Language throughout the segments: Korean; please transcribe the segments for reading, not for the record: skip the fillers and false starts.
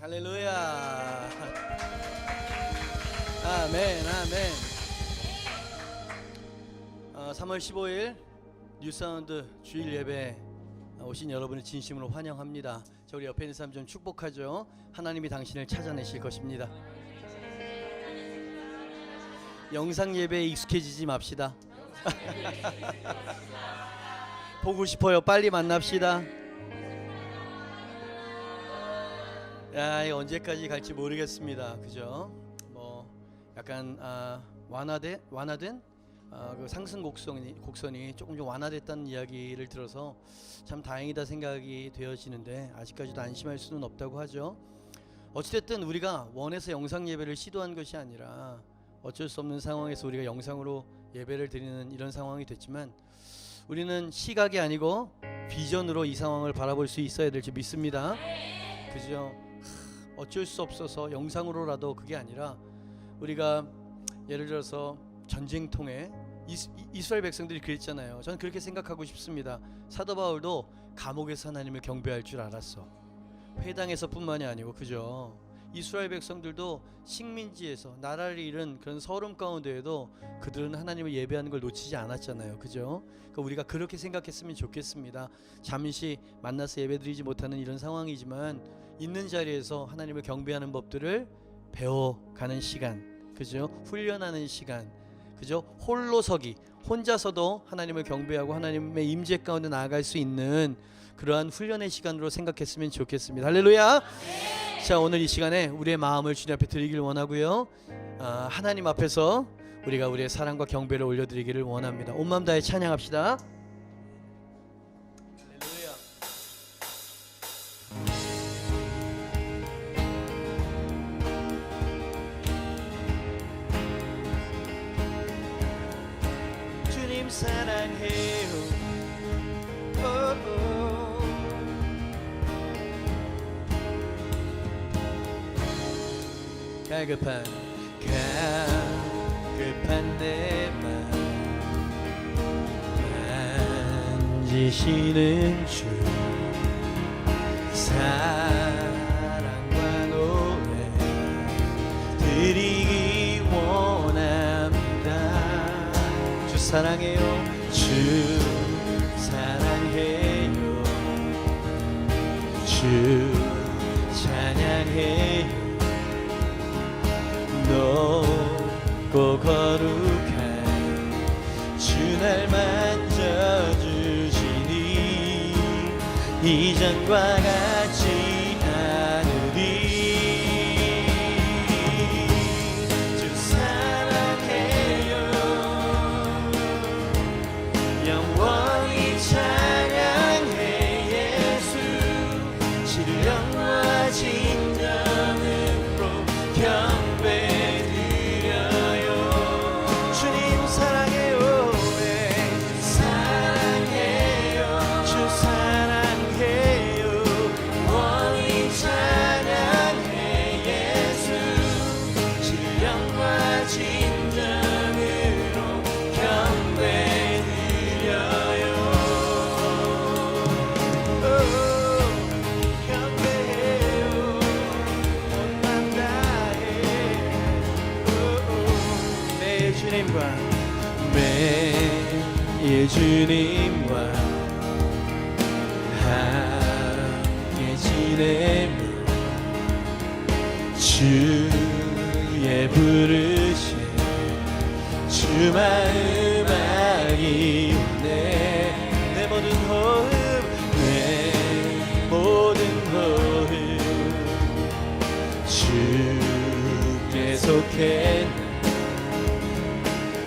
할렐루야. 아멘, 아멘. 3월 15일 뉴사운드 주일 예배 오신 여러분을 진심으로 환영합니다. 자, 우리 옆에 있는 사람 좀 축복하죠. 하나님이 당신을 찾아내실 것입니다. 영상 예배에 익숙해지지 맙시다. 보고 싶어요. 빨리 만납시다. 야, 이거 언제까지 갈지 모르겠습니다. 그죠? 뭐 약간 완화된 그 상승 곡선이 조금 좀 완화됐다는 이야기를 들어서 참 다행이다 생각이 되어지는데 아직까지도 안심할 수는 없다고 하죠. 어찌됐든 우리가 원해서 영상 예배를 시도한 것이 아니라 어쩔 수 없는 상황에서 우리가 영상으로 예배를 드리는 이런 상황이 됐지만 우리는 시각이 아니고 비전으로 이 상황을 바라볼 수 있어야 될 줄 믿습니다. 그죠? 어쩔 수 없어서 영상으로라도 그게 아니라 우리가 예를 들어서 전쟁통에 이스라엘 백성들이 그랬잖아요. 저는 그렇게 생각하고 싶습니다. 사도 바울도 감옥에서 하나님을 경배할 줄 알았어. 회당에서뿐만이 아니고, 그죠? 이스라엘 백성들도 식민지에서 나라를 잃은 그런 서름 가운데에도 그들은 하나님을 예배하는 걸 놓치지 않았잖아요. 그죠? 그러니까 우리가 그렇게 생각했으면 좋겠습니다. 잠시 만나서 예배드리지 못하는 이런 상황이지만 있는 자리에서 하나님을 경배하는 법들을 배워가는 시간, 그죠? 훈련하는 시간, 그죠? 홀로서기, 혼자서도 하나님을 경배하고 하나님의 임재 가운데 나아갈 수 있는 그러한 훈련의 시간으로 생각했으면 좋겠습니다. 할렐루야. 자, 오늘 이 시간에 우리의 마음을 주님 앞에 드리길 원하고요. 하나님 앞에서 우리가 우리의 사랑과 경배를 올려드리기를 원합니다. 온 마음 다해 찬양합시다. 할렐루야. 주님 사랑해요. 갈급한 내 맘 만지시는 주 사랑과 노래 드리기 원합니다. 주 사랑해요. 주 사랑해요. 주 찬양해요. 높고 거룩한 주 날 만져주시니 이전과 같지 않으리. 주 사랑해요. 영원히 찬양해 예수. 신령과 진정으로 경배 매일 주님과 함께 지내며 주의 부르심 주 마음 알기 원해. 내 모든 호흡 주께 속해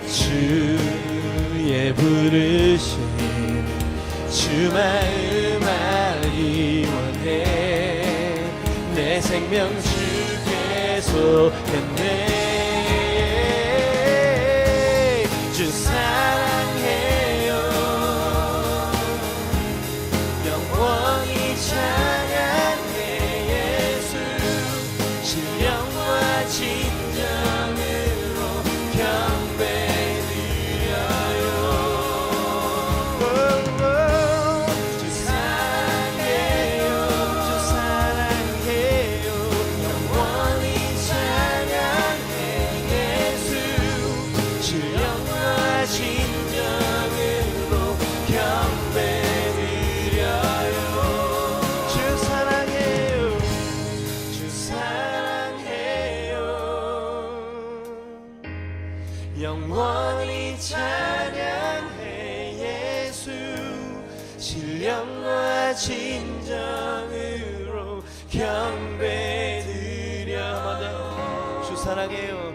주의 부르심 주 마음 알기 원해. 내 생명 주께 속했네. 주 사랑해요. 영원히 찬양해 예수. 신령과 진정으로 경배 신령과 진정으로 경배드려. 주 사랑해요.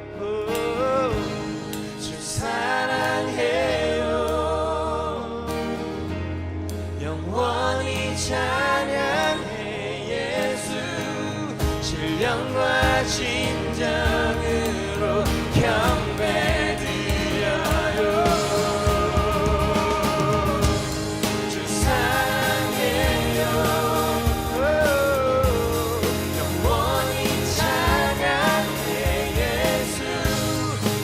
주 사랑해요. 영원히 찬양해 예수. 신령과 진정으로 경배드려요. 주 사랑해요. 영원히 찬양해 예수.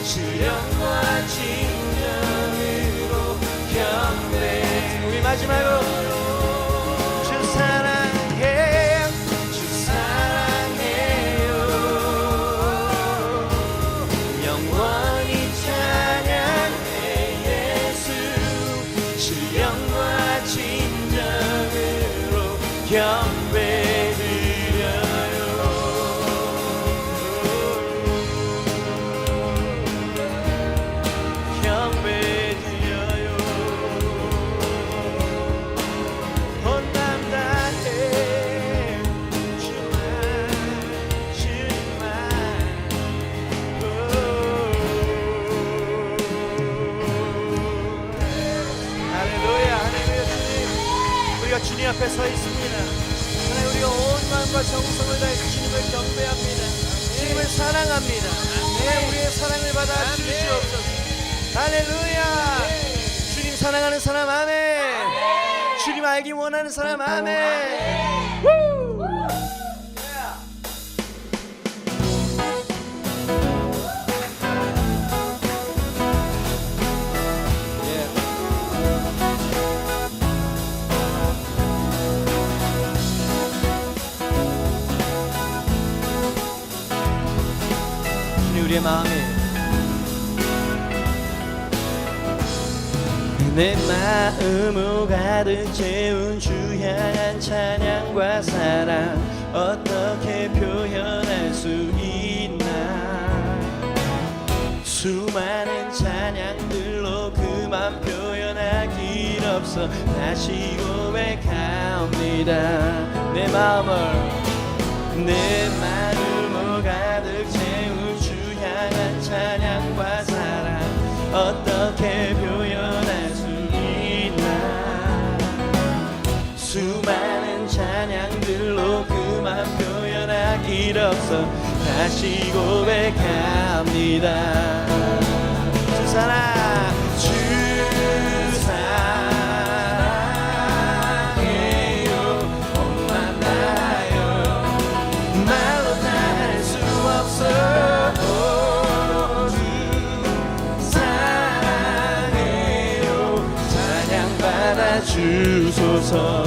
신령과 진정으로 경배. 우리 마지막으로 주 사랑해. 주 사랑해요. 영원히 찬양해 예수. 신령과 진정으로 경배드려요. 경배드려요. 온 맘 다해 주만 주만. 할렐루야. 할렐루야. 주님, 우리가 주님 앞에 서 있습니다. 하나님, 우리가 온 마음과 정성을 다해서 주님을 경배합니다. 주님을 사랑합니다. 하나님, 우리의 사랑을 받아 주시옵소서. 할렐루야. 주님 사랑하는 사람 아멘. 주님 알기 원하는 사람 아멘. 우! 주님, 우리의 마음에 내 마음을 가득 채운 주 향한 찬양과 사랑 어떻게 표현할 수 있나. 수많은 찬양들로 그만 표현하길 없어 다시 고백합니다. 내 마음을 가득 채운 주 향한 찬양과 사랑 어떻게 표현할 수 있나. 수많은 찬양들로 그만 표현하길 없어 다시 고백합니다. 주 사랑 주 사랑해요. 엄마 나요. 말로 다 할 수 없어. 주소서.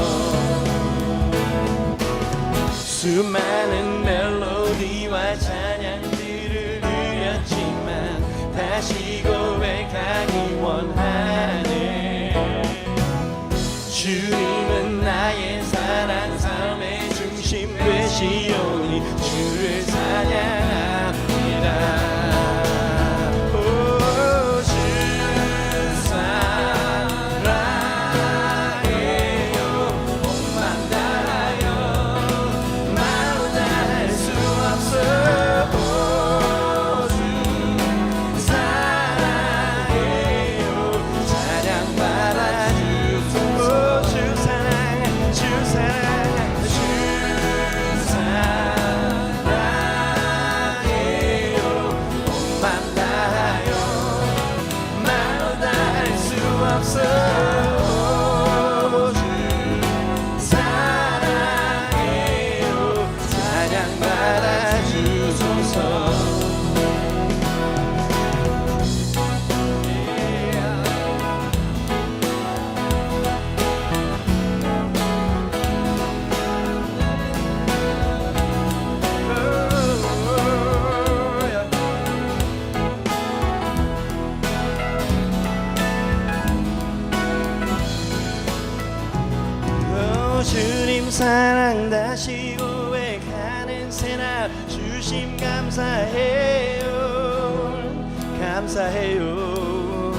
수많은 멜로디와 찬양들을 누렸지만 다시 고백하기 원하네. 주님은 나의 사랑 삶의 중심 되시오니 주를 찬양합니다. 주님 사랑 다시 고백하는 새날 주심 감사해요. 감사해요.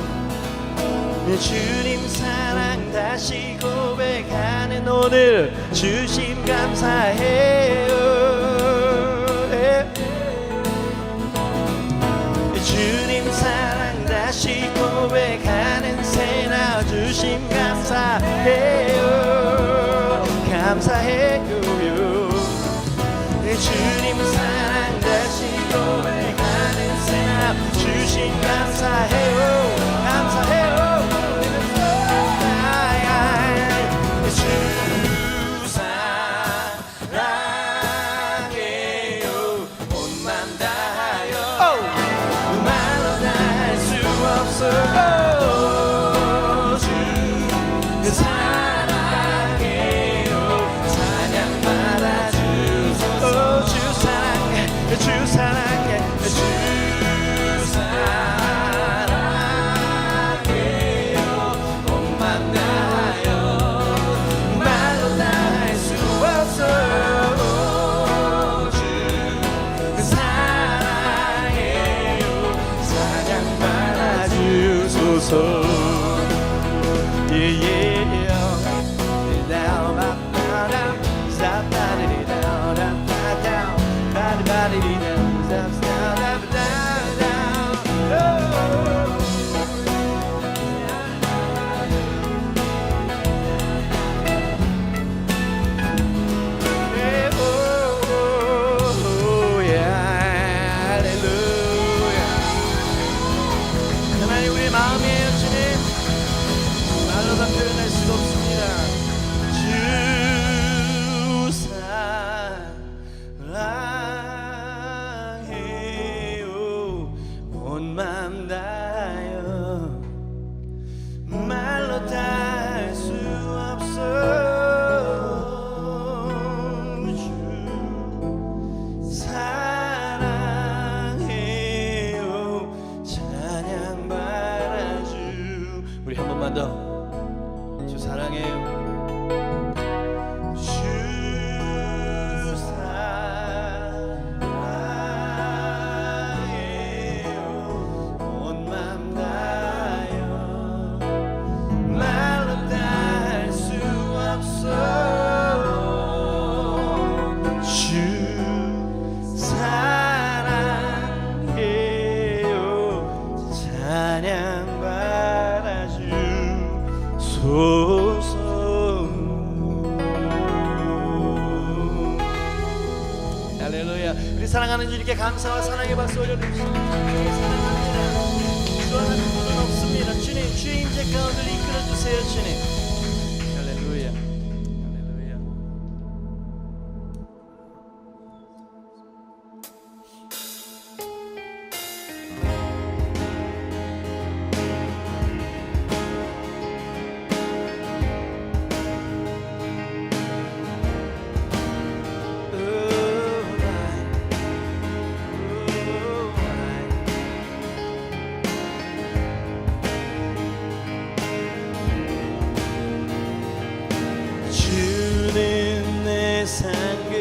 주님 사랑 다시 고백하는 오늘 주심 감사해요. 주님 사랑 다시 고백하는 새나 주심 감사해요. 감사해요. 주님 사랑 다시 고백하는 새나 주심 감사해요. 감사해요. 주 사랑해요. 온 맘 다하여 말로 다 할 수 없어. 주 사랑해요. 찬양 받아주소서. 주 사랑해. 주 사랑해. 주 사랑해요. 온 맘 다하여 말로 다 할 수 없어. 주 사랑해요. 찬양 받아주소서. 하나님 우리의 마음이에요. 주님 말로 다 표현할 수가 없습니다. 주 사랑해요. 온 맘 다하여 말로 다 할 수 없어. 주 사랑해요. 찬양 받아주. 우리 한 번만 더. 주 사랑해요. 주 사랑해요. 온 맘 다하여 말로 다 할 수 없어. 주 사랑해요. 찬양 받아주소서. 할렐루야. 우리 사랑하는 주님께 감사와 사랑의 박수 올려드립시다. 사랑합니다. 주하는 분은 없습니다. 주님 주의 임재 가운데 이끌어주세요. 주님. 할렐루야. 할렐루야. 주는 내 상급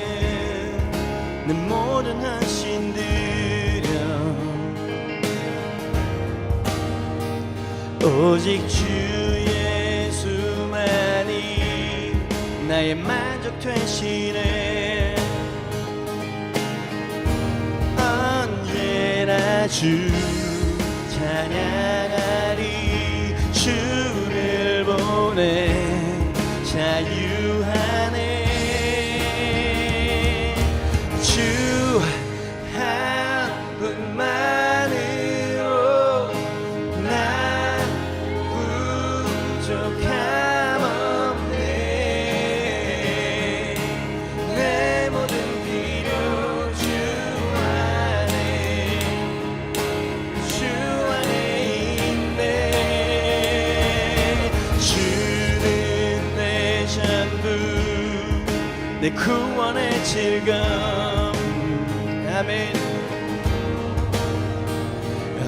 내 모든 헌신 드려 오직 주 예수만이 나의 만족 되시네. 언제나 주 찬양하리. 주를 보내 자유하네. 주 한 분만으로 난 부족함 없네. 내 모든 필요 주 안에 있네. 주는 내 전부 내 구원의 즐거움. 아멘.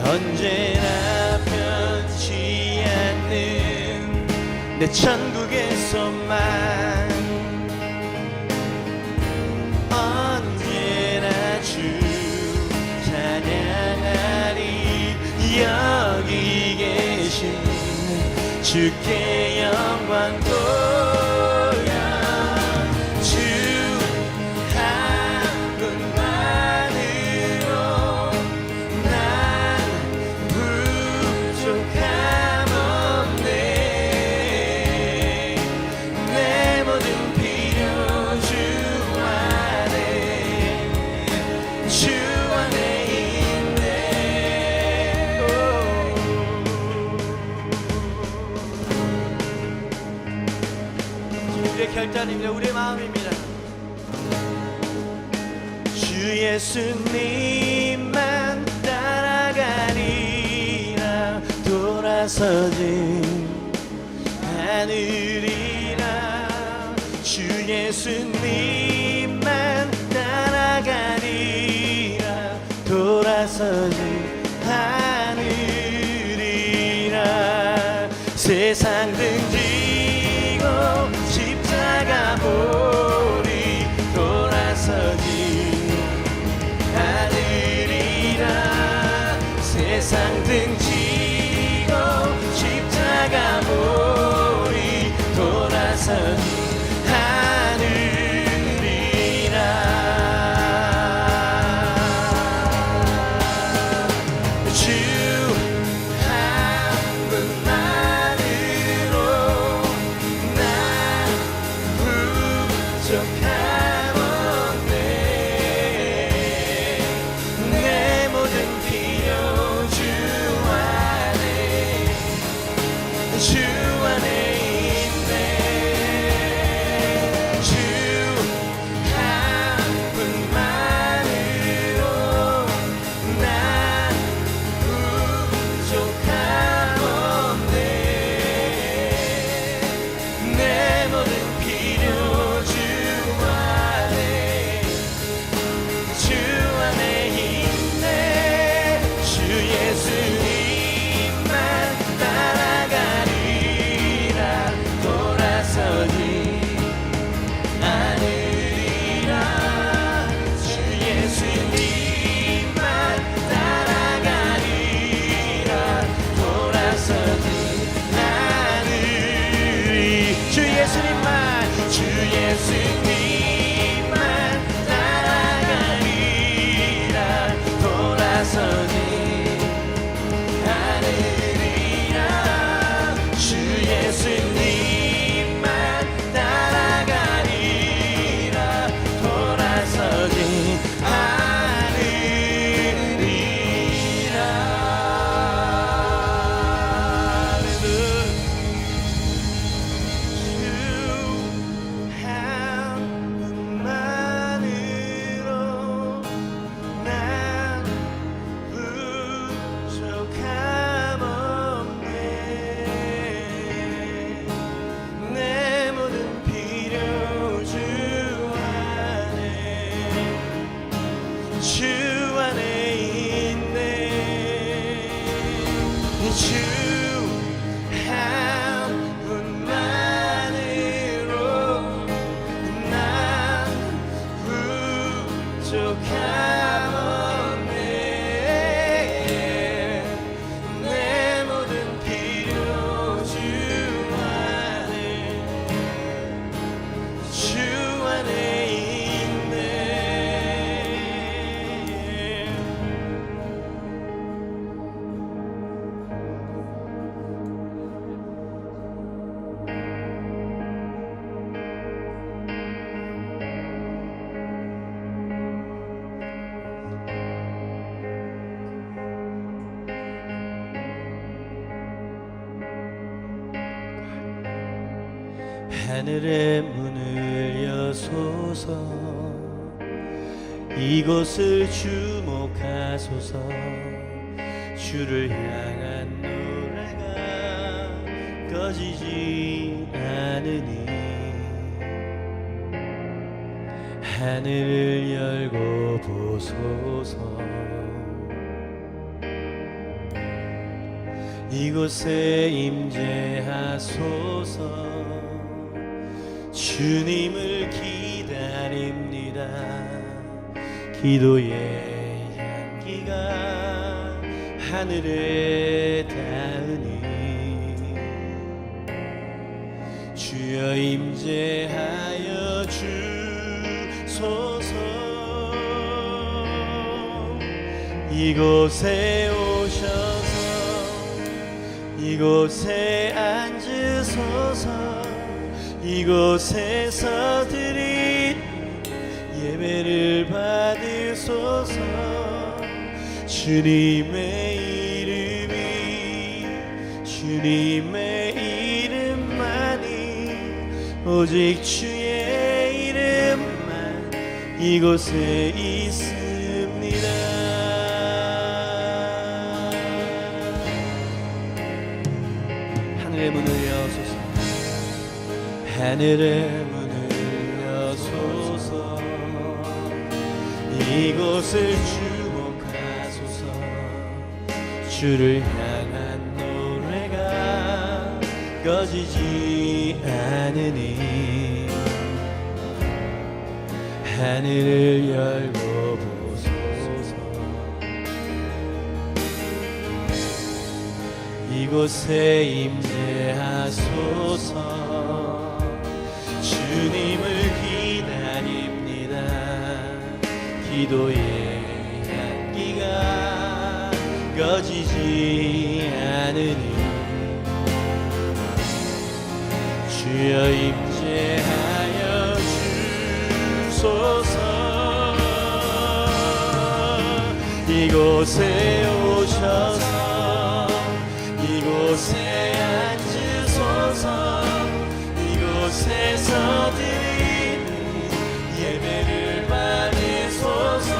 언제나 변치 않는 내 천국의 소망. 언제나 주 찬양하리. 여기 계신 주께 영광 하나님이여 우리의 마음입니다. 주 예수님만 따라가리라 돌아서지 않으리라. 주 예수님만 따라가리라 돌아서지 않으리라. 세상 등지고 십자가 보리 돌아서지 않으리라. 세상 등지고 십자가 보리 돌아서지 하늘의 문을 여소서 이곳을 주목하소서. 주를 향한 노래가 꺼지지 않으니 하늘을 열고 보소서. 이곳에 임재하소서. 주님을 기다립니다. 기도의 향기가 하늘에 닿으니 주여 임재하여 주소서. 이곳에 오셔서 이곳에 앉으소서. 이곳에서 드린 예배를 받으소서. 주님의 이름만이 오직 주의 이곳에 있습니다. 하늘의 문을 여소서. 하늘의 문을 여소서. 이곳을 주목하소서. 주를 향한 노래가 꺼지지 않으니 하늘을 열고 보소서. 이곳에 임재하소서. 주님을 기다립니다. 기도의 향기가 꺼지지 않으니 주여 임재하여 주소서. 이곳에 오셔서 이곳에 앉으소서. 이곳에서 드리는 예배를 받으소서.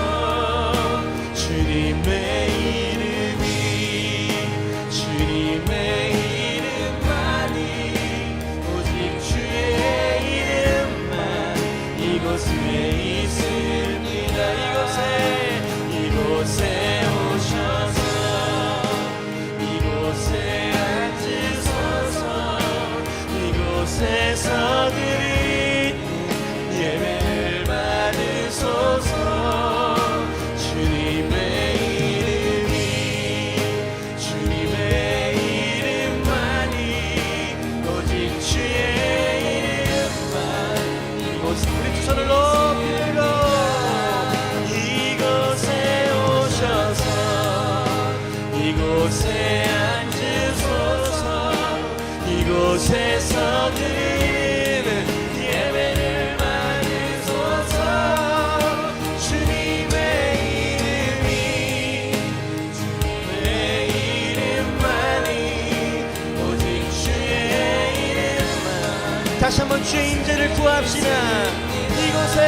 주님의 이름이 주님의 이름만이 오직 주의 이름만 이곳에 있습니다. 이곳에 오셔서 이곳에 앉으소서. 이곳에서 드리는 예배를 받으소서. 주님의 이름이 주님의 이름만이 오직 주의 이름만 이곳에 우리 두 손을 높이 들고 이곳에 오셔서 이곳에 앉으소서. 이곳에서 드리는 예배를 받으소서. 주님의 이름이 주님의 이름만이 오직 주의 이름만 다시 한번 주의 임재를 구합시다. 이곳에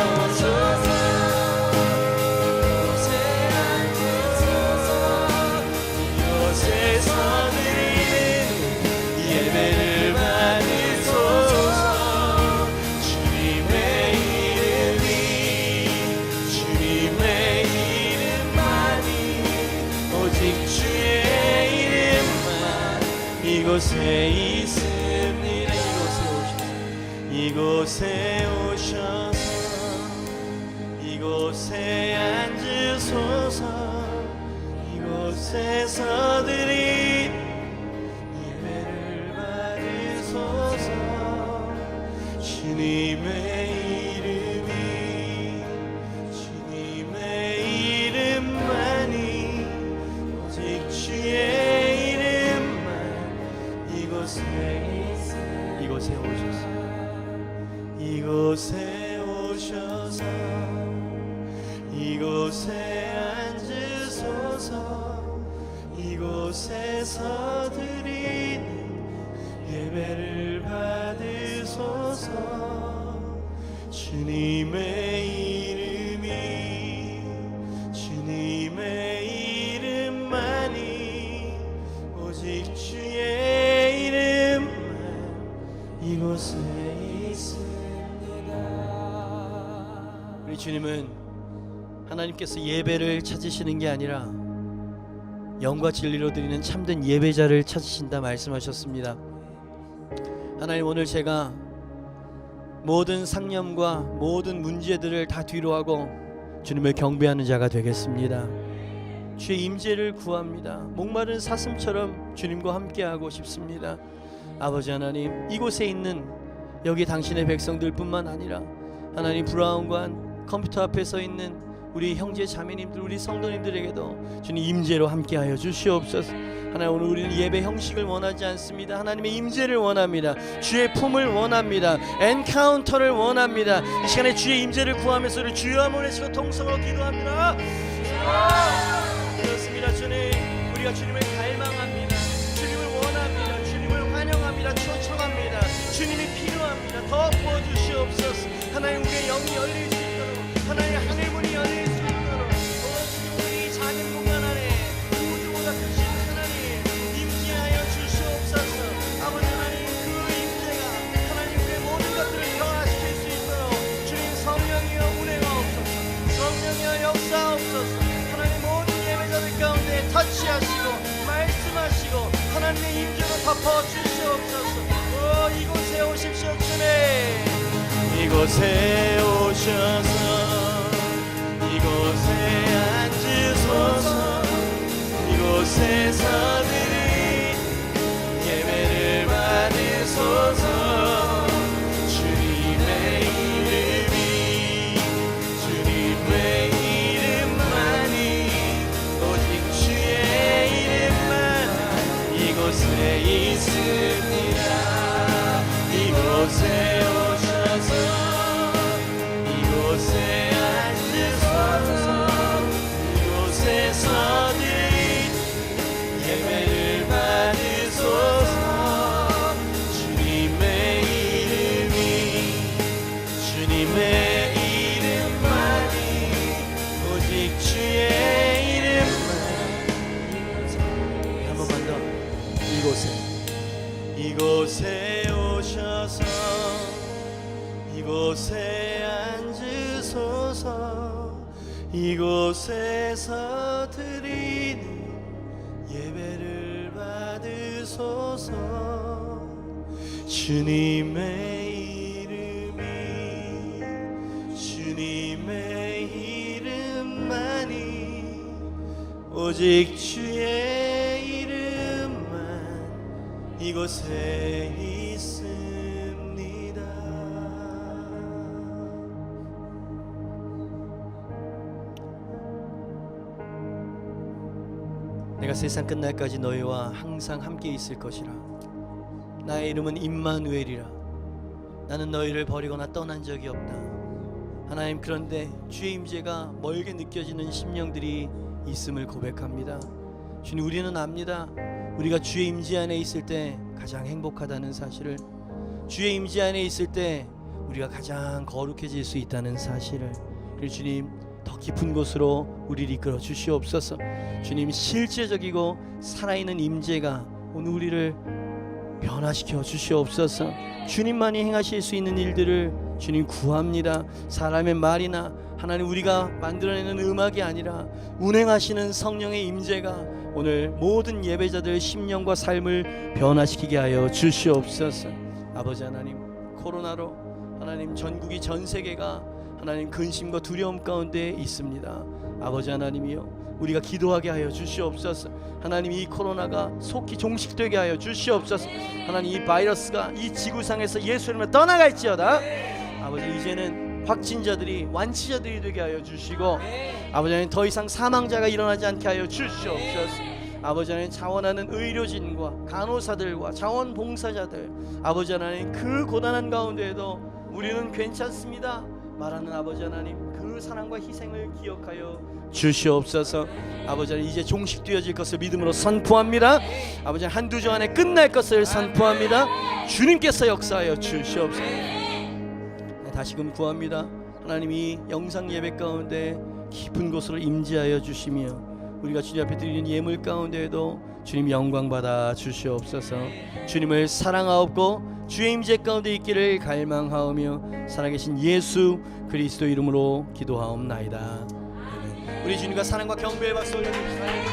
오셔서 이곳에서 드리는 예배를 받으소서. 주님의 이름이 주님의 이름만이 오직 주의 이름만 이곳에 있습니다. 이곳에 오셔서 이곳에 앉으소서. 이곳에서 드린 예배를 받으소서. 주님의 이름이 주님의 이름만이 오직 주의 이름만 이곳에 오셔서 이곳에 오셔서 이곳에 앉으소서. 이곳에서 드리는 예배를 받으소서. 주님의 이름이 주님의 이름만이 오직 주의 이름만 이곳에 있습니다. 우리 주님은 하나님께서 예배를 찾으시는 게 아니라 영과 진리로 드리는 참된 예배자를 찾으신다 말씀하셨습니다. 하나님, 오늘 제가 모든 상념과 모든 문제들을 다 뒤로하고 주님을 경배하는 자가 되겠습니다. 주의 임재를 구합니다. 목마른 사슴처럼 주님과 함께하고 싶습니다. 아버지 하나님, 이곳에 있는 여기 당신의 백성들뿐만 아니라 하나님 브라운관 컴퓨터 앞에 서 있는 우리 형제 자매님들, 우리 성도님들에게도 주님 임재로 함께하여 주시옵소서. 하나님, 오늘 우리는 예배 형식을 원하지 않습니다. 하나님의 임재를 원합니다. 주의 품을 원합니다. 엔카운터를 원합니다. 이 시간에 주의 임재를 구하면서 우리 주여 한번 외치고 통성으로 기도합니다. 그렇습니다. 주님, 우리가 주님을 갈망합니다. 주님을 원합니다. 주님을 환영합니다. 초청합니다. 주님이 필요합니다. 더 부어주시옵소서. 하나님 우리의 영이 열릴 수 있도록 하나님 하늘 문이 열릴 수 있도록 주님 우리 작은 공간 안에 우주보다 크신 하나님 임재하여 주시옵소서. 아버지 하나님 그 임재가 하나님 우리의 모든 것들을 변화시킬 수 있도록 주님 성령이여 운행하옵소서. 성령이여 역사하옵소서. 하나님 모든 예배자들 가운데 터치하시고 말씀하시고 하나님의 임재로 덮어주시옵소서. 이곳에 오십시오 주님. 이곳에 오셔서 이곳에 앉으소서. 이곳에서 드린 예배를 받으소서. 주님의 이름이 주님의 이름만이 오직 주의 이름만 이곳에 있습니다. 이곳에 오셔서 이곳에 앉으소서. 이곳에서 드린 예배를 받으소서. 주님의 이름이 주님의 이름만이 오직 주의 이름만. 한 번만 더. 이곳에 오셔서 이곳에 앉으소서. 이곳에서 드리는 예배를 받으소서. 주님의 이름이 주님의 이름만이 오직 주의 이름만 이곳에 있습니다. 내가 세상 끝날까지 너희와 항상 함께 있을 것이라. 나의 이름은 임마누엘이라. 나는 너희를 버리거나 떠난 적이 없다. 하나님, 그런데 주의 임재가 멀게 느껴지는 심령들이 있음을 고백합니다. 주님, 우리는 압니다. 우리가 주의 임재 안에 있을 때 가장 행복하다는 사실을, 주의 임재 안에 있을 때 우리가 가장 거룩해질 수 있다는 사실을. 그리고 주님, 더 깊은 곳으로 우리를 이끌어 주시옵소서. 주님, 실제적이고 살아있는 임재가 오늘 우리를 변화시켜 주시옵소서. 주님만이 행하실 수 있는 일들을 주님 구합니다. 사람의 말이나 하나님 우리가 만들어내는 음악이 아니라 운행하시는 성령의 임재가 오늘 모든 예배자들의 심령과 삶을 변화시키게 하여 주시옵소서. 아버지 하나님, 코로나로 하나님 전국이, 전 세계가 하나님 근심과 두려움 가운데 있습니다. 아버지 하나님이여, 우리가 기도하게 하여 주시옵소서. 하나님, 이 코로나가 속히 종식되게 하여 주시옵소서. 하나님, 이 바이러스가 이 지구상에서 예수 이름으로 떠나갈지어다. 아버지, 이제는 확진자들이 완치자들이 되게 하여 주시고, 아버지 하나님, 더 이상 사망자가 일어나지 않게 하여 주시옵소서. 아버지 하나님, 자원하는 의료진과 간호사들과 자원봉사자들, 아버지 하나님, 그 고단한 가운데에도 우리는 괜찮습니다 말하는 아버지 하나님, 그 사랑과 희생을 기억하여 주시옵소서. 아버지 하나님, 이제 종식되어질 것을 믿음으로 선포합니다. 아버지 하나님, 한두 주 안에 끝날 것을 선포합니다. 주님께서 역사하여 주시옵소서. 다시금 구합니다. 하나님, 이 영상 예배 가운데 깊은 곳으로 임재하여 주시며 우리가 주님 앞에 드리는 예물 가운데에도 주님 영광 받아 주시옵소서. 주님을 사랑하옵고 주의 임재 가운데 있기를 갈망하오며 살아계신 예수 그리스도 이름으로 기도하옵나이다. 아멘. 우리 주님과 사랑과 경배의 박수 올려드립시다. 아멘,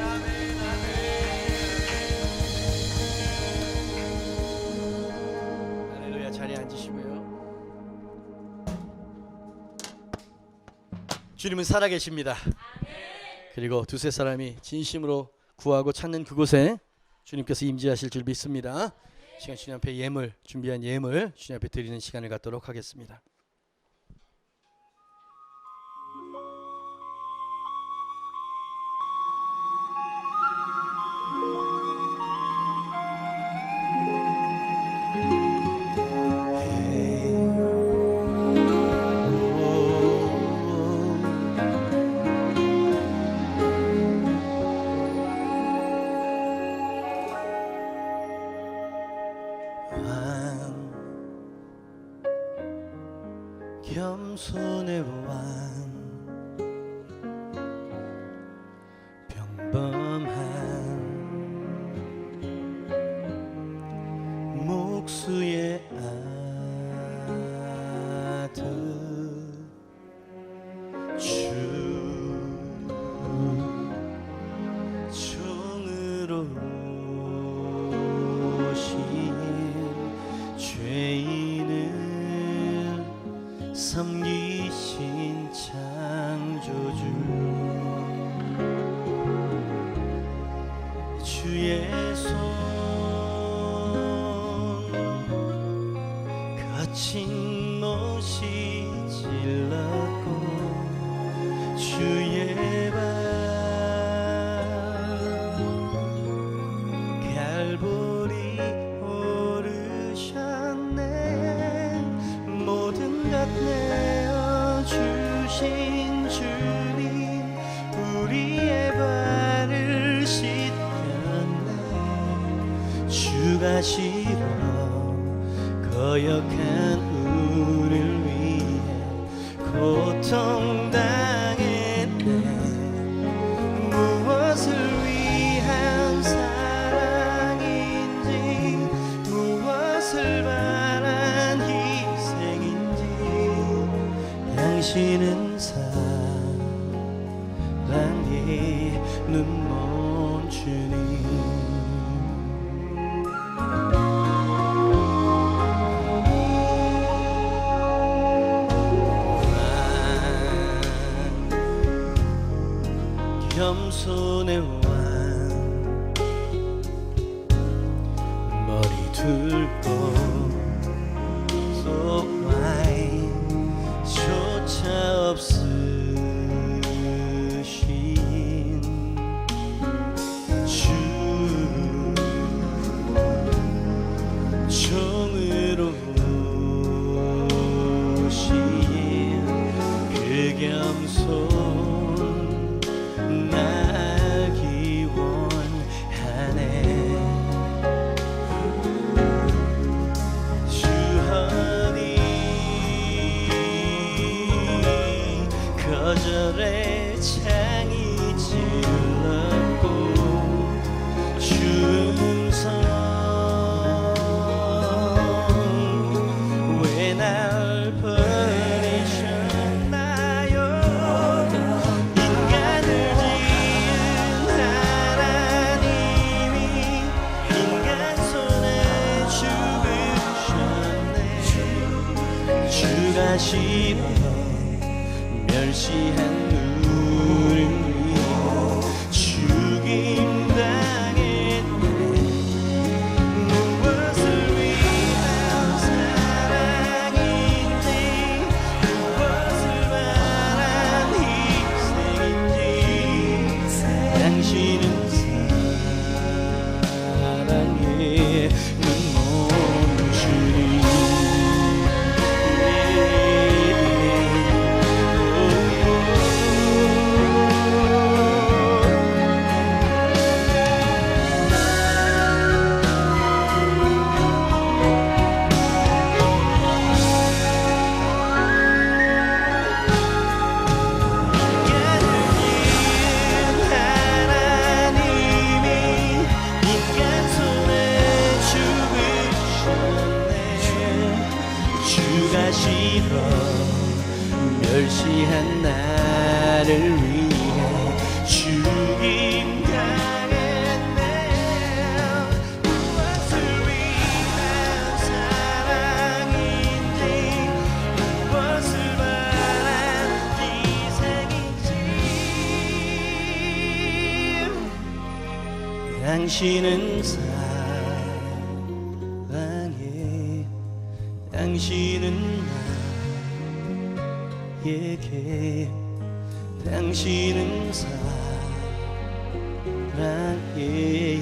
아멘, 아멘. 할렐루야. 자리에 앉으시고요. 주님은 살아계십니다. 그리고 두세 사람이 진심으로 구하고 찾는 그곳에 주님께서 임재하실 줄 믿습니다. 시간 주님 앞에 예물, 준비한 예물 주님 앞에 드리는 시간을 갖도록 하겠습니다. 겸손의 왕 평범한 목수의 아들 주 종으로 오신 죄인을 섬기신 창조주 주의 손 거친 못이 찔렀고 주의 발 갈보리 오르셨네 모든 것 내어주신 주님 우리의 발을 씻겼네 주가 싫어 거역한 우리를 위해 고통당했네 무엇을 위한 사랑인지 무엇을 바란 희생인지 당신은 사랑의 눈먼 주님 겸손의 왕 머리 들고 소와인 조차 없으신 주 종으로 오신 그 겸손 나기 원하네 주 어디 거절의 창이 찔렀고 주 음성 왜 날 버리셨나요 인간을 지은 하나님이 인간 손에 죽으셨네 주가 싫어 멸시한 우리를 위해 죽임 당했네 무엇을 위한 사랑인지 무엇을 바란 희생인지 당신은 사랑의 눈먼 주님 싫어 멸시한 나를 위해 죽임 당했네 무엇을 위한 사랑인지 무엇을 바란 희생인지 당신은 사랑해 당신은 나에게 당신은 사랑해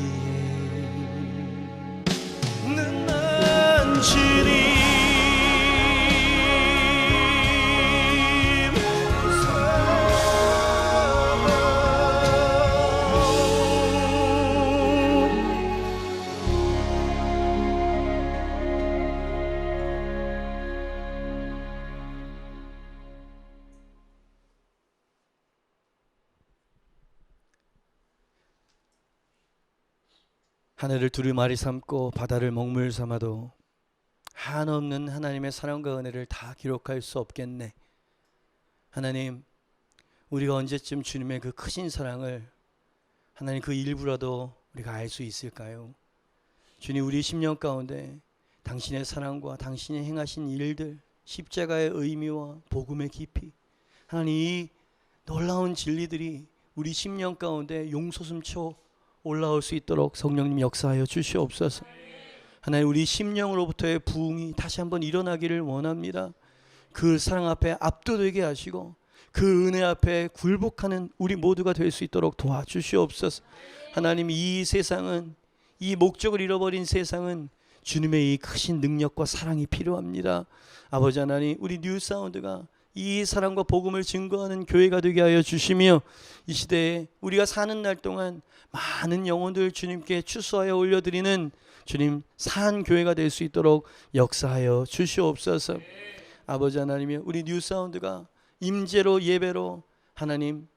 눈먼 주님 하늘을 두루마리 삼고 바다를 먹물 삼아도 한없는 하나님의 사랑과 은혜를 다 기록할 수 없겠네. 하나님, 우리가 언제쯤 주님의 그 크신 사랑을 하나님 그 일부라도 우리가 알 수 있을까요? 주님, 우리 10년 가운데 당신의 사랑과 당신이 행하신 일들, 십자가의 의미와 복음의 깊이, 하나님 이 놀라운 진리들이 우리 10년 가운데 용솟음쳐 올라올 수 있도록 성령님 역사하여 주시옵소서. 하나님, 우리 심령으로부터의 부흥이 다시 한번 일어나기를 원합니다. 그 사랑 앞에 압도되게 하시고 그 은혜 앞에 굴복하는 우리 모두가 될 수 있도록 도와주시옵소서. 하나님, 이 세상은, 이 목적을 잃어버린 세상은 주님의 이 크신 능력과 사랑이 필요합니다. 아버지 하나님, 우리 뉴사운드가 이 사랑과 복음을 증거하는 교회가 되게 하여 주시며 이 시대에 우리가 사는 날 동안 많은 영혼들 주님께 추수하여 올려드리는 주님 산 교회가 될 수 있도록 역사하여 주시옵소서. 아버지 하나님이여, 우리 뉴사운드가 임재로 예배로 하나님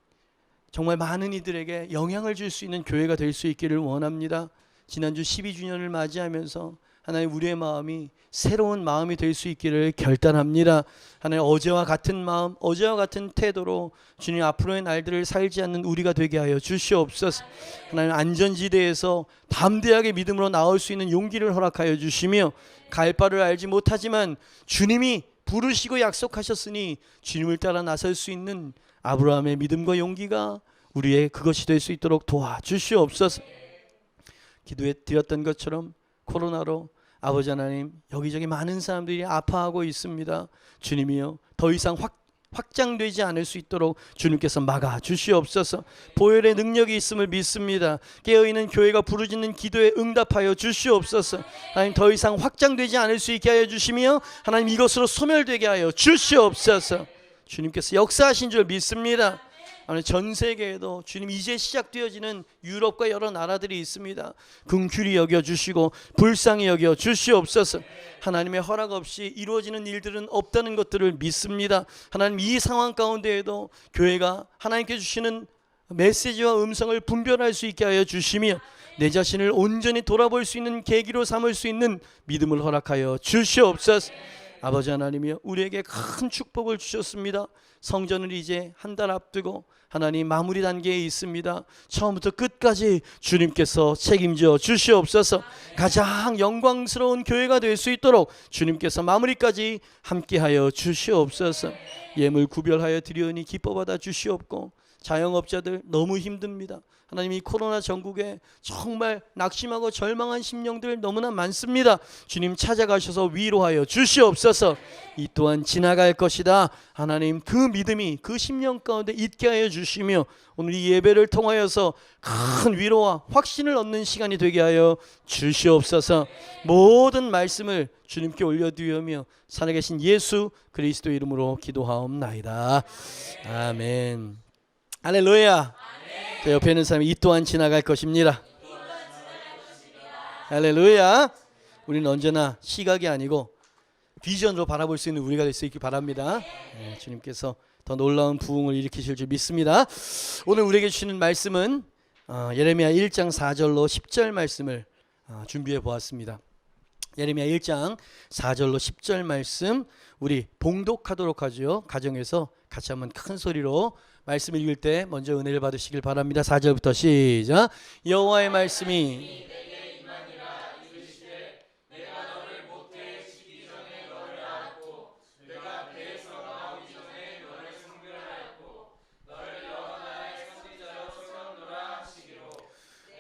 정말 많은 이들에게 영향을 줄 수 있는 교회가 될 수 있기를 원합니다. 지난주 12주년을 맞이하면서 하나님 우리의 마음이 새로운 마음이 될 수 있기를 결단합니다. 하나님, 어제와 같은 마음, 어제와 같은 태도로 주님 앞으로의 날들을 살지 않는 우리가 되게 하여 주시옵소서. 하나님, 안전지대에서 담대하게 믿음으로 나올 수 있는 용기를 허락하여 주시며 갈 바를 알지 못하지만 주님이 부르시고 약속하셨으니 주님을 따라 나설 수 있는 아브라함의 믿음과 용기가 우리의 그것이 될 수 있도록 도와주시옵소서. 기도해 드렸던 것처럼 코로나로 아버지 하나님 여기저기 많은 사람들이 아파하고 있습니다. 주님이여, 더 이상 확장되지 않을 수 있도록 주님께서 막아 주시옵소서. 보혈의 능력이 있음을 믿습니다. 깨어있는 교회가 부르짖는 기도에 응답하여 주시옵소서. 하나님, 더 이상 확장되지 않을 수 있게 하여 주시며 하나님 이것으로 소멸되게 하여 주시옵소서. 주님께서 역사하신 줄 믿습니다. 전 세계에도 주님 이제 시작되어지는 유럽과 여러 나라들이 있습니다. 긍휼히 여겨주시고 불쌍히 여겨주시옵소서. 하나님의 허락 없이 이루어지는 일들은 없다는 것들을 믿습니다. 하나님, 이 상황 가운데에도 교회가 하나님께 주시는 메시지와 음성을 분별할 수 있게 하여 주시며 내 자신을 온전히 돌아볼 수 있는 계기로 삼을 수 있는 믿음을 허락하여 주시옵소서. 아버지 하나님이여, 우리에게 큰 축복을 주셨습니다. 성전을 이제 한 달 앞두고 하나님 마무리 단계에 있습니다. 처음부터 끝까지 주님께서 책임져 주시옵소서. 가장 영광스러운 교회가 될 수 있도록 주님께서 마무리까지 함께하여 주시옵소서. 예물 구별하여 드리오니 기뻐받아 주시옵고, 자영업자들 너무 힘듭니다. 하나님, 이 코로나 전국에 정말 낙심하고 절망한 심령들 너무나 많습니다. 주님 찾아가셔서 위로하여 주시옵소서. 이 또한 지나갈 것이다. 하나님, 그 믿음이 그 심령 가운데 있게 하여 주시며 오늘 이 예배를 통하여서 큰 위로와 확신을 얻는 시간이 되게 하여 주시옵소서. 모든 말씀을 주님께 올려드리며 살아계신 예수 그리스도 이름으로 기도하옵나이다. 아멘. 할렐루야. 저 옆에 있는 사람이 이 또한 지나갈 것입니다. 할렐루야. 우리는 언제나 시각이 아니고 비전으로 바라볼 수 있는 우리가 될 수 있길 바랍니다. 주님께서 더 놀라운 부흥을 일으키실 줄 믿습니다. 오늘 우리에게 주시는 말씀은 예레미야 1장 4절로 10절 말씀을 준비해 보았습니다. 예레미야 1장 4절로 10절 말씀 우리 봉독하도록 하죠. 가정에서 같이 한번 큰 소리로 말씀 읽을 때 먼저 은혜를 받으시길 바랍니다. 4절부터 시작. 여호와의 말씀이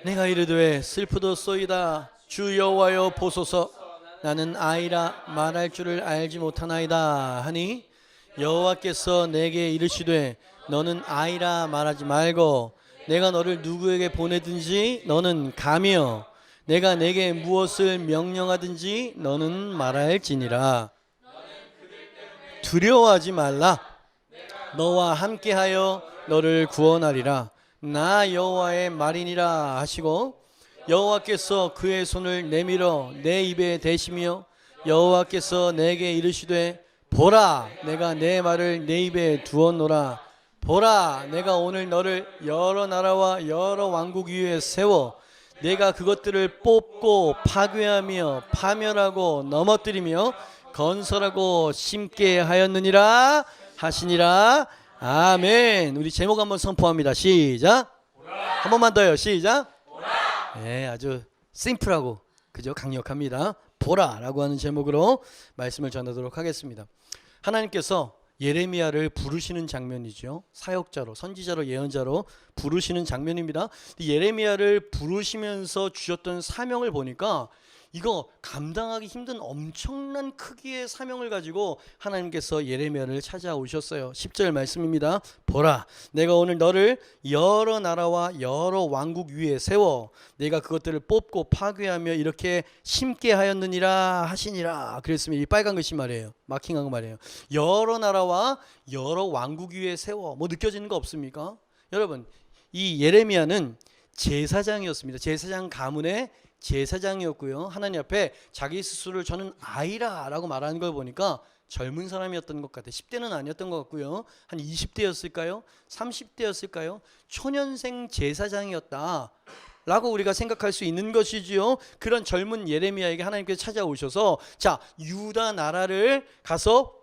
내가 이르되 슬프도소이다. 주 여호와여 보소서. 나는 아이라 말할 줄을 알지 못하나이다 하니 여호와께서 내게 이르시되 너는 아이라 말하지 말고 내가 너를 누구에게 보내든지 너는 가며 내가 내게 무엇을 명령하든지 너는 말할지니라. 두려워하지 말라. 너와 함께하여 너를 구원하리라. 나 여호와의 말이니라 하시고 여호와께서 그의 손을 내밀어 내 입에 대시며 여호와께서 내게 이르시되 보라, 내가 내 말을 내 입에 두었노라. 보라, 내가 오늘 너를 여러 나라와 여러 왕국 위에 세워 내가 그것들을 뽑고 파괴하며 파멸하고 넘어뜨리며 건설하고 심게 하였느니라 하시니라. 아멘. 우리 제목 한번 선포합니다. 시작. 한 번만 더요. 시작. 네, 아주 심플하고 그죠? 강력합니다. 보라라고 하는 제목으로 말씀을 전하도록 하겠습니다. 하나님께서 예레미야를 부르시는 장면이죠. 사역자로, 선지자로, 예언자로 부르시는 장면입니다. 예레미야를 부르시면서 주셨던 사명을 보니까 이거 감당하기 힘든 엄청난 크기의 사명을 가지고 하나님께서 예레미야를 찾아오셨어요. 10절 말씀입니다. 보라, 내가 오늘 너를 여러 나라와 여러 왕국 위에 세워 내가 그것들을 뽑고 파괴하며 이렇게 심게 하였느니라 하시니라. 그랬으면 이 빨간 글씨 말이에요. 마킹한 거 말이에요. 여러 나라와 여러 왕국 위에 세워. 뭐 느껴지는 거 없습니까? 여러분, 이 예레미야는 제사장이었습니다. 제사장 가문의 제사장이었고요. 하나님 앞에 자기 스스로를 저는 아이라 라고 말하는 걸 보니까 젊은 사람이었던 것 같아요. 10대는 아니었던 것 같고요. 한 20대였을까요? 30대였을까요? 초년생 제사장이었다 라고 우리가 생각할 수 있는 것이지요. 그런 젊은 예레미야에게 하나님께서 찾아오셔서 자, 유다 나라를 가서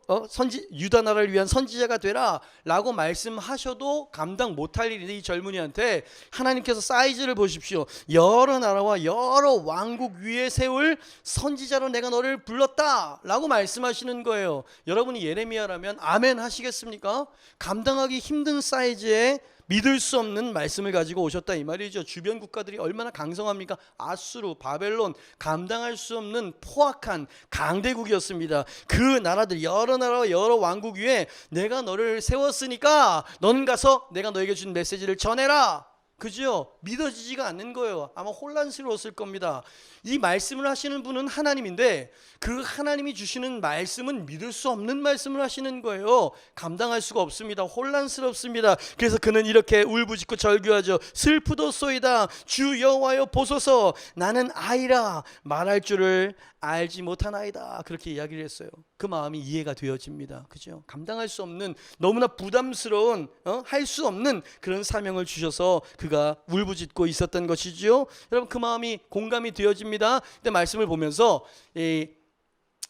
유다 나라를 위한 선지자가 되라 라고 말씀하셔도 감당 못할 일인데, 이 젊은이한테 하나님께서 사이즈를 보십시오. 여러 나라와 여러 왕국 위에 세울 선지자로 내가 너를 불렀다 라고 말씀하시는 거예요. 여러분이 예레미야라면 아멘 하시겠습니까? 감당하기 힘든 사이즈의 믿을 수 없는 말씀을 가지고 오셨다 이 말이죠. 주변 국가들이 얼마나 강성합니까? 아수르, 바벨론, 감당할 수 없는 포악한 강대국이었습니다. 그 나라들, 여러 나라와 여러 왕국 위에 내가 너를 세웠으니까 너는 가서 내가 너에게 준 메시지를 전해라. 그죠? 믿어지지가 않는 거예요. 아마 혼란스러웠을 겁니다. 이 말씀을 하시는 분은 하나님인데 그 하나님이 주시는 말씀은 믿을 수 없는 말씀을 하시는 거예요. 감당할 수가 없습니다. 혼란스럽습니다. 그래서 그는 이렇게 울부짖고 절규하죠. 슬프도소이다. 주 여호와여 보소서. 나는 아이라 말할 줄을 알지 못하나이다. 그렇게 이야기를 했어요. 그 마음이 이해가 되어집니다. 그죠? 감당할 수 없는, 너무나 부담스러운, 할 수 없는 그런 사명을 주셔서 그가 울부짖고 있었던 것이지요. 여러분, 그 마음이 공감이 되어집니다. 근데 말씀을 보면서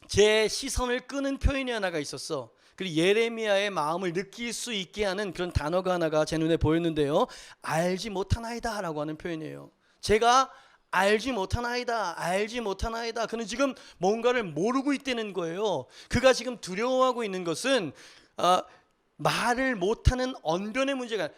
제 시선을 끄는 표현이 하나가 있었어. 그리고 예레미야의 마음을 느낄 수 있게 하는 그런 단어가 하나가 제 눈에 보였는데요. 알지 못하나이다 라고 하는 표현이에요. 제가 알지 못하나이다, 알지 못하나이다. 그는 지금 뭔가를 모르고 있다는 거예요. 그가 지금 두려워하고 있는 것은 말을 못하는 언변의 문제가,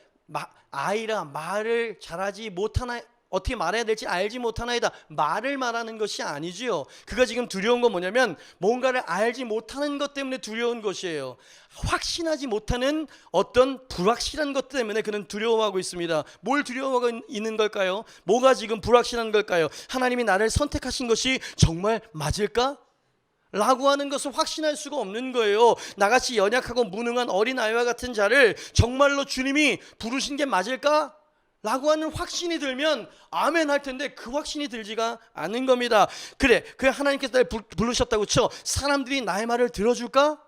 아이라 말을 잘하지 못하나, 어떻게 말해야 될지 알지 못하나이다, 말을 말하는 것이 아니지요. 그가 지금 두려운 건 뭐냐면 뭔가를 알지 못하는 것 때문에 두려운 것이에요. 확신하지 못하는 어떤 불확실한 것 때문에 그는 두려워하고 있습니다. 뭘 두려워하고 있는 걸까요? 뭐가 지금 불확실한 걸까요? 하나님이 나를 선택하신 것이 정말 맞을까? 라고 하는 것을 확신할 수가 없는 거예요. 나같이 연약하고 무능한 어린아이와 같은 자를 정말로 주님이 부르신 게 맞을까? 라고 하는 확신이 들면 아멘 할 텐데 그 확신이 들지가 않는 겁니다. 그래, 그 하나님께서 나를 부르셨다고 쳐 사람들이 나의 말을 들어줄까?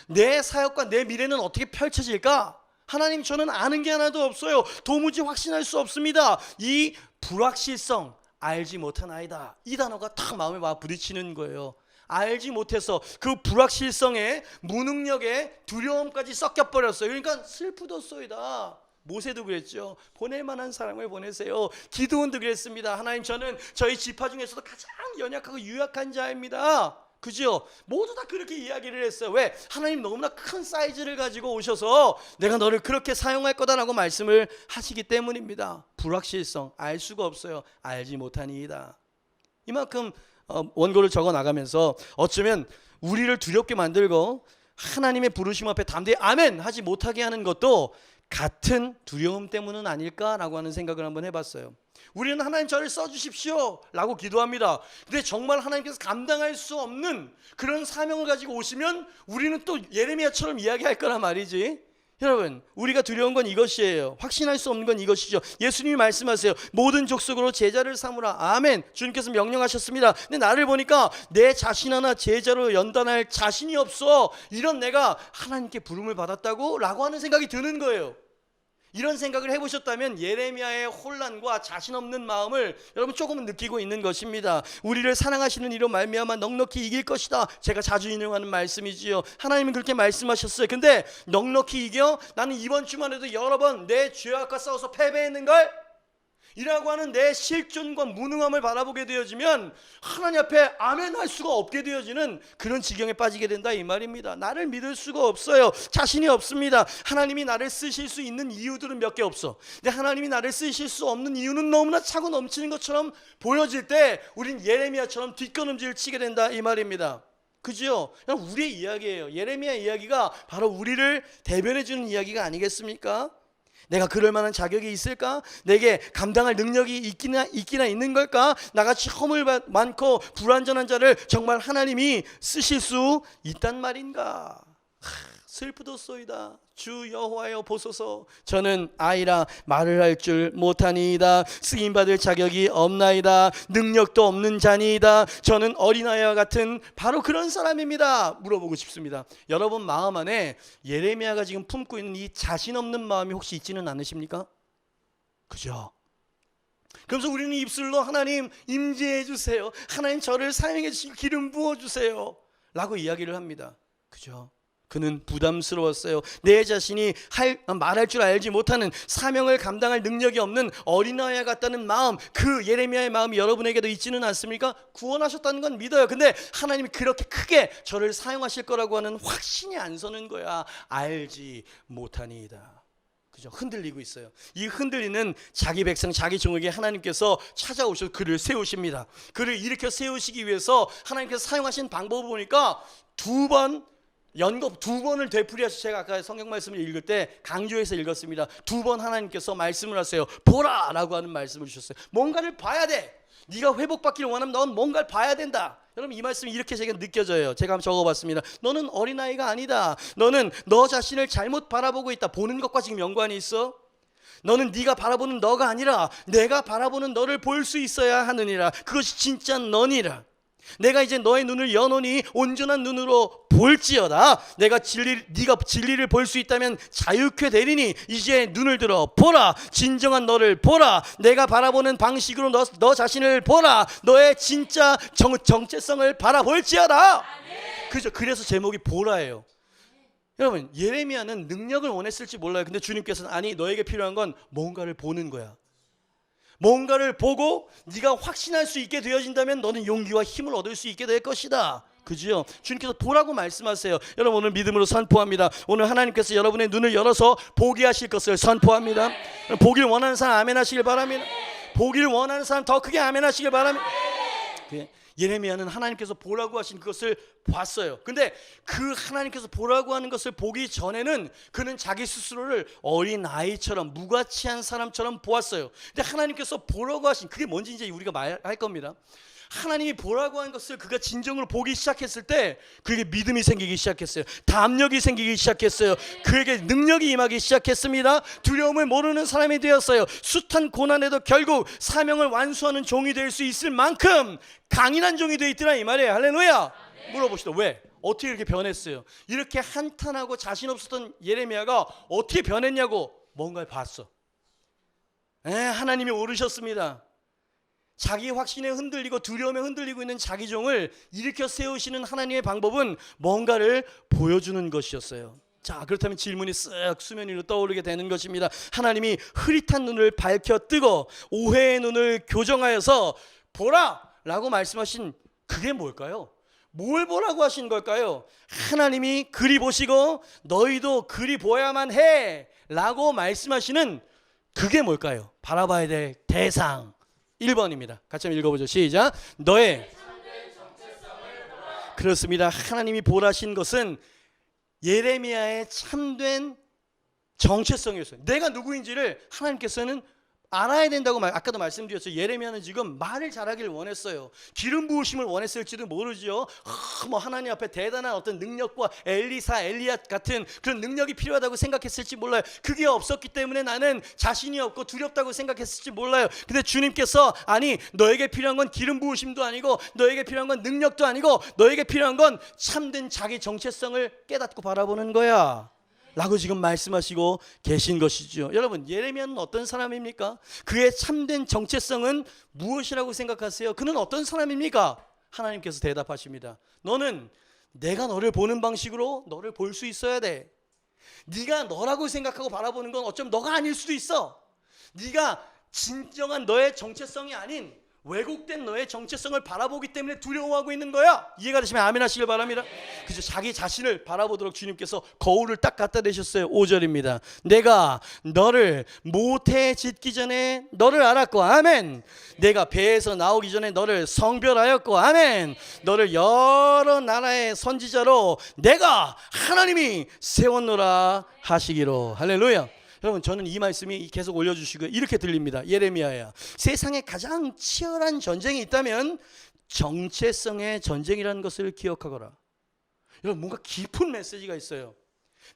내 사역과 내 미래는 어떻게 펼쳐질까? 하나님, 저는 아는 게 하나도 없어요. 도무지 확신할 수 없습니다. 이 불확실성, 알지 못하나이다, 이 단어가 탁 마음에 막 부딪히는 거예요. 알지 못해서 그 불확실성에, 무능력에 두려움까지 섞여버렸어요. 그러니까 슬프도소이다. 모세도 그랬죠. 보낼 만한 사람을 보내세요. 기드온도 그랬습니다. 하나님, 저는 저희 지파 중에서도 가장 연약하고 유약한 자입니다. 그죠? 모두 다 그렇게 이야기를 했어요. 왜? 하나님 너무나 큰 사이즈를 가지고 오셔서 내가 너를 그렇게 사용할 거다라고 말씀을 하시기 때문입니다. 불확실성, 알 수가 없어요. 알지 못하니이다. 이만큼 원고를 적어 나가면서 어쩌면 우리를 두렵게 만들고 하나님의 부르심 앞에 담대히 아멘 하지 못하게 하는 것도 같은 두려움 때문은 아닐까라고 하는 생각을 한번 해봤어요. 우리는 하나님 저를 써주십시오 라고 기도합니다. 근데 정말 하나님께서 감당할 수 없는 그런 사명을 가지고 오시면 우리는 또 예레미야처럼 이야기할 거란 말이지. 여러분, 우리가 두려운 건 이것이에요. 확신할 수 없는 건 이것이죠. 예수님이 말씀하세요. 모든 족속으로 제자를 삼으라. 아멘. 주님께서 명령하셨습니다. 근데 나를 보니까 내 자신 하나 제자로 연단할 자신이 없어. 이런 내가 하나님께 부름을 받았다고? 라고 하는 생각이 드는 거예요. 이런 생각을 해보셨다면 예레미야의 혼란과 자신 없는 마음을 여러분 조금은 느끼고 있는 것입니다. 우리를 사랑하시는 이로 말미암아 넉넉히 이길 것이다. 제가 자주 인용하는 말씀이지요. 하나님은 그렇게 말씀하셨어요. 근데 넉넉히 이겨? 나는 이번 주만에도 여러 번 내 죄악과 싸워서 패배했는걸? 이라고 하는 내 실존과 무능함을 바라보게 되어지면 하나님 앞에 아멘할 수가 없게 되어지는 그런 지경에 빠지게 된다 이 말입니다. 나를 믿을 수가 없어요. 자신이 없습니다. 하나님이 나를 쓰실 수 있는 이유들은 몇 개 없어. 근데 하나님이 나를 쓰실 수 없는 이유는 너무나 차고 넘치는 것처럼 보여질 때 우린 예레미야처럼 뒷걸음질을 치게 된다 이 말입니다. 그죠? 그냥 우리의 이야기예요. 예레미야 이야기가 바로 우리를 대변해 주는 이야기가 아니겠습니까? 내가 그럴 만한 자격이 있을까? 내게 감당할 능력이 있기나 있는 걸까? 나같이 허물 많고 불완전한 자를 정말 하나님이 쓰실 수 있단 말인가? 슬프도소이다. 주 여호와여 보소서. 저는 아이라 말을 할 줄 못하니이다. 쓰임받을 자격이 없나이다. 능력도 없는 자니이다. 저는 어린아이와 같은 바로 그런 사람입니다. 물어보고 싶습니다. 여러분 마음 안에 예레미야가 지금 품고 있는 이 자신 없는 마음이 혹시 있지는 않으십니까? 그죠? 그래서 우리는 입술로 하나님 임재해 주세요. 하나님 저를 사용해 주시고 기름 부어 주세요. 라고 이야기를 합니다. 그죠? 그는 부담스러웠어요. 내 자신이 말할 줄 알지 못하는 사명을 감당할 능력이 없는 어린아이와 같다는 마음, 그 예레미야의 마음이 여러분에게도 있지는 않습니까? 구원하셨다는 건 믿어요. 근데 하나님이 그렇게 크게 저를 사용하실 거라고 하는 확신이 안 서는 거야. 알지 못하니이다. 그죠? 흔들리고 있어요. 이 흔들리는 자기 백성, 자기 종에게 하나님께서 찾아오셔서 그를 세우십니다. 그를 일으켜 세우시기 위해서 하나님께서 사용하신 방법을 보니까 두 번을 되풀이해서 제가 아까 성경 말씀을 읽을 때 강조해서 읽었습니다. 두 번 하나님께서 말씀을 하세요. 보라! 라고 하는 말씀을 주셨어요. 뭔가를 봐야 돼. 네가 회복받기를 원하면 넌 뭔가를 봐야 된다. 여러분 이 말씀이 이렇게 제가 느껴져요. 제가 한번 적어봤습니다. 너는 어린아이가 아니다. 너는 너 자신을 잘못 바라보고 있다. 보는 것과 지금 연관이 있어? 너는 네가 바라보는 너가 아니라 내가 바라보는 너를 볼 수 있어야 하느니라. 그것이 진짜 너니라. 내가 이제 너의 눈을 여노니 온전한 눈으로 볼지어다. 네가 진리를 볼 수 있다면 자유케 되리니 이제 눈을 들어 보라. 진정한 너를 보라. 내가 바라보는 방식으로 너 자신을 보라. 너의 진짜 정체성을 바라볼지어다. 그죠? 그래서 제목이 보라예요. 여러분 예레미야는 능력을 원했을지 몰라요. 근데 주님께서는 아니 너에게 필요한 건 뭔가를 보는 거야. 뭔가를 보고 네가 확신할 수 있게 되어진다면 너는 용기와 힘을 얻을 수 있게 될 것이다. 그죠? 주님께서 보라고 말씀하세요. 여러분 오늘 믿음으로 선포합니다. 오늘 하나님께서 여러분의 눈을 열어서 보게 하실 것을 선포합니다. 보길 원하는 사람 아멘 하시길 바랍니다. 보길 원하는 사람 더 크게 아멘 하시길 바랍니다. 예레미야는 하나님께서 보라고 하신 그것을 봤어요. 근데 그 하나님께서 보라고 하는 것을 보기 전에는 그는 자기 스스로를 어린아이처럼 무가치한 사람처럼 보았어요. 근데 하나님께서 보라고 하신 그게 뭔지 이제 우리가 말할 겁니다. 하나님이 보라고 한 것을 그가 진정으로 보기 시작했을 때 그에게 믿음이 생기기 시작했어요. 담력이 생기기 시작했어요. 그에게 능력이 임하기 시작했습니다. 두려움을 모르는 사람이 되었어요. 숱한 고난에도 결국 사명을 완수하는 종이 될 수 있을 만큼 강인한 종이 되어 있더라 이 말이에요. 할렐루야. 물어봅시다. 왜? 어떻게 이렇게 변했어요? 이렇게 한탄하고 자신 없었던 예레미야가 어떻게 변했냐고. 뭔가를 봤어. 하나님이 오르셨습니다. 자기 확신에 흔들리고 두려움에 흔들리고 있는 자기 종을 일으켜 세우시는 하나님의 방법은 뭔가를 보여주는 것이었어요. 자, 그렇다면 질문이 쓱 수면 위로 떠오르게 되는 것입니다. 하나님이 흐릿한 눈을 밝혀 뜨고 오해의 눈을 교정하여서 보라! 라고 말씀하신 그게 뭘까요? 뭘 보라고 하신 걸까요? 하나님이 그리 보시고 너희도 그리 보야만 해! 라고 말씀하시는 그게 뭘까요? 바라봐야 될 대상 1번입니다. 같이 한번 읽어보죠. 시작. 너의 그렇습니다. 하나님이 보라신 것은 예레미야의 참된 정체성이었어요. 내가 누구인지를 하나님께서는 알아야 된다고 아까도 말씀드렸죠. 예레미야는 지금 말을 잘하기를 원했어요. 기름 부으심을 원했을지도 모르죠. 뭐 하나님 앞에 대단한 어떤 능력과 엘리야 같은 그런 능력이 필요하다고 생각했을지 몰라요. 그게 없었기 때문에 나는 자신이 없고 두렵다고 생각했을지 몰라요. 근데 주님께서 아니 너에게 필요한 건 기름 부으심도 아니고 너에게 필요한 건 능력도 아니고 너에게 필요한 건 참된 자기 정체성을 깨닫고 바라보는 거야. 라고 지금 말씀하시고 계신 것이죠. 여러분, 예레미야는 어떤 사람입니까? 그의 참된 정체성은 무엇이라고 생각하세요? 그는 어떤 사람입니까? 하나님께서 대답하십니다. 너는 내가 너를 보는 방식으로 너를 볼 수 있어야 돼. 네가 너라고 생각하고 바라보는 건 어쩌면 너가 아닐 수도 있어. 네가 진정한 너의 정체성이 아닌 왜곡된 너의 정체성을 바라보기 때문에 두려워하고 있는 거야. 이해가 되시면 아멘 하시길 바랍니다. 그죠? 자기 자신을 바라보도록 주님께서 거울을 딱 갖다 대셨어요. 5절입니다. 내가 너를 모태에 짓기 전에 너를 알았고 아멘. 내가 배에서 나오기 전에 너를 성별하였고 아멘. 너를 여러 나라의 선지자로 내가 하나님이 세웠노라 하시기로. 할렐루야. 여러분, 저는 이 말씀이 계속 올려주시고 이렇게 들립니다. 예레미야야, 세상에 가장 치열한 전쟁이 있다면 정체성의 전쟁이라는 것을 기억하거라. 여러분, 뭔가 깊은 메시지가 있어요.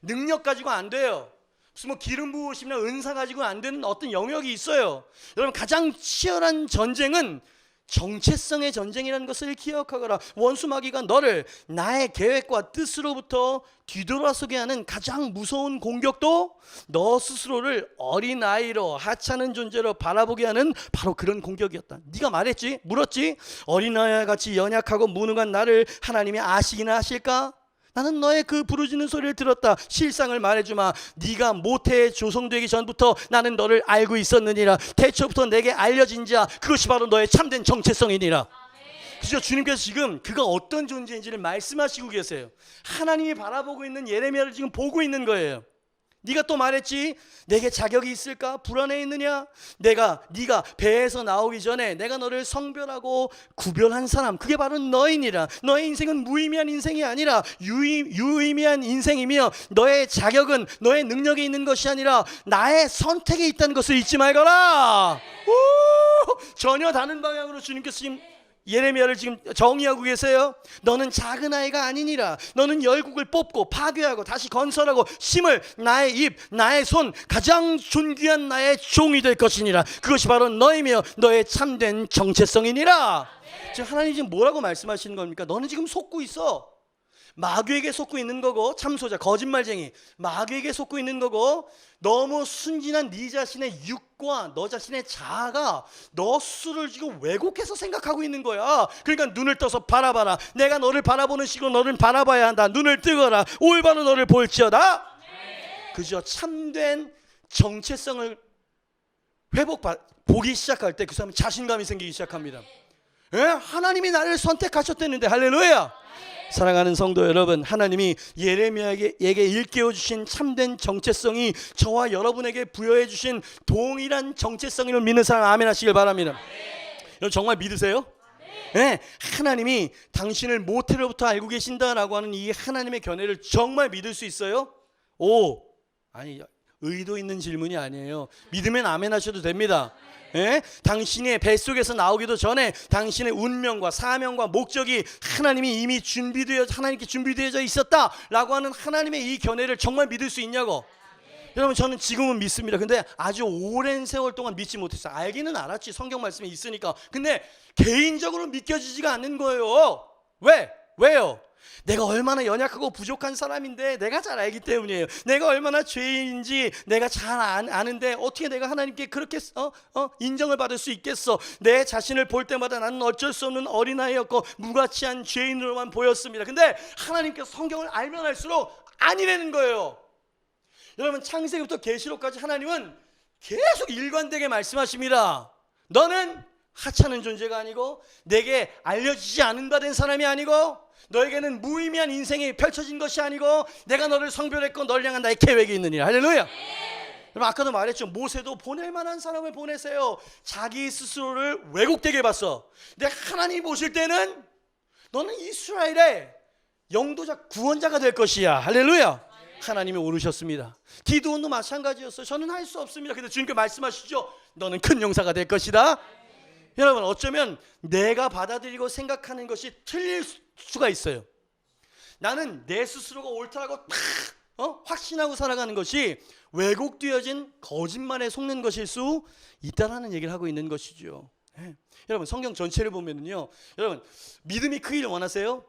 능력 가지고 안 돼요. 무슨 뭐 기름 부으시면 은사 가지고 안 되는 어떤 영역이 있어요. 여러분, 가장 치열한 전쟁은 정체성의 전쟁이라는 것을 기억하거라. 원수 마귀가 너를 나의 계획과 뜻으로부터 뒤돌아서게 하는 가장 무서운 공격도 너 스스로를 어린아이로 하찮은 존재로 바라보게 하는 바로 그런 공격이었다. 네가 말했지, 물었지. 어린아이와 같이 연약하고 무능한 나를 하나님이 아시기나 하실까? 나는 너의 그 부르짖는 소리를 들었다. 실상을 말해주마. 네가 모태에 조성되기 전부터 나는 너를 알고 있었느니라. 태초부터 내게 알려진 자, 그것이 바로 너의 참된 정체성이니라. 그죠? 주님께서 지금 그가 어떤 존재인지를 말씀하시고 계세요. 하나님이 바라보고 있는 예레미야를 지금 보고 있는 거예요. 네가 또 말했지, 내게 자격이 있을까? 불안해 있느냐? 네가 배에서 나오기 전에 내가 너를 성별하고 구별한 사람, 그게 바로 너이니라. 너의 인생은 무의미한 인생이 아니라 유의미한 인생이며, 너의 자격은 너의 능력에 있는 것이 아니라 나의 선택에 있다는 것을 잊지 말거라. 전혀 다른 방향으로 주님께서 지금 예레미야를 지금 정의하고 계세요. 너는 작은 아이가 아니니라. 너는 열국을 뽑고 파괴하고 다시 건설하고 심을 나의 입, 나의 손, 가장 존귀한 나의 종이 될 것이니라. 그것이 바로 너이며 너의 참된 정체성이니라. 지금 하나님 지금 뭐라고 말씀하시는 겁니까? 너는 지금 속고 있어. 마귀에게 속고 있는 거고, 참소자, 거짓말쟁이, 마귀에게 속고 있는 거고, 너무 순진한 네 자신의 육과 너 자신의 자아가 너 스스로를 지금 왜곡해서 생각하고 있는 거야. 그러니까 눈을 떠서 바라봐라. 내가 너를 바라보는 식으로 너를 바라봐야 한다. 눈을 뜨거라. 올바로 너를 볼지어다. 그죠? 참된 정체성을 보기 시작할 때 그 사람은 자신감이 생기기 시작합니다. 하나님이 나를 선택하셨다는데, 할렐루야. 사랑하는 성도 여러분, 하나님이 예레미야에게 일깨워 주신 참된 정체성이 저와 여러분에게 부여해 주신 동일한 정체성을 믿는 사람 아멘 하시길 바랍니다. 여러분, 정말 믿으세요? 네, 하나님이 당신을 모태로부터 알고 계신다라고 하는 이 하나님의 견해를 정말 믿을 수 있어요? 아니, 의도 있는 질문이 아니에요. 믿으면 아멘 하셔도 됩니다. 당신의 뱃속에서 나오기도 전에 당신의 운명과 사명과 목적이 하나님이 이미 하나님께 준비되어져 있었다라고 하는 하나님의 이 견해를 정말 믿을 수 있냐고. 여러분, 저는 지금은 믿습니다. 근데 아주 오랜 세월 동안 믿지 못했어요. 알기는 알았지, 성경 말씀이 있으니까. 근데 개인적으로 믿겨지지가 않는 거예요. 왜요? 내가 얼마나 연약하고 부족한 사람인데 내가 잘 알기 때문이에요. 내가 얼마나 죄인인지 내가 잘 아는데 어떻게 내가 하나님께 그렇게 인정을 받을 수 있겠어. 내 자신을 볼 때마다 나는 어쩔 수 없는 어린아이였고 무가치한 죄인으로만 보였습니다. 근데 하나님께서 성경을 알면 알수록 아니라는 거예요. 여러분, 창세기부터 계시록까지 하나님은 계속 일관되게 말씀하십니다. 너는 하찮은 존재가 아니고 내게 알려지지 않은 바 된 사람이 아니고 너에게는 무의미한 인생이 펼쳐진 것이 아니고 내가 너를 성별했고 너를 향한 나의 계획이 있느니라. 할렐루야. 여러분, 아까도 말했죠. 모세도 보낼 만한 사람을 보내세요. 자기 스스로를 왜곡되게 봤어. 근데 하나님이 보실 때는 너는 이스라엘의 영도자, 구원자가 될 것이야. 할렐루야. 하나님이 오르셨습니다. 기드온도 마찬가지였어요. 저는 할 수 없습니다. 근데 주님께 말씀하시죠. 너는 큰 용사가 될 것이다. 여러분, 어쩌면 내가 받아들이고 생각하는 것이 틀릴 수가 있어요. 나는 내 스스로가 옳다라고 확신하고 살아가는 것이 왜곡되어진 거짓말에 속는 것일 수 있다라는 얘기를 하고 있는 것이죠. 여러분, 성경 전체를 보면요, 여러분, 믿음이 크기를 원하세요?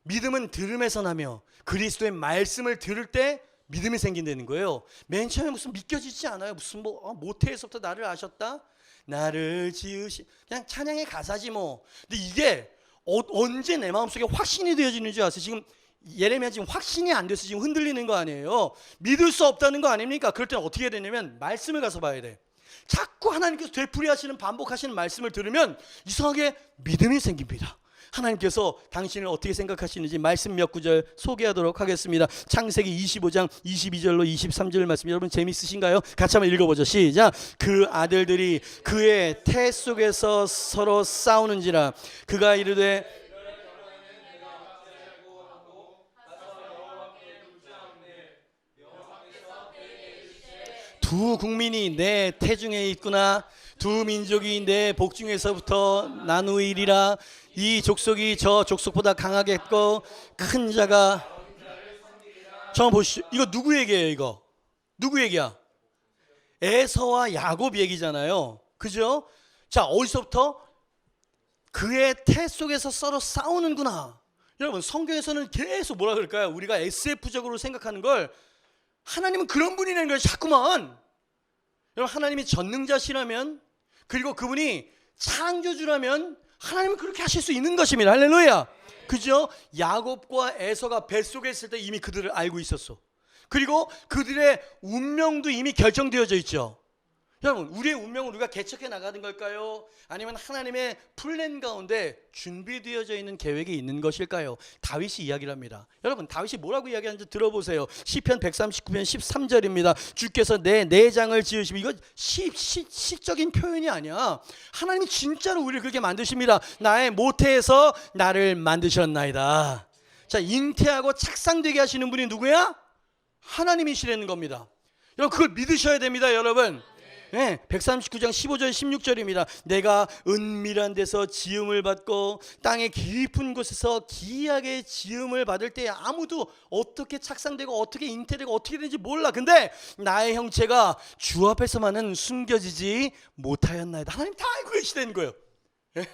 믿음은 들음에서 나며 그리스도의 말씀을 들을 때 믿음이 생긴다는 거예요. 맨 처음에 무슨 믿겨지지 않아요. 무슨 모태에서부터 나를 아셨다, 나를 지으시, 그냥 찬양의 가사지 뭐. 근데 이게 언제 내 마음속에 확신이 되어지는 줄 아세요? 지금 예레미야 지금 확신이 안 돼서 지금 흔들리는 거 아니에요. 믿을 수 없다는 거 아닙니까? 그럴 때는 어떻게 해야 되냐면 말씀을 가서 봐야 돼. 자꾸 하나님께서 되풀이하시는 반복하시는 말씀을 들으면 이상하게 믿음이 생깁니다. 하나님께서 당신을 어떻게 생각하시는지 말씀 몇 구절 소개하도록 하겠습니다. 창세기 25장 22절로 23절 말씀, 여러분 재미있으신가요? 같이 한번 읽어보죠. 시작. 그 아들들이 그의 태 속에서 서로 싸우는지라 그가 이르되 두 국민이 내 태중에 있구나, 두 민족이 내 복중에서부터 나누이리라. 이 족속이 저 족속보다 강하겠고 큰 자가, 저 보시죠. 이거 누구 얘기예요? 이거 누구 얘기야? 에서와 야곱 얘기잖아요. 그죠? 자, 어디서부터? 그의 태 속에서 서로 싸우는구나. 여러분 성경에서는 계속 뭐라 그럴까요? 우리가 SF적으로 생각하는 걸 하나님은 그런 분이라는 거예요. 자꾸만. 여러분 하나님이 전능자시라면, 그리고 그분이 창조주라면 하나님은 그렇게 하실 수 있는 것입니다. 할렐루야. 그죠? 야곱과 에서가 뱃속에 있을 때 이미 그들을 알고 있었어. 그리고 그들의 운명도 이미 결정되어져 있죠. 여러분 우리의 운명은 우리가 개척해 나가는 걸까요? 아니면 하나님의 플랜 가운데 준비되어져 있는 계획이 있는 것일까요? 다윗이 이야기를 합니다. 여러분 다윗이 뭐라고 이야기하는지 들어보세요. 시편 139편 13절입니다. 주께서 내 내장을 지으시고, 이거 시적인 표현이 아니야. 하나님이 진짜로 우리를 그렇게 만드십니다. 나의 모태에서 나를 만드셨나이다. 자, 잉태하고 착상되게 하시는 분이 누구야? 하나님이시라는 겁니다. 여러분 그걸 믿으셔야 됩니다. 여러분. 네, 139장 15절 16절입니다. 내가 은밀한 데서 지음을 받고 땅의 깊은 곳에서 기이하게 지음을 받을 때 아무도 어떻게 착상되고 어떻게 잉태되고 어떻게 되는지 몰라. 근데 나의 형체가 주 앞에서만은 숨겨지지 못하였나이다. 하나님 다 알고 계시다는 거예요. 네?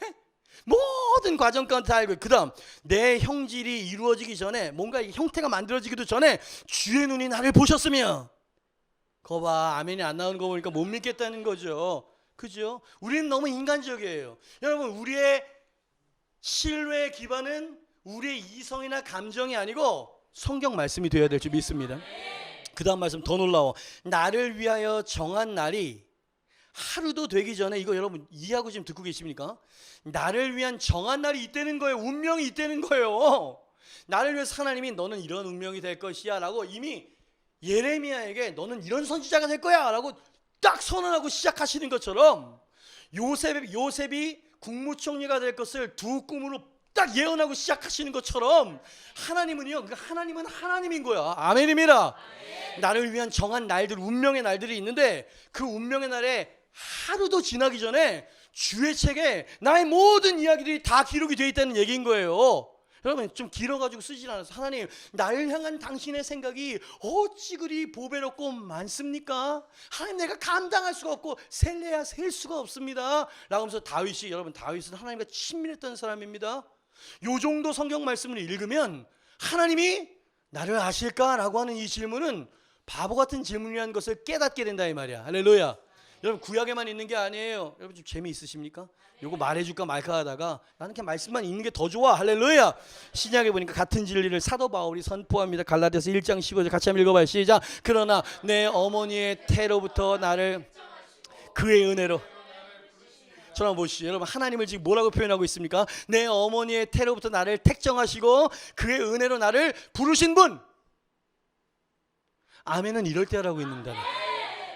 모든 과정 가운데 다 알고. 그 다음 내 형질이 이루어지기 전에, 뭔가 형태가 만들어지기도 전에 주의 눈이 나를 보셨으며. 거봐, 아멘이 안 나오는 거 보니까 못 믿겠다는 거죠. 그죠? 우리는 너무 인간적이에요. 여러분 우리의 신뢰의 기반은 우리의 이성이나 감정이 아니고 성경 말씀이 되어야 될 줄 믿습니다. 그 다음 말씀 더 놀라워. 나를 위하여 정한 날이 하루도 되기 전에, 이거 여러분 이해하고 지금 듣고 계십니까? 나를 위한 정한 날이 있다는 거예요. 운명이 있다는 거예요. 나를 위해서 하나님이 너는 이런 운명이 될 것이야 라고 이미 예레미야에게 너는 이런 선지자가 될 거야 라고 딱 선언하고 시작하시는 것처럼, 요셉이 국무총리가 될 것을 두 꿈으로 딱 예언하고 시작하시는 것처럼, 하나님은요, 하나님은 하나님인 거야. 아멘입니다. 아멘. 나를 위한 정한 날들, 운명의 날들이 있는데 그 운명의 날에 하루도 지나기 전에 주의 책에 나의 모든 이야기들이 다 기록이 되어 있다는 얘기인 거예요. 여러분 좀 길어가지고 쓰질 않아서, 하나님 나를 향한 당신의 생각이 어찌 그리 보배롭고 많습니까? 하나님 내가 감당할 수가 없고 셀래야 셀 수가 없습니다 라고 하면서 다윗이, 여러분 다윗은 하나님과 친밀했던 사람입니다. 요 정도 성경 말씀을 읽으면 하나님이 나를 아실까? 라고 하는 이 질문은 바보 같은 질문이라는 것을 깨닫게 된다 이 말이야. 할렐루야. 여러분 구약에만 있는 게 아니에요. 여러분 좀 재미있으십니까? 요거 말해줄까 말까 하다가 나는 그냥 말씀만 읽는 게 더 좋아. 할렐루야. 신약에 보니까 같은 진리를 사도 바울이 선포합니다. 갈라디아서 1장 15절 같이 한번 읽어봐요. 시작. 그러나 내 어머니의 태로부터 나를 그의 은혜로. 저랑 보시죠. 여러분 하나님을 지금 뭐라고 표현하고 있습니까? 내 어머니의 태로부터 나를 택정하시고 그의 은혜로 나를 부르신 분. 아멘은 이럴 때 하라고 있는다.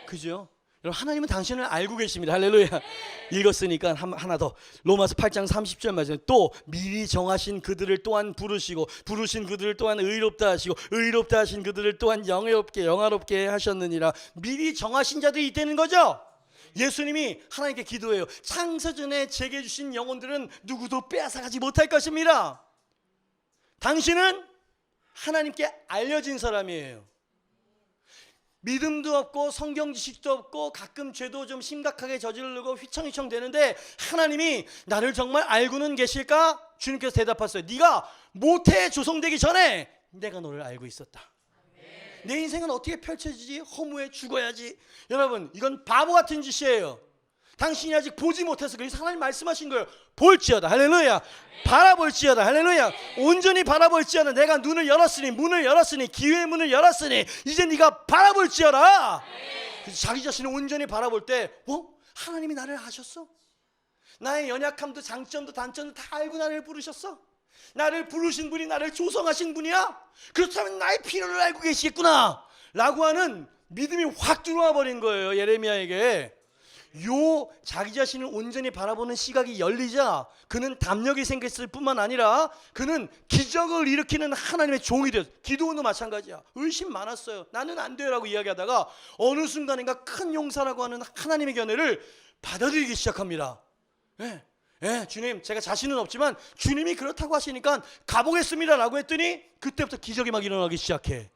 그죠? 여러분 하나님은 당신을 알고 계십니다. 할렐루야. 읽었으니까 하나 더. 로마서 8장 30절 말씀. 또 미리 정하신 그들을 또한 부르시고 부르신 그들을 또한 의롭다 하시고 의롭다 하신 그들을 또한 영화롭게 하셨느니라. 미리 정하신 자들이 있다는 거죠. 예수님이 하나님께 기도해요. 창세전에 제게 주신 영혼들은 누구도 빼앗아가지 못할 것입니다. 당신은 하나님께 알려진 사람이에요. 믿음도 없고 성경 지식도 없고 가끔 죄도 좀 심각하게 저지르고 휘청휘청 되는데 하나님이 나를 정말 알고는 계실까? 주님께서 대답하셨어요. 네가 모태에 조성되기 전에 내가 너를 알고 있었다. 내 인생은 어떻게 펼쳐지지? 허무해 죽어야지. 여러분, 이건 바보 같은 짓이에요. 당신이 아직 보지 못해서 그래서 하나님 말씀하신 거예요. 볼지어다. 할렐루야. 바라볼지어다. 할렐루야. 온전히 바라볼지어다. 내가 눈을 열었으니, 문을 열었으니, 기회의 문을 열었으니 이제 네가 바라볼지어다. 그래서 자기 자신을 온전히 바라볼 때 하나님이 나를 아셨어? 나의 연약함도 장점도 단점도 다 알고 나를 부르셨어? 나를 부르신 분이 나를 조성하신 분이야? 그렇다면 나의 필요를 알고 계시겠구나 라고 하는 믿음이 확 들어와 버린 거예요. 예레미야에게. 요 자기 자신을 온전히 바라보는 시각이 열리자 그는 담력이 생겼을 뿐만 아니라 그는 기적을 일으키는 하나님의 종이 되었어요. 기도원도 마찬가지야. 의심 많았어요. 나는 안 돼라고 이야기하다가 어느 순간인가 큰 용사라고 하는 하나님의 견해를 받아들이기 시작합니다. 주님, 제가 자신은 없지만 주님이 그렇다고 하시니까 가보겠습니다 라고 했더니 그때부터 기적이 막 일어나기 시작해.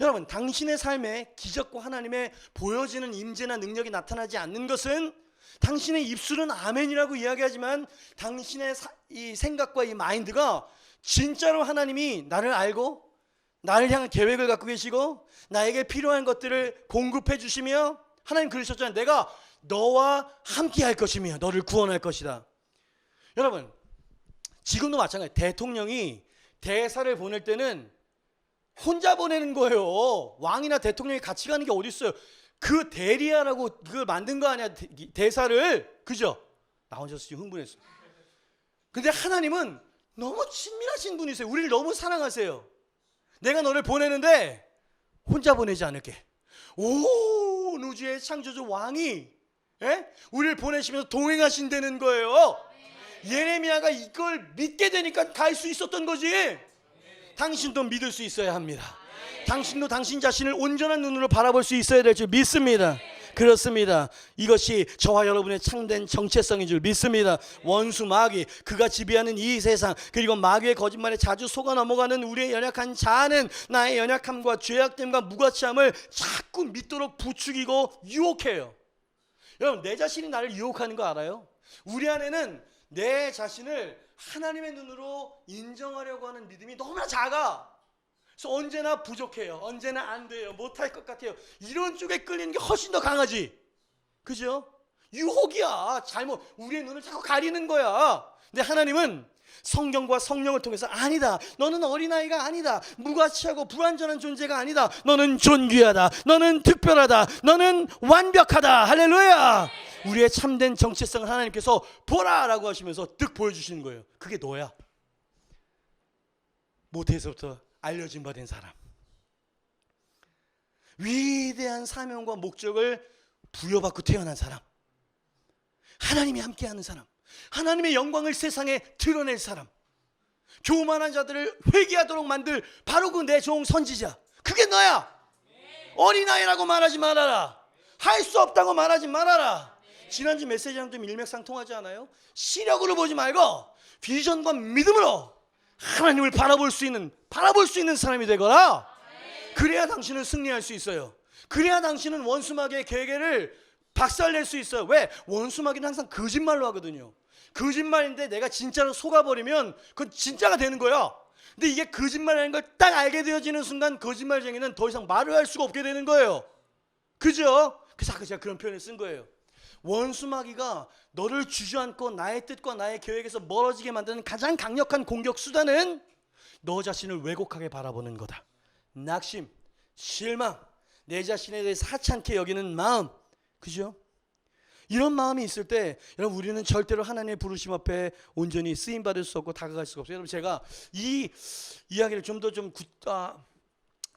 여러분, 당신의 삶에 기적과 하나님의 보여지는 임재나 능력이 나타나지 않는 것은 당신의 입술은 아멘이라고 이야기하지만 당신의 이 생각과 이 마인드가 진짜로 하나님이 나를 알고 나를 향한 계획을 갖고 계시고 나에게 필요한 것들을 공급해 주시며 하나님 그러셨잖아요. 내가 너와 함께 할 것이며 너를 구원할 것이다. 여러분, 지금도 마찬가지예요. 대통령이 대사를 보낼 때는 혼자 보내는 거예요. 왕이나 대통령이 같이 가는 게 어디 있어요? 그 대리하라고 그걸 만든 거 아니야, 대사를. 그죠? 나 혼자 지금 흥분했어. 근데 하나님은 너무 친밀하신 분이세요. 우리를 너무 사랑하세요. 내가 너를 보내는데 혼자 보내지 않을게. 온 우주의 창조주 왕이 우리를 보내시면서 동행하신다는 거예요. 예레미야가 이걸 믿게 되니까 갈 수 있었던 거지. 당신도 믿을 수 있어야 합니다. 당신도 당신 자신을 온전한 눈으로 바라볼 수 있어야 될 줄 믿습니다. 그렇습니다. 이것이 저와 여러분의 참된 정체성인 줄 믿습니다. 원수 마귀, 그가 지배하는 이 세상, 그리고 마귀의 거짓말에 자주 속아 넘어가는 우리의 연약한 자아는 나의 연약함과 죄악됨과 무가치함을 자꾸 믿도록 부추기고 유혹해요. 여러분, 내 자신이 나를 유혹하는 거 알아요? 우리 안에는 내 자신을 하나님의 눈으로 인정하려고 하는 믿음이 너무나 작아. 그래서 언제나 부족해요. 언제나 안 돼요. 못할 것 같아요. 이런 쪽에 끌리는 게 훨씬 더 강하지. 그죠? 유혹이야. 잘못 우리의 눈을 자꾸 가리는 거야. 근데 하나님은 성경과 성령을 통해서 아니다. 너는 어린아이가 아니다. 무가치하고 불완전한 존재가 아니다. 너는 존귀하다. 너는 특별하다. 너는 완벽하다. 할렐루야. 우리의 참된 정체성을 하나님께서 보라라고 하시면서 뜩 보여주시는 거예요. 그게 너야. 모태에서부터 알려진 바 된 사람, 위대한 사명과 목적을 부여받고 태어난 사람, 하나님이 함께하는 사람, 하나님의 영광을 세상에 드러낼 사람, 교만한 자들을 회개하도록 만들 바로 그 내 종 선지자, 그게 너야. 어린아이라고 말하지 말아라. 할 수 없다고 말하지 말아라. 지난주 메시지랑 좀 일맥상통하지 않아요? 시력으로 보지 말고 비전과 믿음으로 하나님을 바라볼 수 있는 사람이 되거라. 그래야 당신은 승리할 수 있어요. 그래야 당신은 원수마귀의 계획을 박살낼 수 있어요. 왜? 원수마귀는 항상 거짓말로 하거든요. 거짓말인데 내가 진짜로 속아버리면 그건 진짜가 되는 거야. 근데 이게 거짓말이라는 걸 딱 알게 되어지는 순간 거짓말쟁이는 더 이상 말을 할 수가 없게 되는 거예요. 그죠? 그래서 제가 그런 표현을 쓴 거예요. 원수마귀가 너를 주저앉고 나의 뜻과 나의 계획에서 멀어지게 만드는 가장 강력한 공격 수단은 너 자신을 왜곡하게 바라보는 거다. 낙심, 실망, 내 자신에 대해서 하찮게 여기는 마음. 그죠? 이런 마음이 있을 때 여러분, 우리는 절대로 하나님의 부르심 앞에 온전히 쓰임받을 수 없고 다가갈 수가 없어요. 여러분, 제가 이 이야기를 좀 더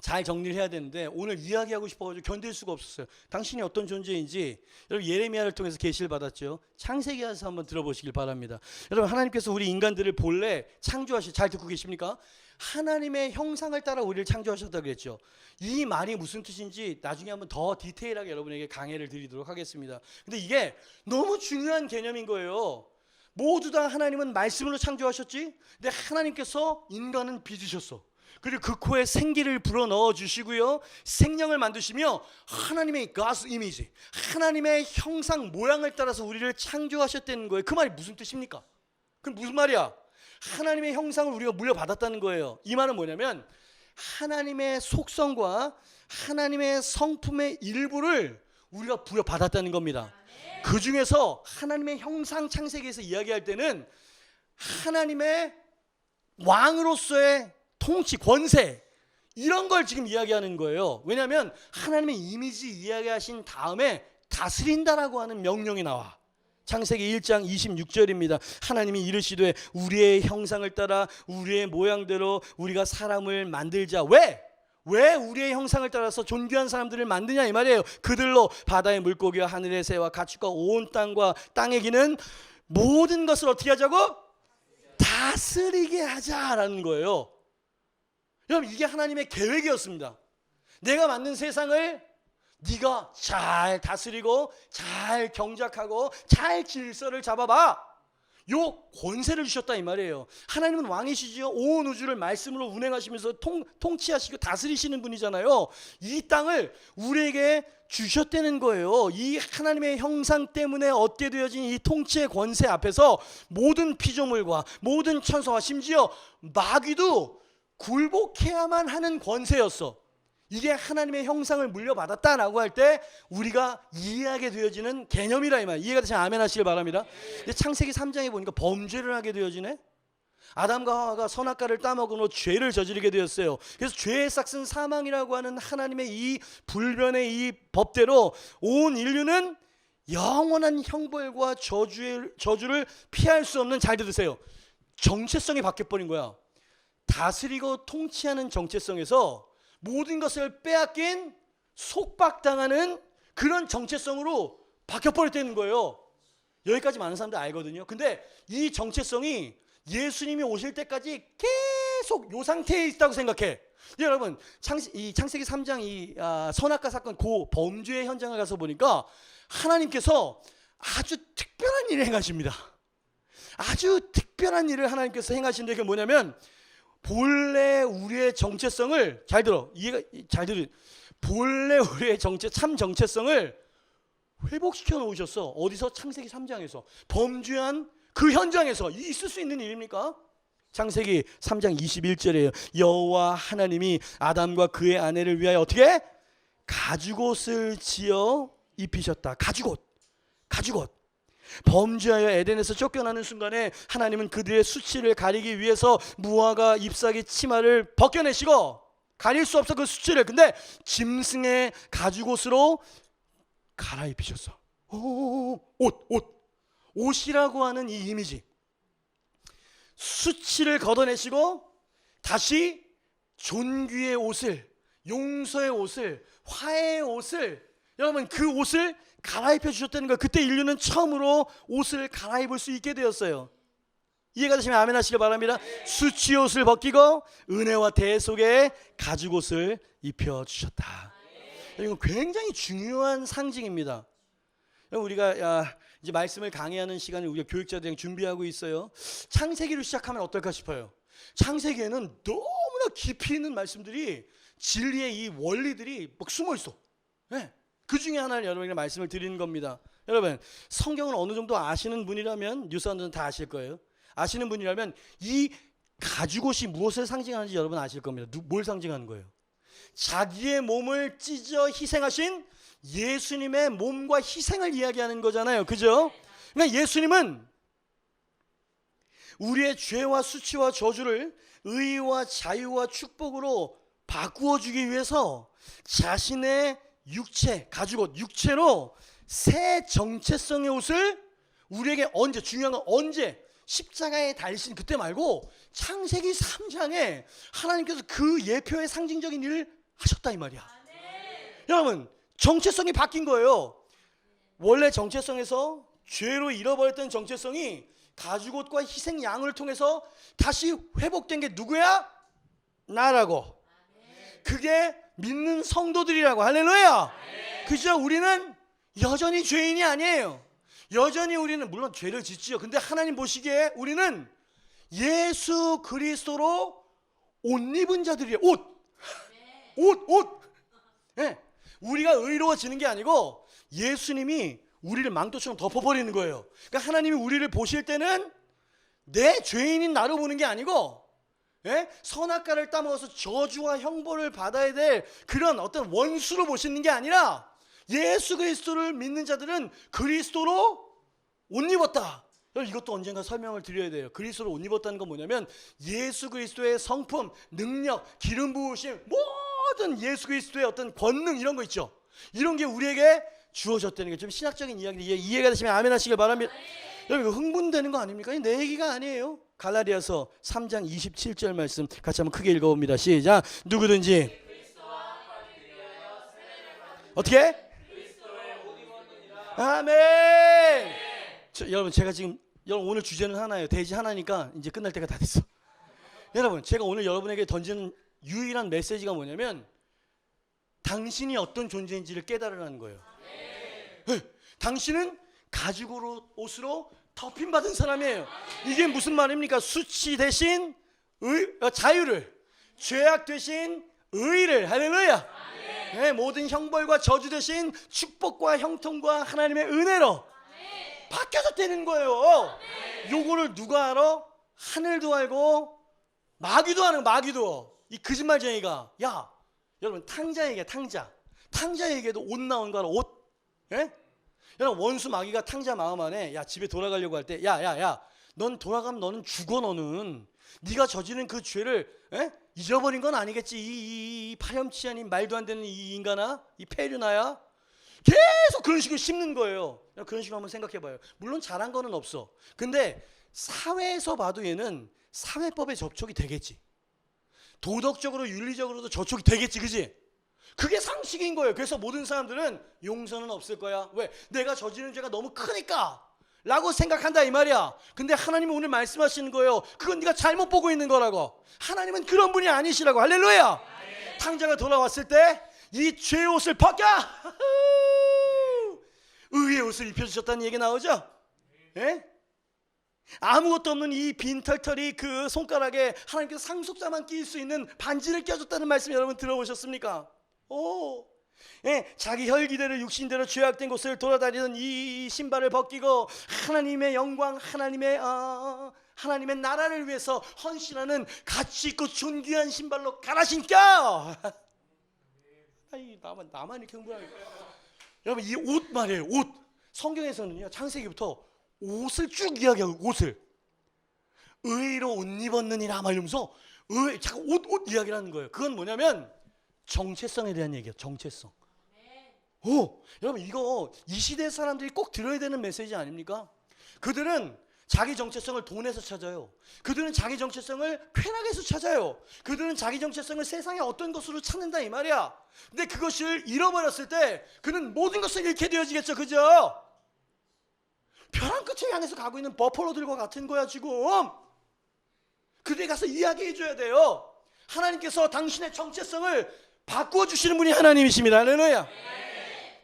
잘 정리를 해야 되는데 오늘 이야기하고 싶어가지고 견딜 수가 없었어요. 당신이 어떤 존재인지 여러분, 예레미야를 통해서 계시를 받았죠. 창세기에서 한번 들어보시길 바랍니다. 여러분, 하나님께서 우리 인간들을 본래 창조하시, 잘 듣고 계십니까? 하나님의 형상을 따라 우리를 창조하셨다고 그랬죠. 이 말이 무슨 뜻인지 나중에 한번 더 디테일하게 여러분에게 강해를 드리도록 하겠습니다. 근데 이게 너무 중요한 개념인 거예요. 모두 다 하나님은 말씀으로 창조하셨지, 근데 하나님께서 인간은 빚으셨어. 그리고 그 코에 생기를 불어넣어 주시고요, 생명을 만드시며 하나님의 God's image, 하나님의 형상 모양을 따라서 우리를 창조하셨다는 거예요. 그 말이 무슨 뜻입니까? 그럼 무슨 말이야? 하나님의 형상을 우리가 물려받았다는 거예요. 이 말은 뭐냐면 하나님의 속성과 하나님의 성품의 일부를 우리가 부여받았다는 겁니다. 그 중에서 하나님의 형상 창세기에서 이야기할 때는 하나님의 왕으로서의 통치, 권세 이런 걸 지금 이야기하는 거예요. 왜냐하면 하나님의 이미지 이야기하신 다음에 다스린다라고 하는 명령이 나와. 창세기 1장 26절입니다. 하나님이 이르시되 우리의 형상을 따라 우리의 모양대로 우리가 사람을 만들자. 왜 우리의 형상을 따라서 존귀한 사람들을 만드냐 이 말이에요. 그들로 바다의 물고기와 하늘의 새와 가축과 온 땅과 땅에 기는 모든 것을 어떻게 하자고? 다스리게 하자라는 거예요. 여러분 이게 하나님의 계획이었습니다. 내가 만든 세상을 네가 잘 다스리고 잘 경작하고 잘 질서를 잡아봐. 요 권세를 주셨다 이 말이에요. 하나님은 왕이시지요. 온 우주를 말씀으로 운행하시면서 통치하시고 다스리시는 분이잖아요. 이 땅을 우리에게 주셨다는 거예요. 이 하나님의 형상 때문에 얻게 되어진 이 통치의 권세 앞에서 모든 피조물과 모든 천사와 심지어 마귀도 굴복해야만 하는 권세였어. 이게 하나님의 형상을 물려받았다라고 할 때 우리가 이해하게 되어지는 개념이라 이 말. 이해가 되시면 아멘 하시길 바랍니다. 근데 창세기 3장에 보니까 범죄를 하게 되어지네. 아담과 하와가 선악과를 따먹으므로 죄를 저지르게 되었어요. 그래서 죄의 싹슨 사망이라고 하는 하나님의 이 불변의 이 법대로 온 인류는 영원한 형벌과 저주를 피할 수 없는, 잘 들으세요, 정체성이 바뀌어버린 거야. 다스리고 통치하는 정체성에서 모든 것을 빼앗긴 속박당하는 그런 정체성으로 바뀌어버렸다는 거예요. 여기까지 많은 사람들 알거든요. 근데 이 정체성이 예수님이 오실 때까지 계속 이 상태에 있다고 생각해. 여러분 이 창세기 3장 이 선악과 사건 그 범죄의 현장을 가서 보니까 하나님께서 아주 특별한 일을 행하십니다. 아주 특별한 일을 하나님께서 행하시는데 그게 뭐냐면 본래 우리의 정체성을 본래 우리의 참 정체성을 회복시켜 놓으셨어. 어디서? 창세기 3장에서. 범죄한 그 현장에서. 있을 수 있는 일입니까? 창세기 3장 21절이에요. 여호와 하나님이 아담과 그의 아내를 위하여 어떻게? 가죽옷을 지어 입히셨다. 가죽옷. 범죄하여 에덴에서 쫓겨나는 순간에 하나님은 그들의 수치를 가리기 위해서 무화과 잎사귀 치마를 벗겨내시고, 가릴 수 없어 그 수치를, 근데 짐승의 가죽옷으로 갈아입히셨어. 옷이라고 하는 이 이미지, 수치를 걷어내시고 다시 존귀의 옷을, 용서의 옷을, 화해의 옷을, 여러분 그 옷을 갈아입혀 주셨다는 거예요. 그때 인류는 처음으로 옷을 갈아입을 수 있게 되었어요. 이해가 되시면 아멘 하시길 바랍니다. 수치 옷을 벗기고 은혜와 대속의 가죽 옷을 입혀 주셨다. 이건 굉장히 중요한 상징입니다. 우리가 이제 말씀을 강의하는 시간을 우리가 교육자들이 준비하고 있어요. 창세기를 시작하면 어떨까 싶어요. 창세기에는 너무나 깊이 있는 말씀들이, 진리의 이 원리들이 막 숨어 있어. 네. 그 중에 하나를 여러분에게 말씀을 드리는 겁니다. 여러분 성경을 어느 정도 아시는 분이라면, 뉴스원들은 다 아실 거예요. 아시는 분이라면 이 가죽옷이 무엇을 상징하는지 여러분 아실 겁니다. 뭘 상징하는 거예요? 자기의 몸을 찢어 희생하신 예수님의 몸과 희생을 이야기하는 거잖아요. 그죠? 그러니까 예수님은 우리의 죄와 수치와 저주를 의와 자유와 축복으로 바꾸어 주기 위해서 자신의 육체, 가죽옷, 육체로 새 정체성의 옷을 우리에게 언제, 중요한 건 언제, 십자가에 달리신 그때 말고 창세기 3장에 하나님께서 그 예표의 상징적인 일을 하셨다 이 말이야. 여러분 정체성이 바뀐 거예요. 원래 정체성에서 죄로 잃어버렸던 정체성이 가죽옷과 희생 양을 통해서 다시 회복된 게 누구야? 나라고. 그게 믿는 성도들이라고. 할렐루야. 그죠? 우리는 여전히 죄인이 아니에요. 여전히 우리는 물론 죄를 짓지요. 근데 하나님 보시기에 우리는 예수 그리스도로 옷 입은 자들이에요. 옷. 네. 우리가 의로워지는 게 아니고 예수님이 우리를 망토처럼 덮어버리는 거예요. 그러니까 하나님이 우리를 보실 때는 내 죄인인 나로 보는 게 아니고 선악과를 따먹어서 저주와 형벌을 받아야 될 그런 어떤 원수로 보시는 게 아니라 예수 그리스도를 믿는 자들은 그리스도로 옷 입었다. 이것도 언젠가 설명을 드려야 돼요. 그리스도로 옷 입었다는 건 뭐냐면 예수 그리스도의 성품, 능력, 기름 부으심, 모든 예수 그리스도의 어떤 권능 이런 거 있죠. 이런 게 우리에게 주어졌다는 게 좀 신학적인 이야기인데 이해가 되시면 아멘 하시길 바랍니다. 여러분 이거 흥분되는 거 아닙니까? 내 얘기가 아니에요. 갈라디아서 3장 27절 말씀 같이 한번 크게 읽어봅니다. 시작. 누구든지 어떻게? 아멘. 여러분 제가 지금 오늘 주제는 하나예요. 대지 하나니까 이제 끝날 때가 다 됐어. 여러분 제가 오늘 여러분에게 던지는 유일한 메시지가 뭐냐면 당신이 어떤 존재인지를 깨달으라는 거예요. 네. 당신은 가죽으로 옷으로 덮임받은 사람이에요. 이게 무슨 말입니까? 수치 대신 자유를, 죄악 대신 의를, 할렐루야. 네, 모든 형벌과 저주 대신 축복과 형통과 하나님의 은혜로 바뀌어졌다는 거예요. 요거를 누가 알아? 하늘도 알고 마귀도 아는 마귀도. 이 거짓말쟁이가 야 여러분 탕자 얘기야. 탕자 얘기에도 옷 나온 거 알아? 옷. 예? 여러분 원수 마귀가 탕자 마음 안에 야 집에 돌아가려고 할 때 야야야 넌 돌아가면 너는 죽어. 너는 네가 저지른 그 죄를 잊어버린 건 아니겠지. 이 파렴치한 이 말도 안 되는 이 인간아, 이 폐륜아야. 계속 그런 식으로 씹는 거예요. 그런 식으로 한번 생각해 봐요. 물론 잘한 거는 없어. 근데 사회에서 봐도 얘는 사회법에 접촉이 되겠지. 도덕적으로 윤리적으로도 접촉이 되겠지. 그지? 그게 상식인 거예요. 그래서 모든 사람들은 용서는 없을 거야. 왜? 내가 저지른 죄가 너무 크니까 라고 생각한다 이 말이야. 근데 하나님은 오늘 말씀하시는 거예요. 그건 네가 잘못 보고 있는 거라고. 하나님은 그런 분이 아니시라고. 할렐루야. 탕자가 돌아왔을 때 이 죄의 옷을 벗겨 의의 옷을 입혀주셨다는 얘기 나오죠. 예? 아무것도 없는 이 빈털털이 그 손가락에 하나님께서 상속자만 끼일 수 있는 반지를 껴줬다는 말씀 여러분 들어보셨습니까? 예, 자기 혈기대로 육신대로 죄악된 곳을 돌아다니던 이 신발을 벗기고 하나님의 영광, 하나님의 나라를 위해서 헌신하는 가치 있고 존귀한 신발로 갈아 신겨. 아이 나만 이렇게 흥분하게. 여러분 이 옷 말이에요. 옷. 성경에서는요 창세기부터 옷을 쭉 이야기하고 옷을 의로 옷 입었느니라 막 이러면서 자꾸 옷 이야기를 하는 거예요. 그건 뭐냐면 정체성에 대한 얘기예요. 정체성. 여러분 이거 이 시대 사람들이 꼭 들어야 되는 메시지 아닙니까? 그들은 자기 정체성을 돈에서 찾아요. 그들은 자기 정체성을 쾌락에서 찾아요. 그들은 자기 정체성을 세상의 어떤 것으로 찾는다 이 말이야. 근데 그것을 잃어버렸을 때 그는 모든 것을 잃게 되어지겠죠. 그죠? 벼랑 끝을 향해서 가고 있는 버팔로들과 같은 거야 지금. 그들에 가서 이야기해 줘야 돼요. 하나님께서 당신의 정체성을 바꾸어 주시는 분이 하나님이십니다. 할렐루야.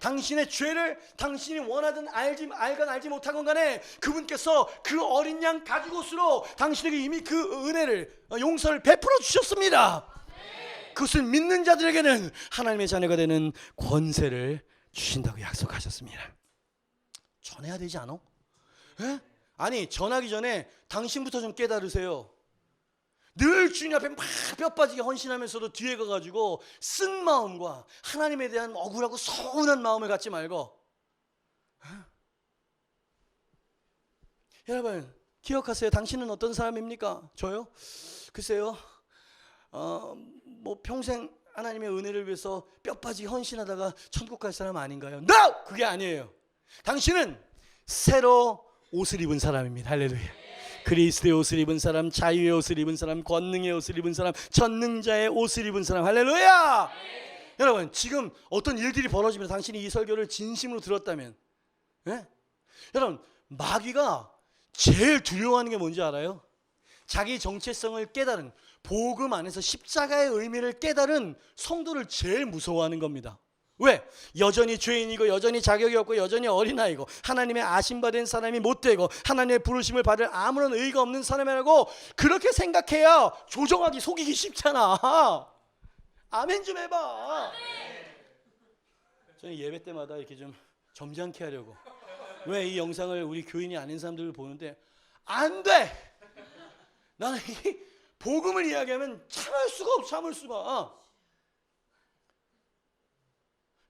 당신의 죄를 당신이 원하든 알건 알지 못하건 간에 그분께서 그 어린 양 가죽옷으로 당신에게 이미 그 은혜를 용서를 베풀어 주셨습니다. 그것을 믿는 자들에게는 하나님의 자녀가 되는 권세를 주신다고 약속하셨습니다. 전해야 되지 않아? 에? 아니 전하기 전에 당신부터 좀 깨달으세요. 늘 주님 앞에 막 뼈 빠지게 헌신하면서도 뒤에 가가지고 쓴 마음과 하나님에 대한 억울하고 서운한 마음을 갖지 말고. 여러분 기억하세요. 당신은 어떤 사람입니까? 저요? 글쎄요 뭐 평생 하나님의 은혜를 위해서 뼈 빠지게 헌신하다가 천국 갈 사람 아닌가요? No! 그게 아니에요. 당신은 새로 옷을 입은 사람입니다. 할렐루야. 그리스도의 옷을 입은 사람, 자유의 옷을 입은 사람, 권능의 옷을 입은 사람, 전능자의 옷을 입은 사람. 할렐루야. 여러분 지금 어떤 일들이 벌어지면 당신이 이 설교를 진심으로 들었다면 여러분 마귀가 제일 두려워하는 게 뭔지 알아요? 자기 정체성을 깨달은 복음 안에서 십자가의 의미를 깨달은 성도를 제일 무서워하는 겁니다. 왜? 여전히 죄인이고 여전히 자격이 없고 여전히 어린아이고 하나님의 아심받은 사람이 못되고 하나님의 부르심을 받을 아무런 의의가 없는 사람이라고 그렇게 생각해야 조종하기 속이기 쉽잖아. 아멘 좀 해봐. 저는 예배 때마다 이렇게 좀 점잖게 하려고. 왜 이 영상을 우리 교인이 아닌 사람들을 보는데 안 돼. 나는 복음을 이야기하면 참을 수가 없어. 참을 수가.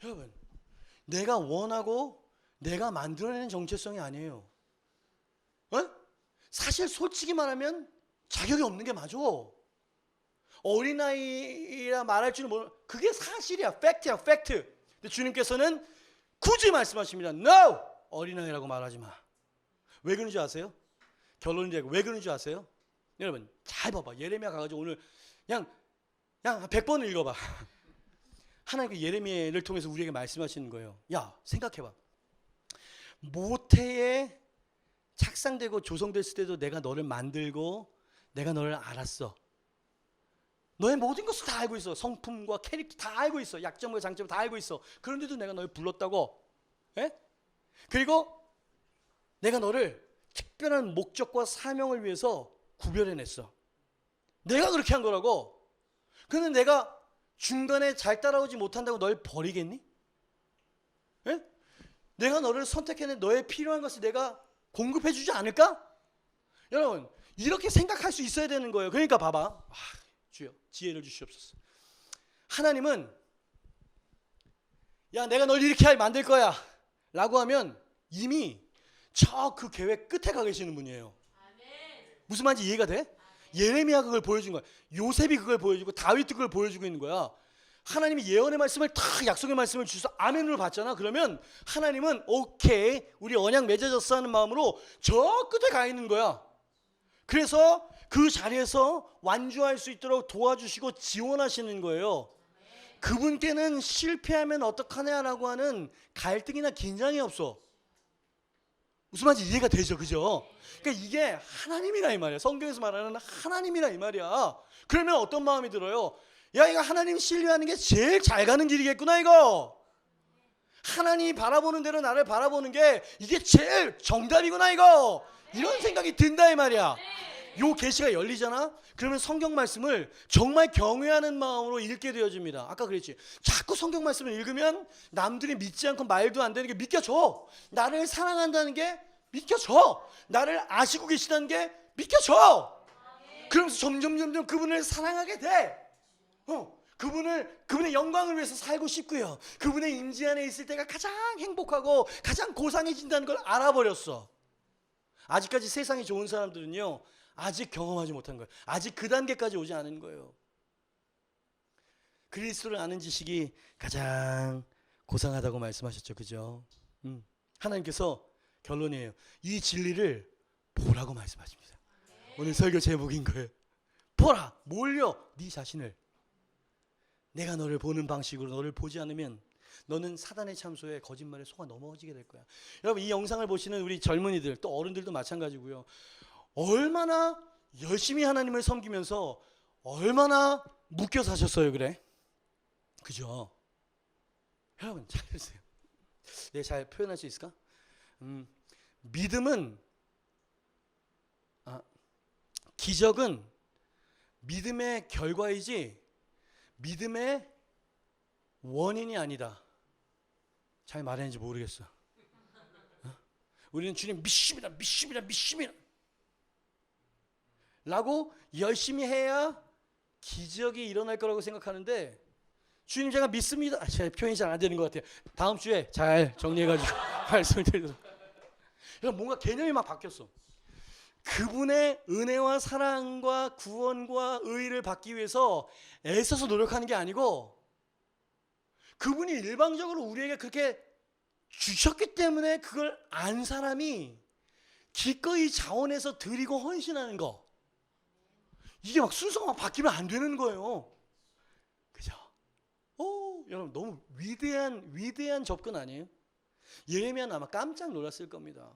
여러분, 내가 원하고 내가 만들어내는 정체성이 아니에요. 사실 솔직히 말하면 자격이 없는 게 맞아. 어린아이라 말할 줄은 모르는, 그게 사실이야. 팩트야, 팩트. 근데 주님께서는 굳이 말씀하십니다. No! 어린아이라고 말하지 마. 왜 그런지 아세요? 결론이 되고 왜 그런지 아세요? 여러분 잘 봐봐. 예레미야 가가지고 오늘 그냥 100번을 읽어봐. 하나님 예레미야를 통해서 우리에게 말씀하시는 거예요. 야, 생각해봐. 모태에 착상되고 조성됐을 때도 내가 너를 만들고 내가 너를 알았어. 너의 모든 것을 다 알고 있어. 성품과 캐릭터 다 알고 있어. 약점과 장점 다 알고 있어. 그런데도 내가 너를 불렀다고. 예? 그리고 내가 너를 특별한 목적과 사명을 위해서 구별해냈어. 내가 그렇게 한 거라고. 그런데 내가 중간에 잘 따라오지 못한다고 널 버리겠니? 예? 내가 너를 선택해낸 너의 필요한 것을 내가 공급해주지 않을까? 여러분 이렇게 생각할 수 있어야 되는 거예요. 그러니까 봐봐. 주여 지혜를 주시옵소서. 하나님은 야 내가 널 이렇게 만들 거야 라고 하면 이미 저 그 계획 끝에 가 계시는 분이에요. 무슨 말인지 이해가 돼? 예레미야가 그걸 보여준 거야. 요셉이 그걸 보여주고 다윗도 그걸 보여주고 있는 거야. 하나님이 예언의 말씀을 다 약속의 말씀을 주셔서 아멘으로 받잖아. 그러면 하나님은 오케이 우리 언약 맺어졌어 하는 마음으로 저 끝에 가 있는 거야. 그래서 그 자리에서 완주할 수 있도록 도와주시고 지원하시는 거예요. 그분께는 실패하면 어떡하냐라고 하는 갈등이나 긴장이 없어. 무슨 말인지 이해가 되죠, 그죠? 그러니까 이게 하나님이라 이 말이야. 성경에서 말하는 하나님이라 이 말이야. 그러면 어떤 마음이 들어요? 야, 이거 하나님 신뢰하는 게 제일 잘 가는 길이겠구나 이거. 하나님이 바라보는 대로 나를 바라보는 게 이게 제일 정답이구나 이거. 이런 생각이 든다 이 말이야. 요 계시가 열리잖아. 그러면 성경 말씀을 정말 경외하는 마음으로 읽게 되어집니다. 아까 그랬지. 자꾸 성경 말씀을 읽으면 남들이 믿지 않고 말도 안 되는 게 믿겨져. 나를 사랑한다는 게 믿겨져. 나를 아시고 계시다는 게 믿겨져. 그러면서 점점 그분을 사랑하게 돼. 그분의 영광을 위해서 살고 싶고요. 그분의 임재 안에 있을 때가 가장 행복하고 가장 고상해진다는 걸 알아버렸어. 아직까지 세상이 좋은 사람들은요. 아직 경험하지 못한 거예요. 아직 그 단계까지 오지 않은 거예요. 그리스도를 아는 지식이 가장 고상하다고 말씀하셨죠. 그죠? 하나님께서 결론이에요. 이 진리를 보라고 말씀하십니다. 오늘 설교 제목인 거예요. 보라, 몰려 네 자신을. 내가 너를 보는 방식으로 너를 보지 않으면 너는 사단의 참소에 거짓말에 속아 넘어지게 될 거야. 여러분 이 영상을 보시는 우리 젊은이들 또 어른들도 마찬가지고요. 얼마나 열심히 하나님을 섬기면서 얼마나 묶여 사셨어요. 그래? 그죠? 여러분 잘 들으세요. 내가 잘 표현할 수 있을까? 믿음은 기적은 믿음의 결과이지 믿음의 원인이 아니다. 잘 말했는지 모르겠어. 우리는 주님 믿습니다 라고 열심히 해야 기적이 일어날 거라고 생각하는데 주님 제가 믿습니다. 제 표현이 잘 안 되는 것 같아요. 다음 주에 잘 정리해가지고 말씀을 드리도록. 뭔가 개념이 막 바뀌었어. 그분의 은혜와 사랑과 구원과 의를 받기 위해서 애써서 노력하는 게 아니고 그분이 일방적으로 우리에게 그렇게 주셨기 때문에 그걸 안 사람이 기꺼이 자원해서 드리고 헌신하는 거. 이게 막 순서가 막 바뀌면 안 되는 거예요. 그죠? 여러분 너무 위대한 접근 아니에요? 예레미야는 아마 깜짝 놀랐을 겁니다.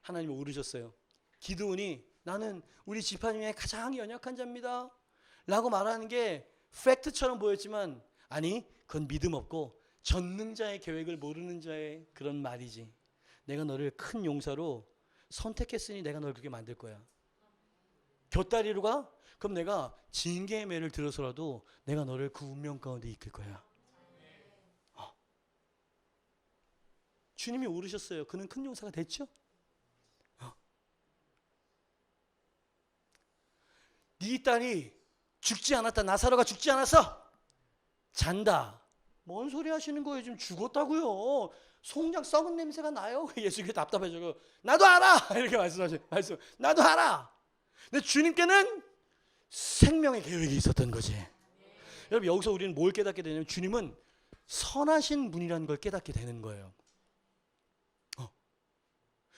하나님이 오르셨어요. 기드온이 나는 우리 지파 중에 가장 연약한 자입니다 라고 말하는 게 팩트처럼 보였지만 아니 그건 믿음 없고 전능자의 계획을 모르는 자의 그런 말이지. 내가 너를 큰 용사로 선택했으니 내가 너를 그렇게 만들 거야. 곁다리로 가? 그럼 내가 징계의 매를 들어서라도 내가 너를 그 운명 가운데 이끌 거야. 주님이 오르셨어요. 그는 큰 용사가 됐죠? 네 딸이 죽지 않았다. 나사로가 죽지 않았어. 잔다. 뭔 소리 하시는 거예요? 지금 죽었다고요. 송장 썩은 냄새가 나요. 예수님께 답답해져요. 나도 알아. 이렇게 말씀. 나도 알아. 근데 주님께는 생명의 계획이 있었던 거지. 여러분, 여기서 우리는 뭘 깨닫게 되냐면 주님은 선하신 분이라는 걸 깨닫게 되는 거예요.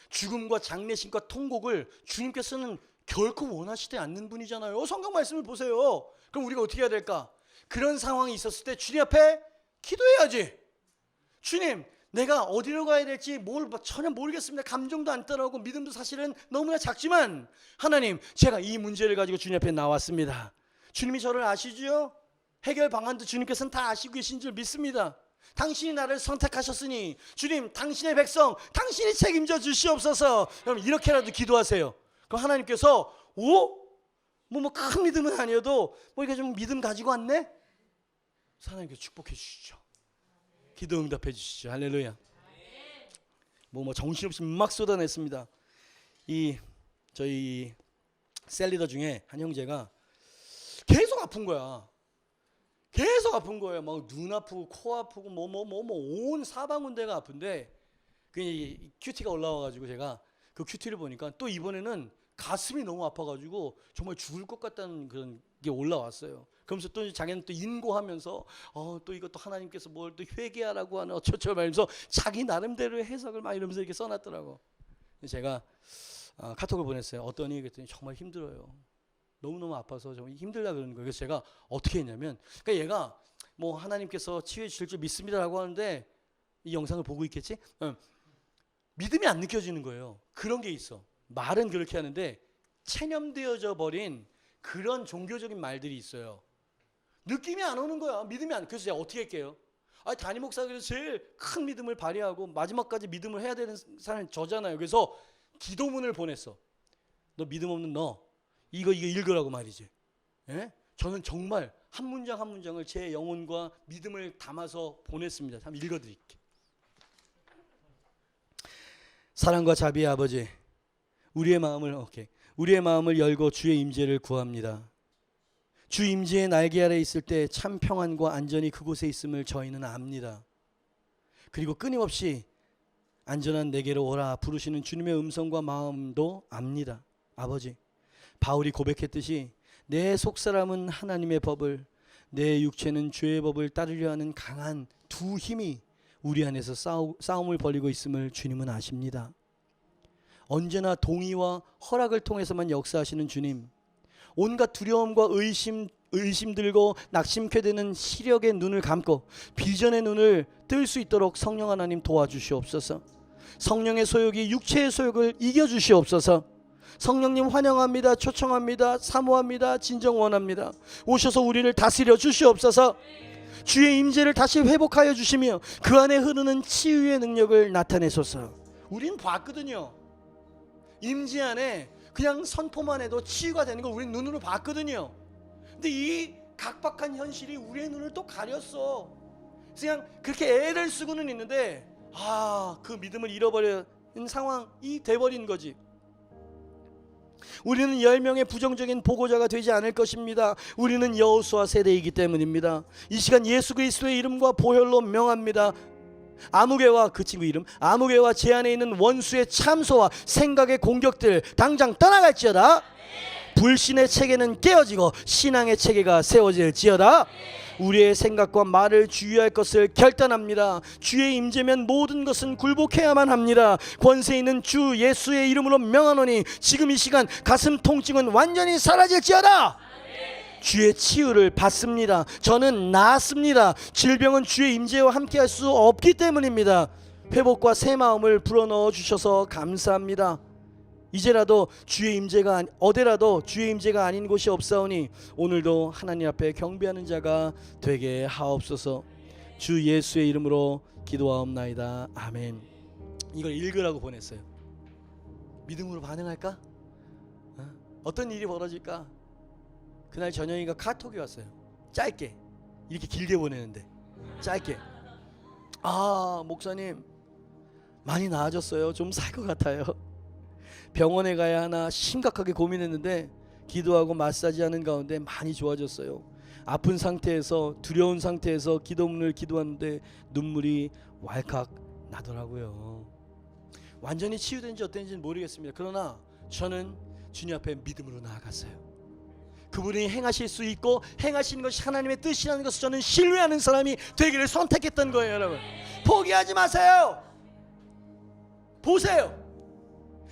죽음과 장례식과 통곡을 주님께서는 결코 원하시지 않는 분이잖아요. 성경 말씀을 보세요. 그럼 우리가 어떻게 해야 될까? 그런 상황이 있었을 때 주님 앞에 기도해야지. 주님, 내가 어디로 가야 될지 전혀 모르겠습니다. 감정도 안 따라오고 믿음도 사실은 너무나 작지만 하나님, 제가 이 문제를 가지고 주님 앞에 나왔습니다. 주님이 저를 아시죠? 해결 방안도 주님께서는 다 아시고 계신 줄 믿습니다. 당신이 나를 선택하셨으니 주님, 당신의 백성 당신이 책임져 주시옵소서. 여러분, 이렇게라도 기도하세요. 그럼 하나님께서 큰 믿음은 아니어도 이게 좀 믿음 가지고 왔네? 하나님께서 축복해 주시죠. 기도 응답해 주시죠. 할렐루야. 정신없이 막 쏟아냈습니다. 저희 셀리더 중에 한 형제가 계속 아픈 거야. 계속 아픈 거예요. 막 눈 아프고 코 아프고 온 사방운대가 아픈데 그 큐티가 올라와가지고 제가 그 큐티를 보니까 또 이번에는 가슴이 너무 아파가지고 정말 죽을 것 같다는 그런 게 올라왔어요. 그러면서 또 자기는 또 인고하면서 또 이것도 하나님께서 뭘 또 회개하라고 하는 어쩌고 말면서 자기 나름대로의 해석을 막 이러면서 이렇게 써놨더라고. 제가 카톡을 보냈어요. 어떠니? 그랬더니 정말 힘들어요. 너무너무 아파서 좀 힘들다 그러는 거예요. 그래서 제가 어떻게 했냐면, 그러니까 얘가 하나님께서 치유해 주실 줄 믿습니다라고 하는데 이 영상을 보고 있겠지? 믿음이 안 느껴지는 거예요. 그런 게 있어. 말은 그렇게 하는데 체념되어져 버린 그런 종교적인 말들이 있어요. 느낌이 안 오는 거야. 믿음이 안. 그래서 제가 어떻게 할게요? 담임 목사께서 제일 큰 믿음을 발휘하고 마지막까지 믿음을 해야 되는 사람이 저잖아요. 그래서 기도문을 보냈어. 너 믿음 없는 너 이거 읽으라고 말이지. 예? 저는 정말 한 문장 한 문장을 제 영혼과 믿음을 담아서 보냈습니다. 한번 읽어드릴게. 사랑과 자비의 아버지, 우리의 마음을 열고 주의 임재를 구합니다. 주 임재의 날개 아래 있을 때 참 평안과 안전이 그곳에 있음을 저희는 압니다. 그리고 끊임없이 안전한 내게로 오라 부르시는 주님의 음성과 마음도 압니다. 아버지, 바울이 고백했듯이 내 속사람은 하나님의 법을, 내 육체는 죄의 법을 따르려 하는 강한 두 힘이 우리 안에서 싸움을 벌이고 있음을 주님은 아십니다. 언제나 동의와 허락을 통해서만 역사하시는 주님, 온갖 두려움과 의심 들고 낙심케 되는 시력의 눈을 감고 비전의 눈을 뜰 수 있도록 성령 하나님 도와주시옵소서. 성령의 소욕이 육체의 소욕을 이겨주시옵소서. 성령님 환영합니다. 초청합니다. 사모합니다. 진정 원합니다. 오셔서 우리를 다스려 주시옵소서. 주의 임재를 다시 회복하여 주시며 그 안에 흐르는 치유의 능력을 나타내소서. 우리는 봤거든요. 임재 안에 그냥 선포만 해도 치유가 되는 걸 우리는 눈으로 봤거든요. 근데 이 각박한 현실이 우리의 눈을 또 가렸어. 그냥 그렇게 애를 쓰고는 있는데 그 믿음을 잃어버린 상황이 돼버린 거지. 우리는 10명의 부정적인 보고자가 되지 않을 것입니다. 우리는 여호수아 세대이기 때문입니다. 이 시간 예수 그리스도의 이름과 보혈로 명합니다. 아무개와 그 친구 이름 아무개와 제 안에 있는 원수의 참소와 생각의 공격들 당장 떠나갈지어다. 불신의 체계는 깨어지고 신앙의 체계가 세워질지어다. 우리의 생각과 말을 주의할 것을 결단합니다. 주의 임재면 모든 것은 굴복해야만 합니다. 권세 있는 주 예수의 이름으로 명하노니 지금 이 시간 가슴 통증은 완전히 사라질지어다. 주의 치유를 받습니다. 저는 나았습니다. 질병은 주의 임재와 함께할 수 없기 때문입니다. 회복과 새 마음을 불어넣어 주셔서 감사합니다. 이제라도 주의 임재가 어디라도 주의 임재가 아닌 곳이 없사오니 오늘도 하나님 앞에 경배하는 자가 되게 하옵소서. 주 예수의 이름으로 기도하옵나이다. 아멘. 이걸 읽으라고 보냈어요. 믿음으로 반응할까? 어떤 일이 벌어질까? 그날 저녁이가 카톡이 왔어요. 짧게, 이렇게 길게 보내는데 짧게. 목사님 많이 나아졌어요. 좀 살 것 같아요. 병원에 가야 하나 심각하게 고민했는데 기도하고 마사지하는 가운데 많이 좋아졌어요. 아픈 상태에서, 두려운 상태에서 기도문을 기도하는데 눈물이 왈칵 나더라고요. 완전히 치유된지 어땠는지는 모르겠습니다. 그러나 저는 주님 앞에 믿음으로 나아갔어요. 그분이 행하실 수 있고 행하시는 것이 하나님의 뜻이라는 것을 저는 신뢰하는 사람이 되기를 선택했던 거예요. 여러분, 포기하지 마세요. 보세요.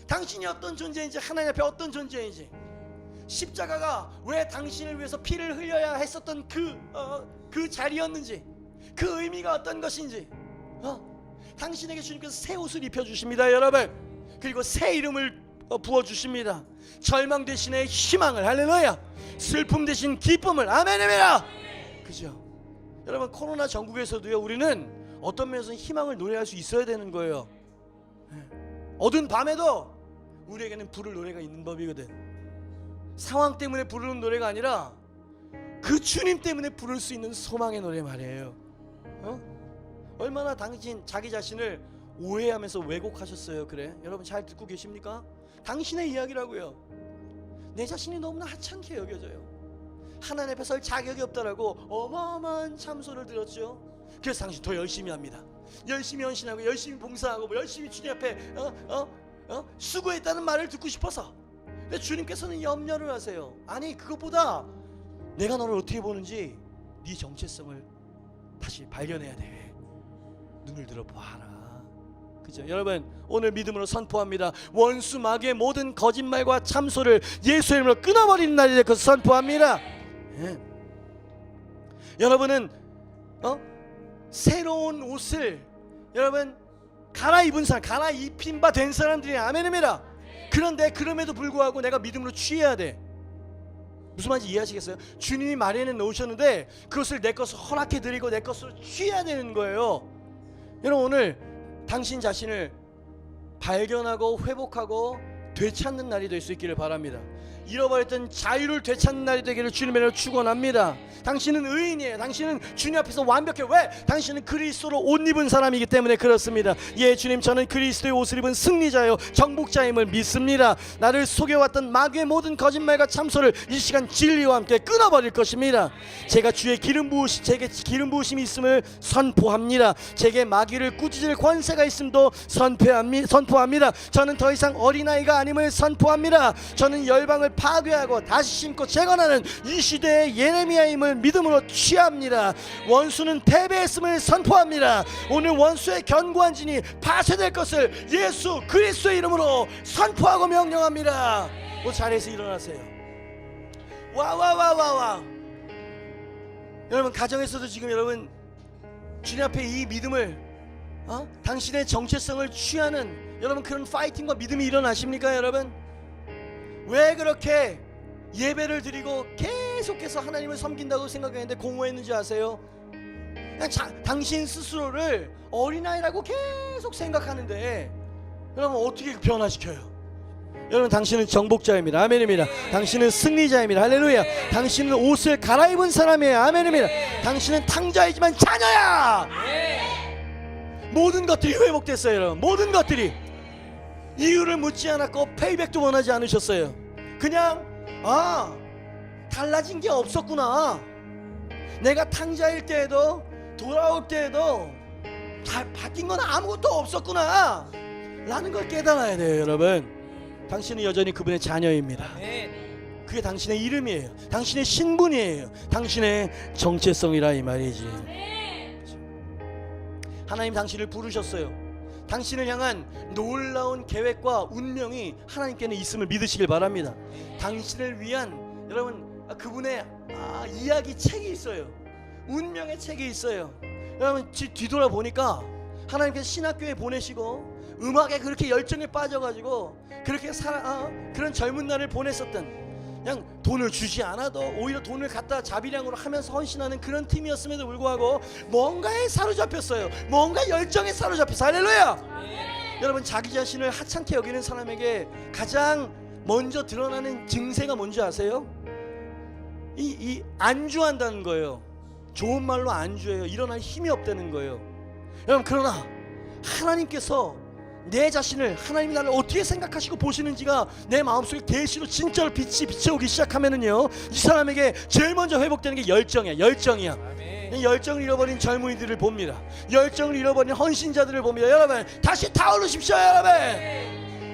당신이 어떤 존재인지, 하나님 앞에 어떤 존재인지, 십자가가 왜 당신을 위해서 피를 흘려야 했었던 그 자리였는지, 그 의미가 어떤 것인지, 당신에게 주님께서 새 옷을 입혀주십니다, 여러분. 그리고 새 이름을 부어주십니다. 절망 대신에 희망을, 할렐루야. 슬픔 대신 기쁨을, 아멘입니다. 그죠? 여러분, 코로나 전국에서도요, 우리는 어떤 면에서는 희망을 노래할 수 있어야 되는 거예요. 어두운 밤에도 우리에게는 부를 노래가 있는 법이거든. 상황 때문에 부르는 노래가 아니라 그 주님 때문에 부를 수 있는 소망의 노래 말이에요. 얼마나 당신 자기 자신을 오해하면서 왜곡하셨어요. 그래? 여러분 잘 듣고 계십니까? 당신의 이야기라고요. 내 자신이 너무나 하찮게 여겨져요. 하나님 앞에 설 자격이 없다라고 어마어마한 참소를 들었죠. 그래서 당신 더 열심히 합니다. 열심히 헌신하고 열심히 봉사하고 열심히 주님 앞에 수고했다는 말을 듣고 싶어서. 근데 주님께서는 염려를 하세요. 아니, 그것보다 내가 너를 어떻게 보는지 네 정체성을 다시 발견해야 돼. 눈을 들어 보아라. 그죠? 여러분, 오늘 믿음으로 선포합니다. 원수 마귀의 모든 거짓말과 참소를 예수의 이름으로 끊어버리는 날이 될 것을 선포합니다. 여러분은 새로운 옷을 여러분 갈아입은 사람, 갈아입힌 바 된 사람들이 아멘입니다. 그런데 그럼에도 불구하고 내가 믿음으로 취해야 돼. 무슨 말인지 이해하시겠어요? 주님이 마련해 놓으셨는데 그것을 내 것을 허락해 드리고 내 것으로 취해야 되는 거예요. 여러분, 오늘 당신 자신을 발견하고 회복하고 되찾는 날이 될 수 있기를 바랍니다. 잃어버렸던 자유를 되찾는 날이 되기를 주님의 이름으로 축원합니다. 당신은 의인이에요. 당신은 주님 앞에서 완벽해. 왜? 당신은 그리스도로 옷 입은 사람이기 때문에 그렇습니다. 예, 주님, 저는 그리스도의 옷을 입은 승리자요 정복자임을 믿습니다. 나를 속여왔던 마귀의 모든 거짓말과 참소를 이 시간 진리와 함께 끊어버릴 것입니다. 제가 주의 제게 기름 부으심이 있음을 선포합니다. 제게 마귀를 꾸짖을 권세가 있음도 선포합니다. 저는 더 이상 어린아이가 아님을 선포합니다. 저는 열방을 파괴하고 다시 심고 재건하는 이 시대의 예레미야임을 믿음으로 취합니다. 원수는 패배했음을 선포합니다. 오늘 원수의 견고한 진이 파쇄될 것을 예수 그리스도의 이름으로 선포하고 명령합니다. 자리에서 일어나세요. 와. 여러분, 가정에서도 지금 여러분 주님 앞에 이 믿음을 당신의 정체성을 취하는 여러분 그런 파이팅과 믿음이 일어나십니까? 여러분, 왜 그렇게 예배를 드리고 계속해서 하나님을 섬긴다고 생각했는데 공허했는지 아세요? 그냥 당신 스스로를 어린아이라고 계속 생각하는데 여러분 어떻게 변화시켜요? 여러분, 당신은 정복자입니다. 아멘입니다. 당신은 승리자입니다. 할렐루야. 당신은 옷을 갈아입은 사람이에요. 아멘입니다. 당신은 탕자이지만 자녀야. 모든 것들이 회복됐어요. 여러분, 모든 것들이. 이유를 묻지 않았고 페이백도 원하지 않으셨어요. 그냥 달라진 게 없었구나. 내가 탕자일 때에도 돌아올 때에도 바뀐 건 아무것도 없었구나 라는 걸 깨달아야 돼요. 여러분, 당신은 여전히 그분의 자녀입니다. 그게 당신의 이름이에요. 당신의 신분이에요. 당신의 정체성이라 이 말이지. 하나님 당신을 부르셨어요. 당신을 향한 놀라운 계획과 운명이 하나님께는 있음을 믿으시길 바랍니다. 당신을 위한 여러분 그분의 이야기 책이 있어요. 운명의 책이 있어요. 여러분 뒤돌아보니까 하나님께서 신학교에 보내시고 음악에 그렇게 열정에 빠져가지고 그렇게 그런 젊은 날을 보냈었던, 그냥 돈을 주지 않아도 오히려 돈을 갖다 자비량으로 하면서 헌신하는 그런 팀이었음에도 불구하고 뭔가에 사로잡혔어요. 뭔가 열정에 사로잡혔어요. 할렐루야. 여러분, 자기 자신을 하찮게 여기는 사람에게 가장 먼저 드러나는 증세가 뭔지 아세요? 이 안주한다는 거예요. 좋은 말로 안주해요. 일어날 힘이 없다는 거예요. 여러분, 그러나 하나님께서 내 자신을, 하나님이 나를 어떻게 생각하시고 보시는지가 내 마음속에 계시로 진짜로 빛이 비춰오기 시작하면은요, 이 사람에게 제일 먼저 회복되는 게 열정이야. 열정이야. 열정을 잃어버린 젊은이들을 봅니다. 열정을 잃어버린 헌신자들을 봅니다. 여러분, 다시 타오르십시오. 여러분,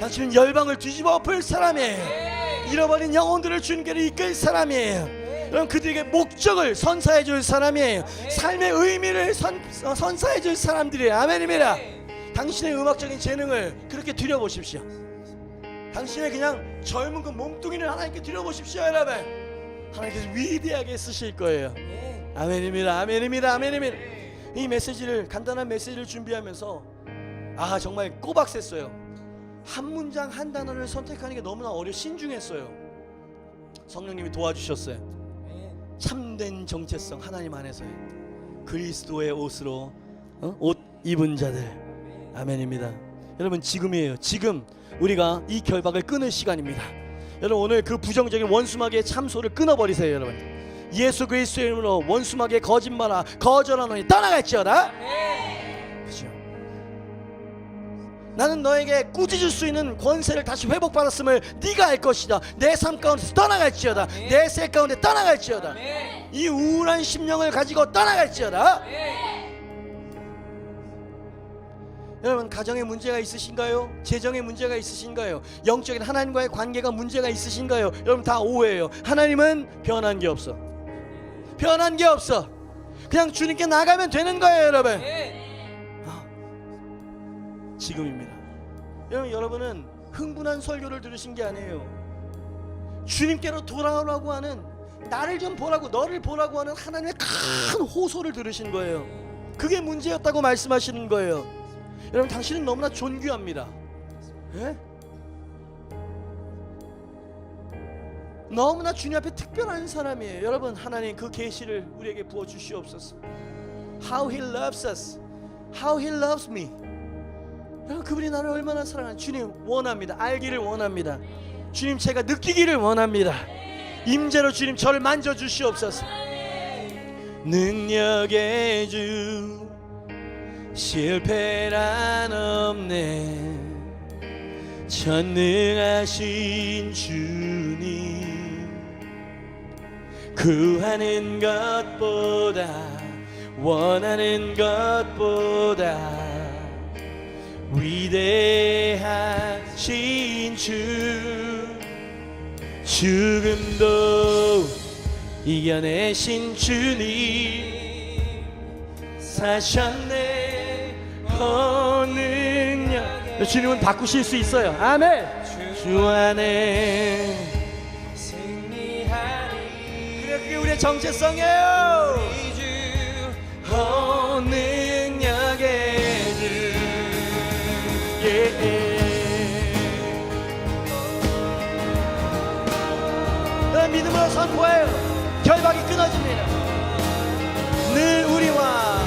당신은 열방을 뒤집어 엎을 사람이에요. 잃어버린 영혼들을 주님께로 이끌 사람이에요. 여러분, 그들에게 목적을 선사해 줄 사람이에요. 삶의 의미를 선사해 줄 사람들이에요. 아멘입니다. 당신의 음악적인 재능을 그렇게 드려보십시오. 당신의 그냥 젊은 그 몸뚱이를 하나님께 드려보십시오. 여러분, 하나님께서 위대하게 쓰실 거예요. 아멘입니다. 아멘입니다. 아멘입니다. 이 메시지를, 간단한 메시지를 준비하면서 정말 꼬박 셌어요. 한 문장 한 단어를 선택하는 게 너무나 신중했어요. 성령님이 도와주셨어요. 참된 정체성, 하나님 안에서의 그리스도의 옷으로 옷 입은 자들. 아멘입니다. 여러분, 지금이에요. 지금 우리가 이 결박을 끊을 시간입니다. 여러분, 오늘 그 부정적인 원수마귀의 참소를 끊어버리세요. 여러분, 예수 그리스도의 이름으로 원수마귀의 거짓말아 거절하노니 떠나갈지어다. 그렇죠? 나는 너에게 꾸짖을 수 있는 권세를 다시 회복받았음을 네가 알 것이다. 내 삶 가운데서 떠나갈지어다. 내 셀 가운데 떠나갈지어다. 이 우울한 심령을 가지고 떠나갈지어다. 여러분, 가정에 문제가 있으신가요? 재정에 문제가 있으신가요? 영적인 하나님과의 관계가 문제가 있으신가요? 여러분, 다 오해예요. 하나님은 변한 게 없어. 변한 게 없어. 그냥 주님께 나가면 되는 거예요. 여러분, 지금입니다. 여러분은 흥분한 설교를 들으신 게 아니에요. 주님께로 돌아오라고 하는, 나를 좀 보라고, 너를 보라고 하는 하나님의 큰 호소를 들으신 거예요. 그게 문제였다고 말씀하시는 거예요. 여러분, 당신은 너무나 존귀합니다. 예? 너무나 주님 앞에 특별한 사람이에요. 여러분, 하나님 그 계시를 우리에게 부어 주시옵소서. How He loves us, How He loves me. 여러분, 그분이 나를 얼마나 사랑하는지 주님 원합니다. 알기를 원합니다. 주님, 제가 느끼기를 원합니다. 임재로 주님 저를 만져 주시옵소서. 능력의 주, 실패란 없네. 전능하신 주님, 구하는 것보다 원하는 것보다 위대하신 주, 죽음도 이겨내신 주님, 사셨네 능력. 주님은 바꾸실 수 있어요. 아멘. 주 안에 승리하리. 그래, 그게 우리의 정체성이에요. 능력의 주. 믿음으로 선포해요. 결박이 끊어집니다. 늘 우리와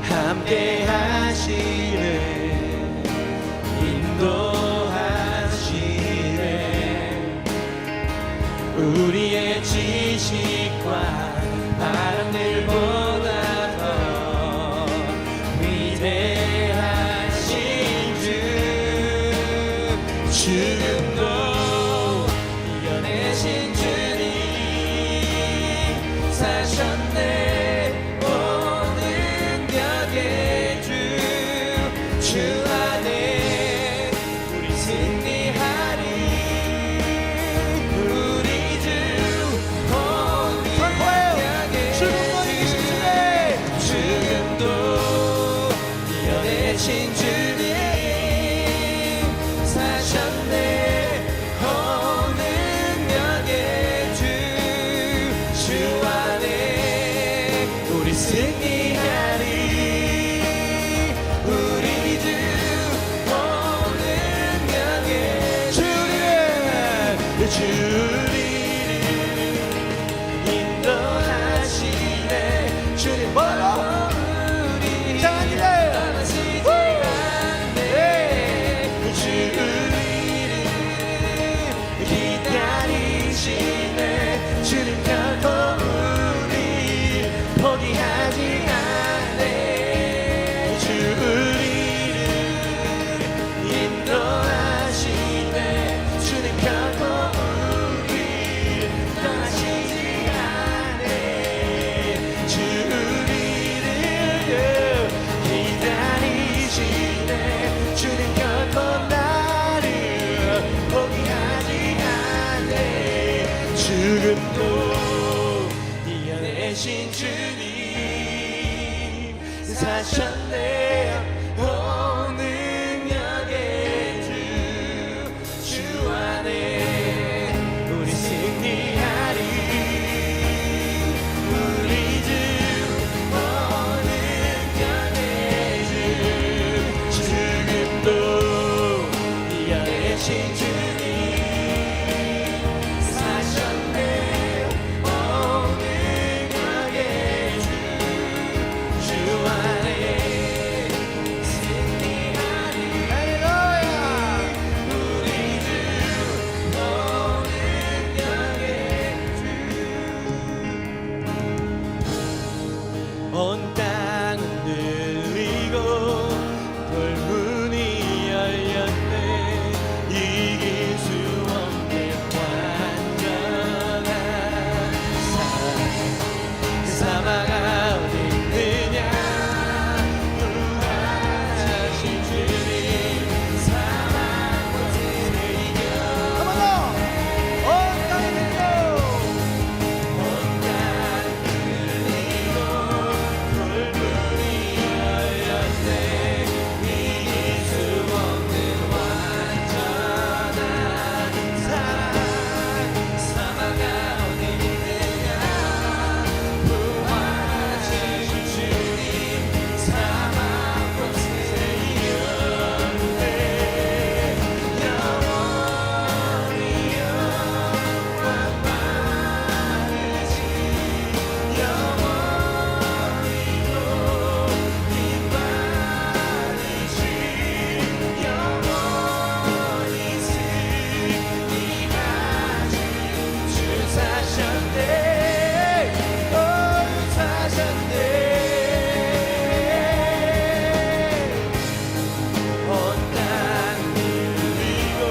함께 하시네, 인도하시네. 우리의 지식과 바람들보다 더 위대하신 주, 죽음도 이겨내신 주님, 사셨네 능력의 주, 주 안에 우리 승리하리. 우리 주 선포해요. 죽음도 이기신 주님, 죽음도 이겨내신 주님 사셨네. 오 능력의 주 안에 우리 승리하리. 우리 주 오 능력의 주 죽음도 이겨내신 주님 사셨네. 오 능력의 주 안에 승리하리. 할렐루야. 우리 주 오 능력의 온 땅은 들리고 돌문이 열렸네. 이길 수 없는 완전한 사랑. 사망아 어디 있느냐. 부활하신 주님 사망과 죄를 이겨. 한 번 더. 온 땅을 들고 온 땅을 들리고 돌문이 열렸네. 이길 수 없는 완전한 사랑. 사망아 어디 있느냐. 부활하신 주님 사망과 죄를 이겼네. 영원히 영광 받으시. 영원히 높임 받으시. 영원히 승리하신 주 사셨네. 오 사셨네. 온 땅 들리고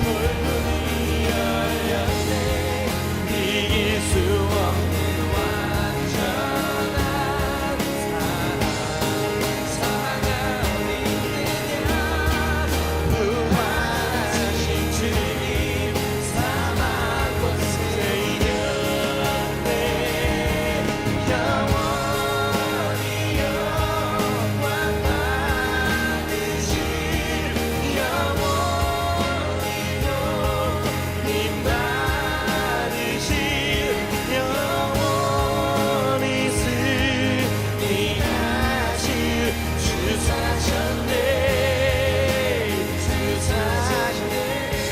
돌문이 열렸네. 이길 수 없는 완전한 사랑. 사랑아 어디 있느냐. 부활하신 주님 사망과 죄를 이겼네. 영원히 영광 받으시. 영원히 높임 받으시. 영원히 승리하실 주 사셨네. 주 사셨네.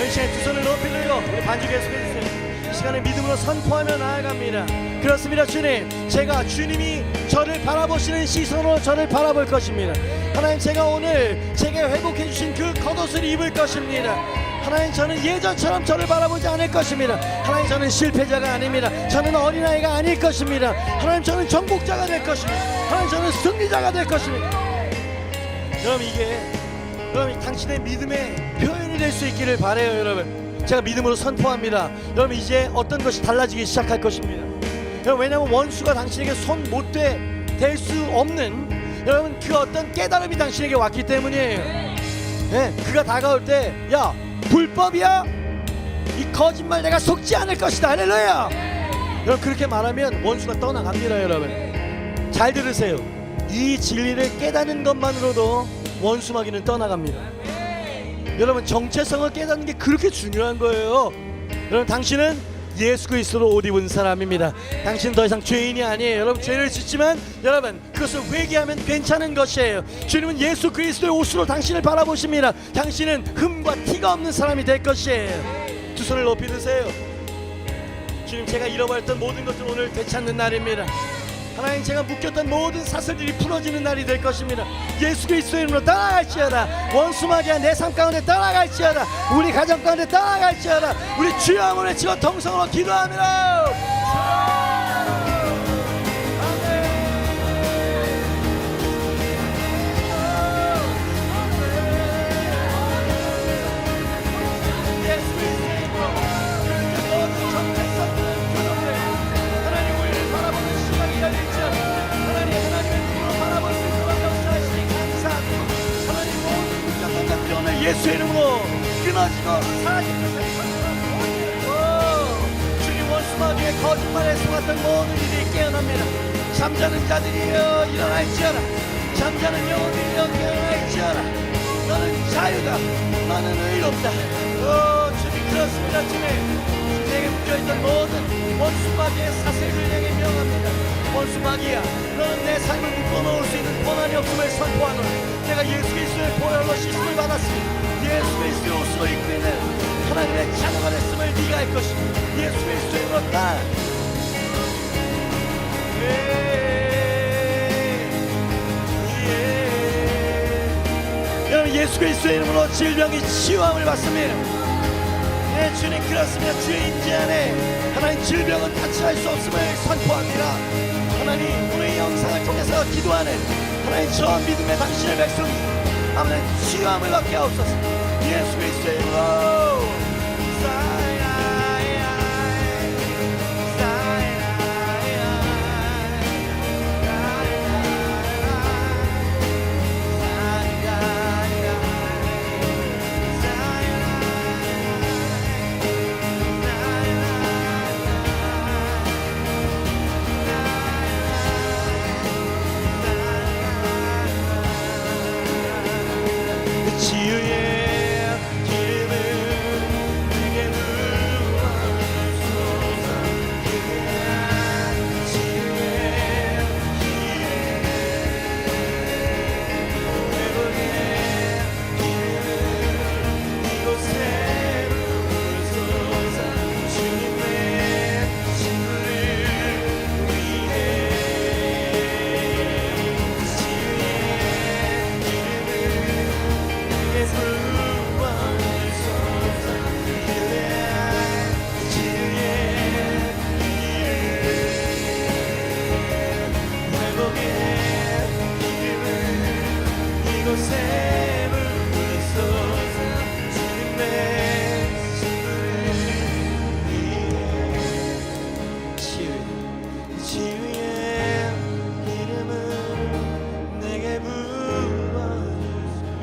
이 시간에 두 손을 높이 들고 우리 반주 계속해주세요. 이 시간에 믿음으로 선포하며 나아갑니다. 그렇습니다. 주님, 제가 주님이 저를 바라보시는 시선으로 저를 바라볼 것입니다. 하나님, 제가 오늘 제게 회복해 주신 그 겉옷을 입을 것입니다. 하나님, 저는 예전처럼 저를 바라보지 않을 것입니다. 하나님, 저는 실패자가 아닙니다. 저는 어린아이가 아닐 것입니다. 하나님, 저는 정복자가 될 것입니다. 하나님, 저는 승리자가 될 것입니다. 여러분, 이게 여러분 당신의 믿음의 표현이 될 수 있기를 바라요. 여러분, 제가 믿음으로 선포합니다. 여러분, 이제 어떤 것이 달라지기 시작할 것입니다. 여러분, 왜냐하면 원수가 당신에게 손 못 댈 수 없는 여러분 그 어떤 깨달음이 당신에게 왔기 때문이에요. 네, 그가 다가올 때, 야, 불법이야? 이 거짓말 내가 속지 않을 것이다. 할렐루야. 여러분, 그렇게 말하면 원수가 떠나갑니다. 여러분, 잘 들으세요. 이 진리를 깨닫는 것만으로도 원수 마귀는 떠나갑니다. 여러분, 정체성을 깨닫는 게 그렇게 중요한 거예요. 여러분, 당신은 예수 그리스도로 옷 입은 사람입니다. 당신은 더 이상 죄인이 아니에요. 여러분, 죄를 짓지만 여러분 그것을 회개하면 괜찮은 것이에요. 주님은 예수 그리스도의 옷으로 당신을 바라보십니다. 당신은 흠과 티가 없는 사람이 될 것이에요. 두 손을 높이 드세요. 주님, 제가 잃어버렸던 모든 것을 오늘 되찾는 날입니다. 하나님, 제가 묶였던 모든 사슬들이 풀어지는 날이 될 것입니다. 예수 그리스도의 이름으로 떠나갈지어다. 원수마귀야 내 삶 가운데 떠나갈지어다. 우리 가정 가운데 떠나갈지어다. 우리 주여 한번 외치고 통성으로 기도합니다. 예수의 이름으로 끊어지고 사라질 것을 주여 거짓말에 속았던 모든 이들이 깨어납니다. 잠자는 자들이여 일어날지어라. 잠자는 영혼들이여 깨어날지어라. 너는 자유다. 너는 의롭다. 오 주님 그렇습니다. 주님 내게 묶여있던 모든 원수마귀의 사슬을 내게 명합니다. 원수마귀야 너는 내 삶을 묶어놓을 수 있는 권한이 없음을 선포하노라. 내가 예수 그리스도의 보혈로 씻음을 받았으니 예수 그리스도의 옷으로 입고 있는 하나님의 자녀가 됐음을 네가 알 것이니 예수 그리스도의 이름으로 나 여러분 예수 그리스도의 이름으로 질병이 치유함을 받습니다. 네 주님 그렇습니다. 주의 임재 안에 하나님 질병은 타치할 수 없음을 선포합니다. 하나님 오늘 이 영상을 통해서 기도하는 하나님 저 믿음의 당신의 백성이 아멘 치유함을 받게 하옵소서. 예수 그리스도의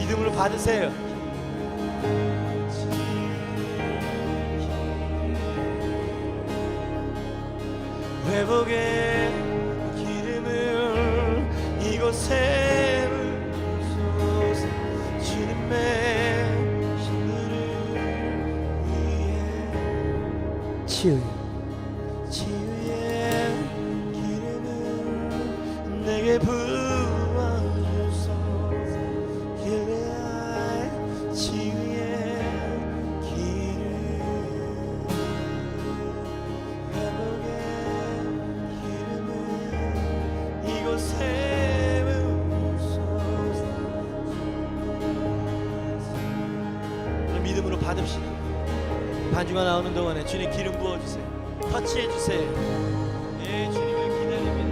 이름으로 받으세요. 회복의 기름을 이곳에 부으소서. 주님의 신들을 위해 치유의 기름을 내게 부어주소서. 믿음으로 받읍시다. 반주가 나오는 동안에 주님 기름 부어주세요. 터치해주세요. 예, 주님을 기다립니다.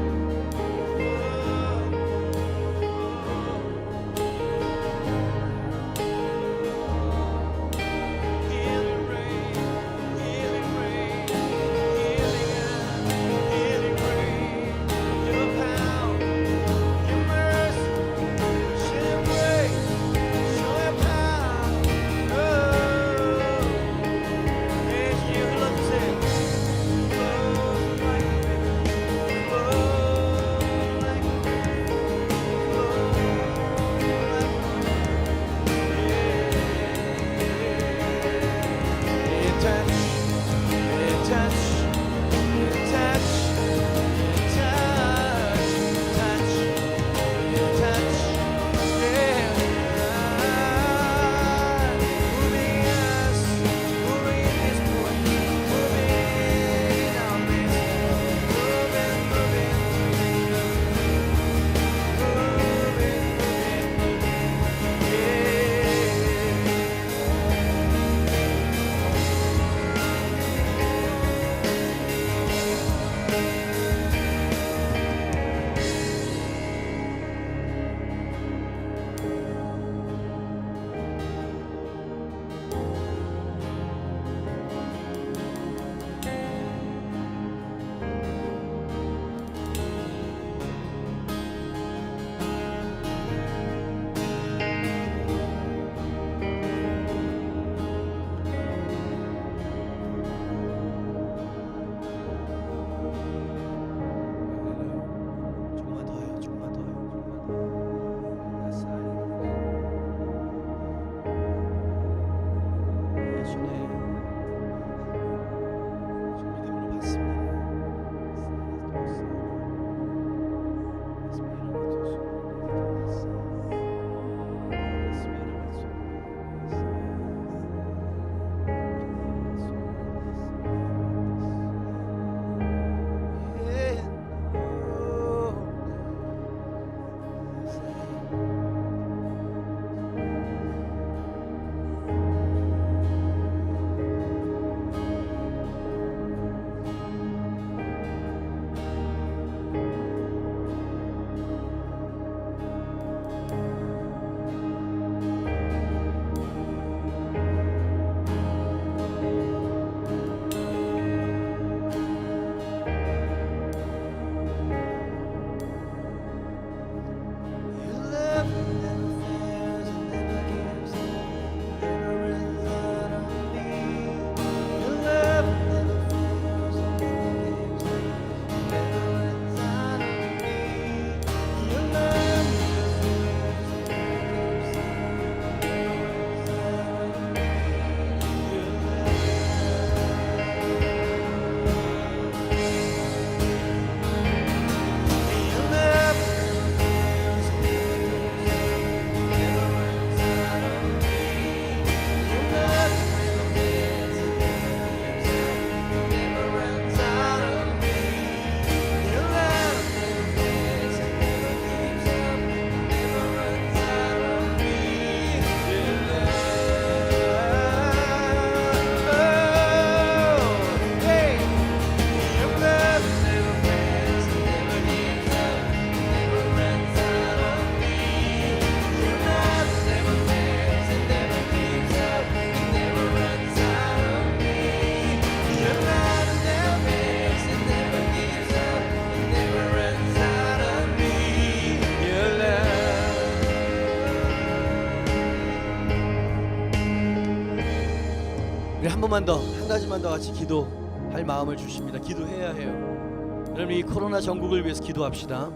번만 더, 한 가지만 더 같이 기도할 마음을 주십니다. 기도해야 해요. 여러분, 이 코로나 전국을 위해서 기도합시다.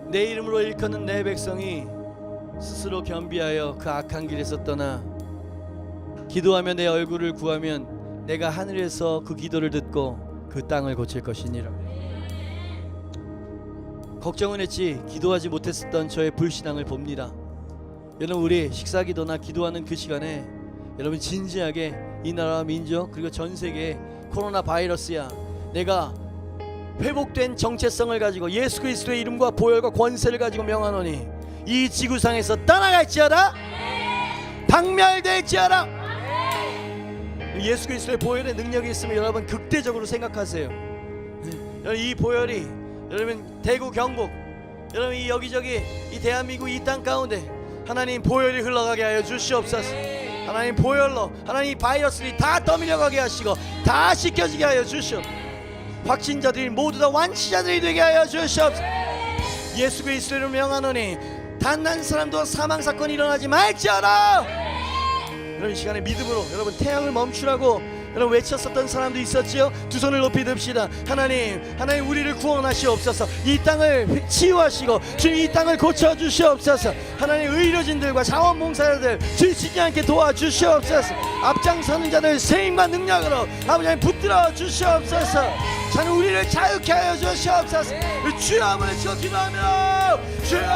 내 이름으로 일컫는 내 백성이 스스로 겸비하여 그 악한 길에서 떠나 기도하며 내 얼굴을 구하면 내가 하늘에서 그 기도를 듣고 그 땅을 고칠 것이니라. 걱정은 했지 기도하지 못했었던 저의 불신앙을 봅니다. 여러분, 우리 식사기도나 기도하는 그 시간에 여러분 진지하게 이 나라와 민족 그리고 전 세계에 코로나 바이러스야, 내가 회복된 정체성을 가지고 예수 그리스도의 이름과 보혈과 권세를 가지고 명하노니 이 지구상에서 떠나갈지어다, 박멸될지어다. 예수 그리스도의 보혈의 능력이 있으면 여러분 극대적으로 생각하세요. 여러분, 이 보혈이 여러분 대구 경북 여러분 이 여기저기 이 대한민국 이 땅 가운데 하나님 보혈이 흘러가게 하여 주시옵소서. 하나님 보혈로 하나님 바이러스를 다 떠밀려가게 하시고 다 씻겨지게 하여 주시옵소서. 확진자들이 모두 다 완치자들이 되게 하여 주시옵소서. 예수 그리스도를 명하노니 단 한 사람도 사망사건이 일어나지 말지어다. 이런 시간에 믿음으로 여러분 태양을 멈추라고 여러분 외쳤었던 사람도 있었지요. 두 손을 높이 듭시다. 하나님, 하나님 우리를 구원하시옵소서. 이 땅을 치유하시고 주님 이 땅을 고쳐주시옵소서. 하나님 의료진들과 자원봉사자들 지치지 않게 도와주시옵소서. 앞장서는 자들 세임과 능력으로 아버지 하나님 붙들어 주시옵소서. 저는 우리를 자유케 하여 주시옵소서. 주여 한번 외쳐 기도하며 주여.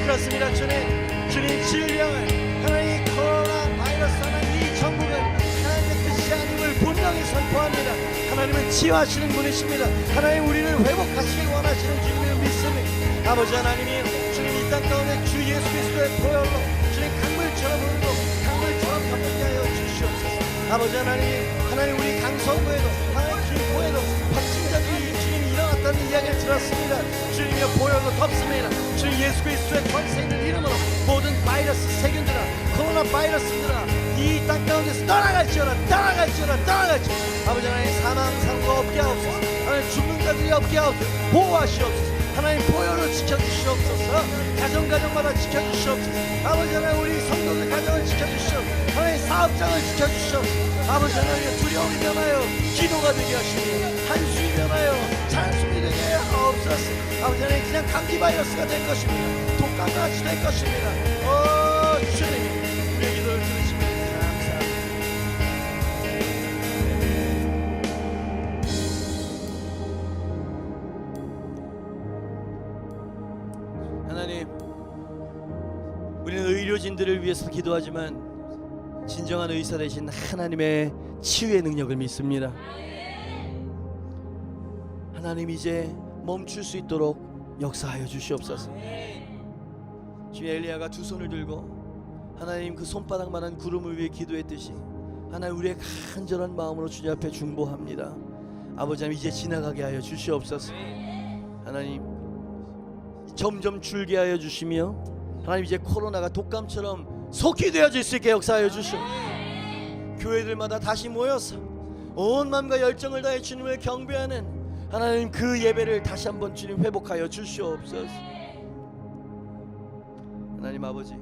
그렇습니다. 주님 질병을 하나님 코로나 바이러스 하나님 이 전국은 하나님의 뜻이 아님을 분명히 선포합니다. 하나님은 치유하시는 분이십니다. 하나님 우리를 회복하시길 원하시는 주님을 믿습니다. 아버지 하나님이 주님 이 땅 가운데 주 예수 그리스도의 보혈로 주님 강물처럼 흐르고 강물처럼 덮게 하여 주시옵소서. 아버지 하나님 우리 강서구에도 하나님 김포에도 확진자들이 주님 일어났다는 이야기를 들었습니다. 주님의 보혈로 덮습니다. 주님 예수 그리스도의 권세 있는 이름으로 모든 바이러스 세균들아 코로나 바이러스들아 이 땅 가운데서 떠나갈지어다. 아버지 하나님 사망 사고가 없게 하옵소서. 하나님 죽는 자들이 없게 하옵소서. 보호하시옵소서. 하나님 보혈을 지켜주시옵소서. 가정마다 지켜주시옵소서. 아버지 하나님 우리 성도들 가정을 지켜주시옵소서. 하나님 사업장을 지켜주시옵소서. 아버지 하나님 두려움이 변하여 기도가 되게 하시고 한숨이 변하여 찬송이 되게 하옵소서. 아버지 하나님 그냥 감기 바이러스가 될 것입니다. 독감같이 될 것입니다. 주님 우리의 기도를 들으시면 하나님, 우리는 의료진들을 위해서 기도하지만 진정한 의사 되신 하나님의 치유의 능력을 믿습니다. 하나님 이제 멈출 수 있도록 역사하여 주시옵소서. 주님 엘리야가 두 손을 들고 하나님 그 손바닥만한 구름을 위해 기도했듯이 하나님 우리의 간절한 마음으로 주님 앞에 중보합니다. 아버지 하나님 이제 지나가게 하여 주시옵소서. 하나님 점점 줄게 하여 주시며 하나님 이제 코로나가 독감처럼 속히 되어질 수 있게 역사하여 주시오. 교회들마다 다시 모여서 온 마음과 열정을 다해 주님을 경배하는 하나님 그 예배를 다시 한번 주님 회복하여 주시옵소서. 하나님 아버지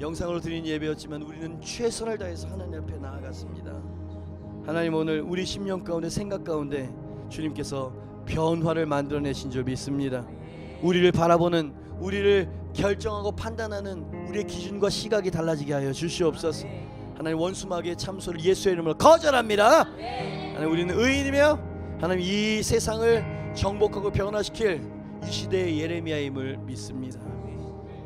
영상으로 드린 예배였지만 우리는 최선을 다해서 하나님 앞에 나아갔습니다. 하나님 오늘 우리 심령 가운데 생각 가운데 주님께서 변화를 만들어내신 줄 믿습니다. 우리를 바라보는 우리를 결정하고 판단하는 우리의 기준과 시각이 달라지게 하여 주시옵소서. 하나님 원수마귀의 참소를 예수의 이름으로 거절합니다. 하나님 우리는 의인이며 하나님 이 세상을 정복하고 변화시킬 이 시대의 예레미야임을 믿습니다.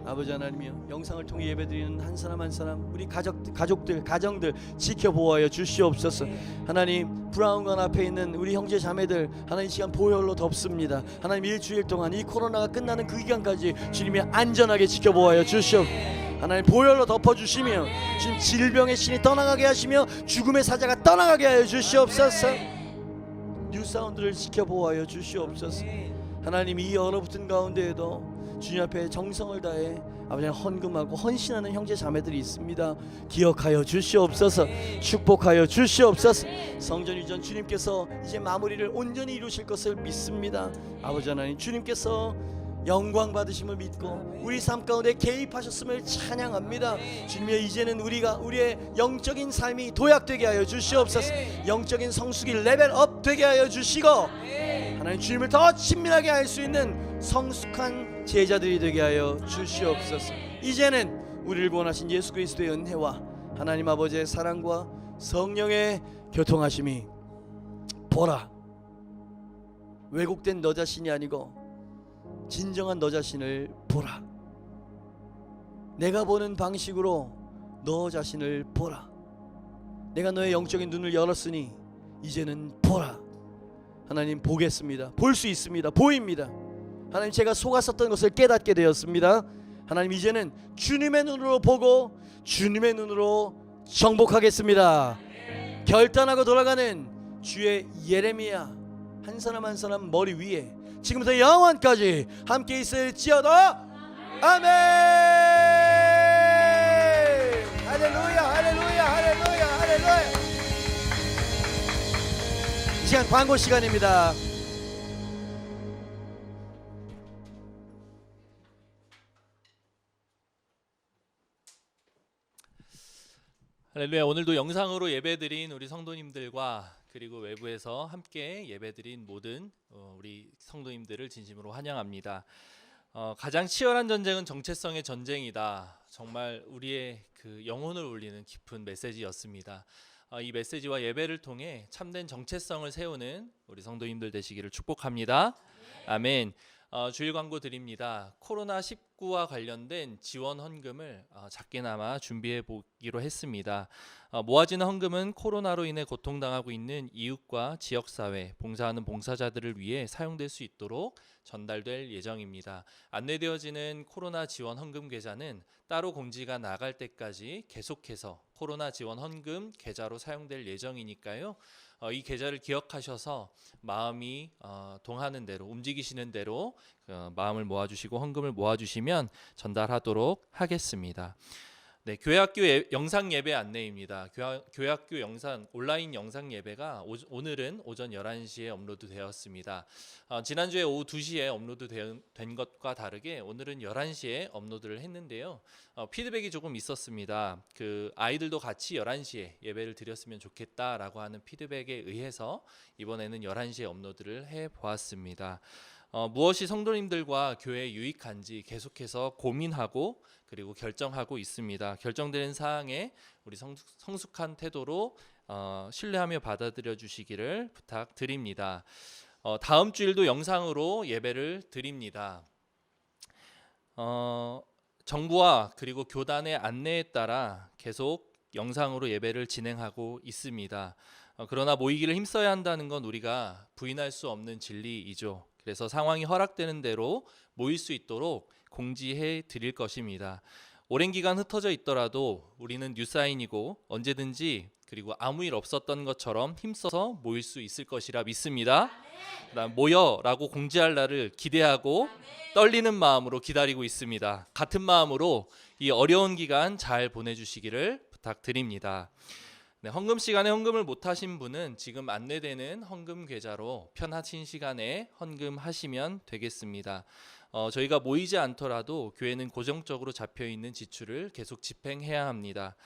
아버지 하나님이여 영상을 통해 예배드리는 한 사람 한 사람 우리 가족들 가정들 지켜보아여 주시옵소서. 하나님 브라운관 앞에 있는 우리 형제 자매들 하나님 시간 보혈로 덮습니다. 하나님 일주일 동안 이 코로나가 끝나는 그 기간까지 주님이 안전하게 지켜보아여 주시옵소서. 하나님 보혈로 덮어주시며 지금 질병의 신이 떠나가게 하시며 죽음의 사자가 떠나가게 하여 주시옵소서. 뉴사운드를 지켜보아여 주시옵소서. 하나님 이 얼어붙은 가운데에도 주님 앞에 정성을 다해 아버지 헌금하고 헌신하는 형제 자매들이 있습니다. 기억하여 주시옵소서. 축복하여 주시옵소서. 성전 이전 주님께서 이제 마무리를 온전히 이루실 것을 믿습니다. 아버지 하나님 주님께서 영광 받으심을 믿고 우리 삶 가운데 개입하셨음을 찬양합니다. 주님이여, 이제는 우리가 우리의 영적인 삶이 도약되게 하여 주시옵소서. 영적인 성숙이 레벨업 되게 하여 주시고 하나님 주님을 더 친밀하게 할 수 있는 성숙한 제자들이 되게 하여 주시옵소서. 이제는 우리를 구원하신 예수 그리스도의 은혜와 하나님 아버지의 사랑과 성령의 교통하심이, 보라, 왜곡된 너 자신이 아니고 진정한 너 자신을 보라. 내가 보는 방식으로 너 자신을 보라. 내가 너의 영적인 눈을 열었으니 이제는 보라. 하나님, 보겠습니다. 볼 수 있습니다. 보입니다. 하나님, 제가 속았었던 것을 깨닫게 되었습니다. 하나님, 이제는 주님의 눈으로 보고 주님의 눈으로 정복하겠습니다. 결단하고 돌아가는 주의 예레미야 한 사람 한 사람 머리 위에 지금부터 영원까지 함께 있을지어다. 아멘. 할렐루야, 할렐루야, 할렐루야, 할렐루야. 이 시간 광고 시간입니다. 할렐루야. 오늘도 영상으로 예배드린 우리 성도님들과 그리고 외부에서 함께 예배드린 모든 우리 성도님들을 진심으로 환영합니다. 가장 치열한 전쟁은 정체성의 전쟁이다. 정말 우리의 그 영혼을 울리는 깊은 메시지였습니다. 이 메시지와 예배를 통해 참된 정체성을 세우는 우리 성도님들 되시기를 축복합니다. 아멘. 주일 광고 드립니다. 코로나19와 관련된 지원 헌금을 작게나마 준비해 보기로 했습니다. 모아지는 헌금은 코로나로 인해 고통당하고 있는 이웃과 지역사회, 봉사하는 봉사자들을 위해 사용될 수 있도록 전달될 예정입니다. 안내되어지는 코로나 지원 헌금 계좌는 따로 공지가 나갈 때까지 계속해서 코로나 지원 헌금 계좌로 사용될 예정이니까요. 이 계좌를 기억하셔서 마음이 동하는 대로, 움직이시는 대로 마음을 모아주시고 헌금을 모아주시면 전달하도록 하겠습니다. 네, 교회학교 영상 예배 안내입니다. 교회학교 온라인 영상 예배가 오늘은 오전 11시에 업로드 되었습니다. 지난주에 오후 2시에 업로드 된 것과 다르게 오늘은 11시에 업로드를 했는데요. 피드백이 조금 있었습니다. 그 아이들도 같이 11시에 예배를 드렸으면 좋겠다라고 하는 피드백에 의해서 이번에는 11시에 업로드를 해 보았습니다. 무엇이 성도님들과 교회에 유익한지 계속해서 고민하고 그리고 결정하고 있습니다. 결정되는 사항에 우리 성숙한 태도로 신뢰하며 받아들여 주시기를 부탁드립니다. 다음 주일도 영상으로 예배를 드립니다. 정부와 그리고 교단의 안내에 따라 계속 영상으로 예배를 진행하고 있습니다. 그러나 모이기를 힘써야 한다는 건 우리가 부인할 수 없는 진리이죠. 그래서 상황이 허락되는 대로 모일 수 있도록 공지해 드릴 것입니다. 오랜 기간 흩어져 있더라도 우리는 뉴사인이고 언제든지 그리고 아무 일 없었던 것처럼 힘써서 모일 수 있을 것이라 믿습니다. 그다음 모여라고 공지할 날을 기대하고 떨리는 마음으로 기다리고 있습니다. 같은 마음으로 이 어려운 기간 잘 보내주시기를 부탁드립니다. 네, 헌금 시간에 헌금을 못하신 분은 지금 안내되는 헌금 계좌로 편하신 시간에 헌금하시면 되겠습니다. 저희가 모이지 않더라도 교회는 고정적으로 잡혀있는 지출을 계속 집행해야 합니다.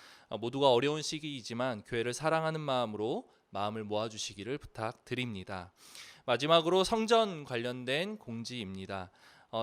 모두가 어려운 시기이지만 교회를 사랑하는 마음으로 마음을 모아주시기를 부탁드립니다. 마지막으로 성전 관련된 공지입니다.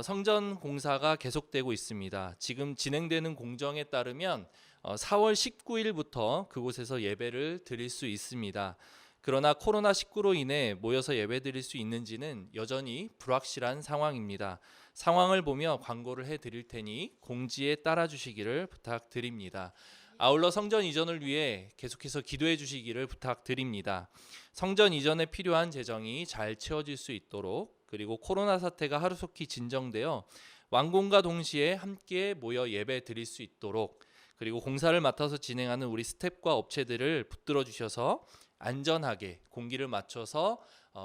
성전 공사가 계속되고 있습니다. 지금 진행되는 공정에 따르면 4월 19일부터 그곳에서 예배를 드릴 수 있습니다. 그러나 코로나19로 인해 모여서 예배 드릴 수 있는지는 여전히 불확실한 상황입니다. 상황을 보며 광고를 해드릴 테니 공지에 따라 주시기를 부탁드립니다. 아울러 성전 이전을 위해 계속해서 기도해 주시기를 부탁드립니다. 성전 이전에 필요한 재정이 잘 채워질 수 있도록, 그리고 코로나 사태가 하루속히 진정되어 완공과 동시에 함께 모여 예배 드릴 수 있도록, 그리고 공사를 맡아서 진행하는 우리 스태프과 업체들을 붙들어 주셔서 안전하게 공기를 맞춰서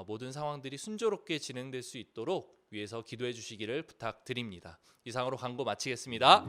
모든 상황들이 순조롭게 진행될 수 있도록 위해서 기도해 주시기를 부탁드립니다. 이상으로 광고 마치겠습니다.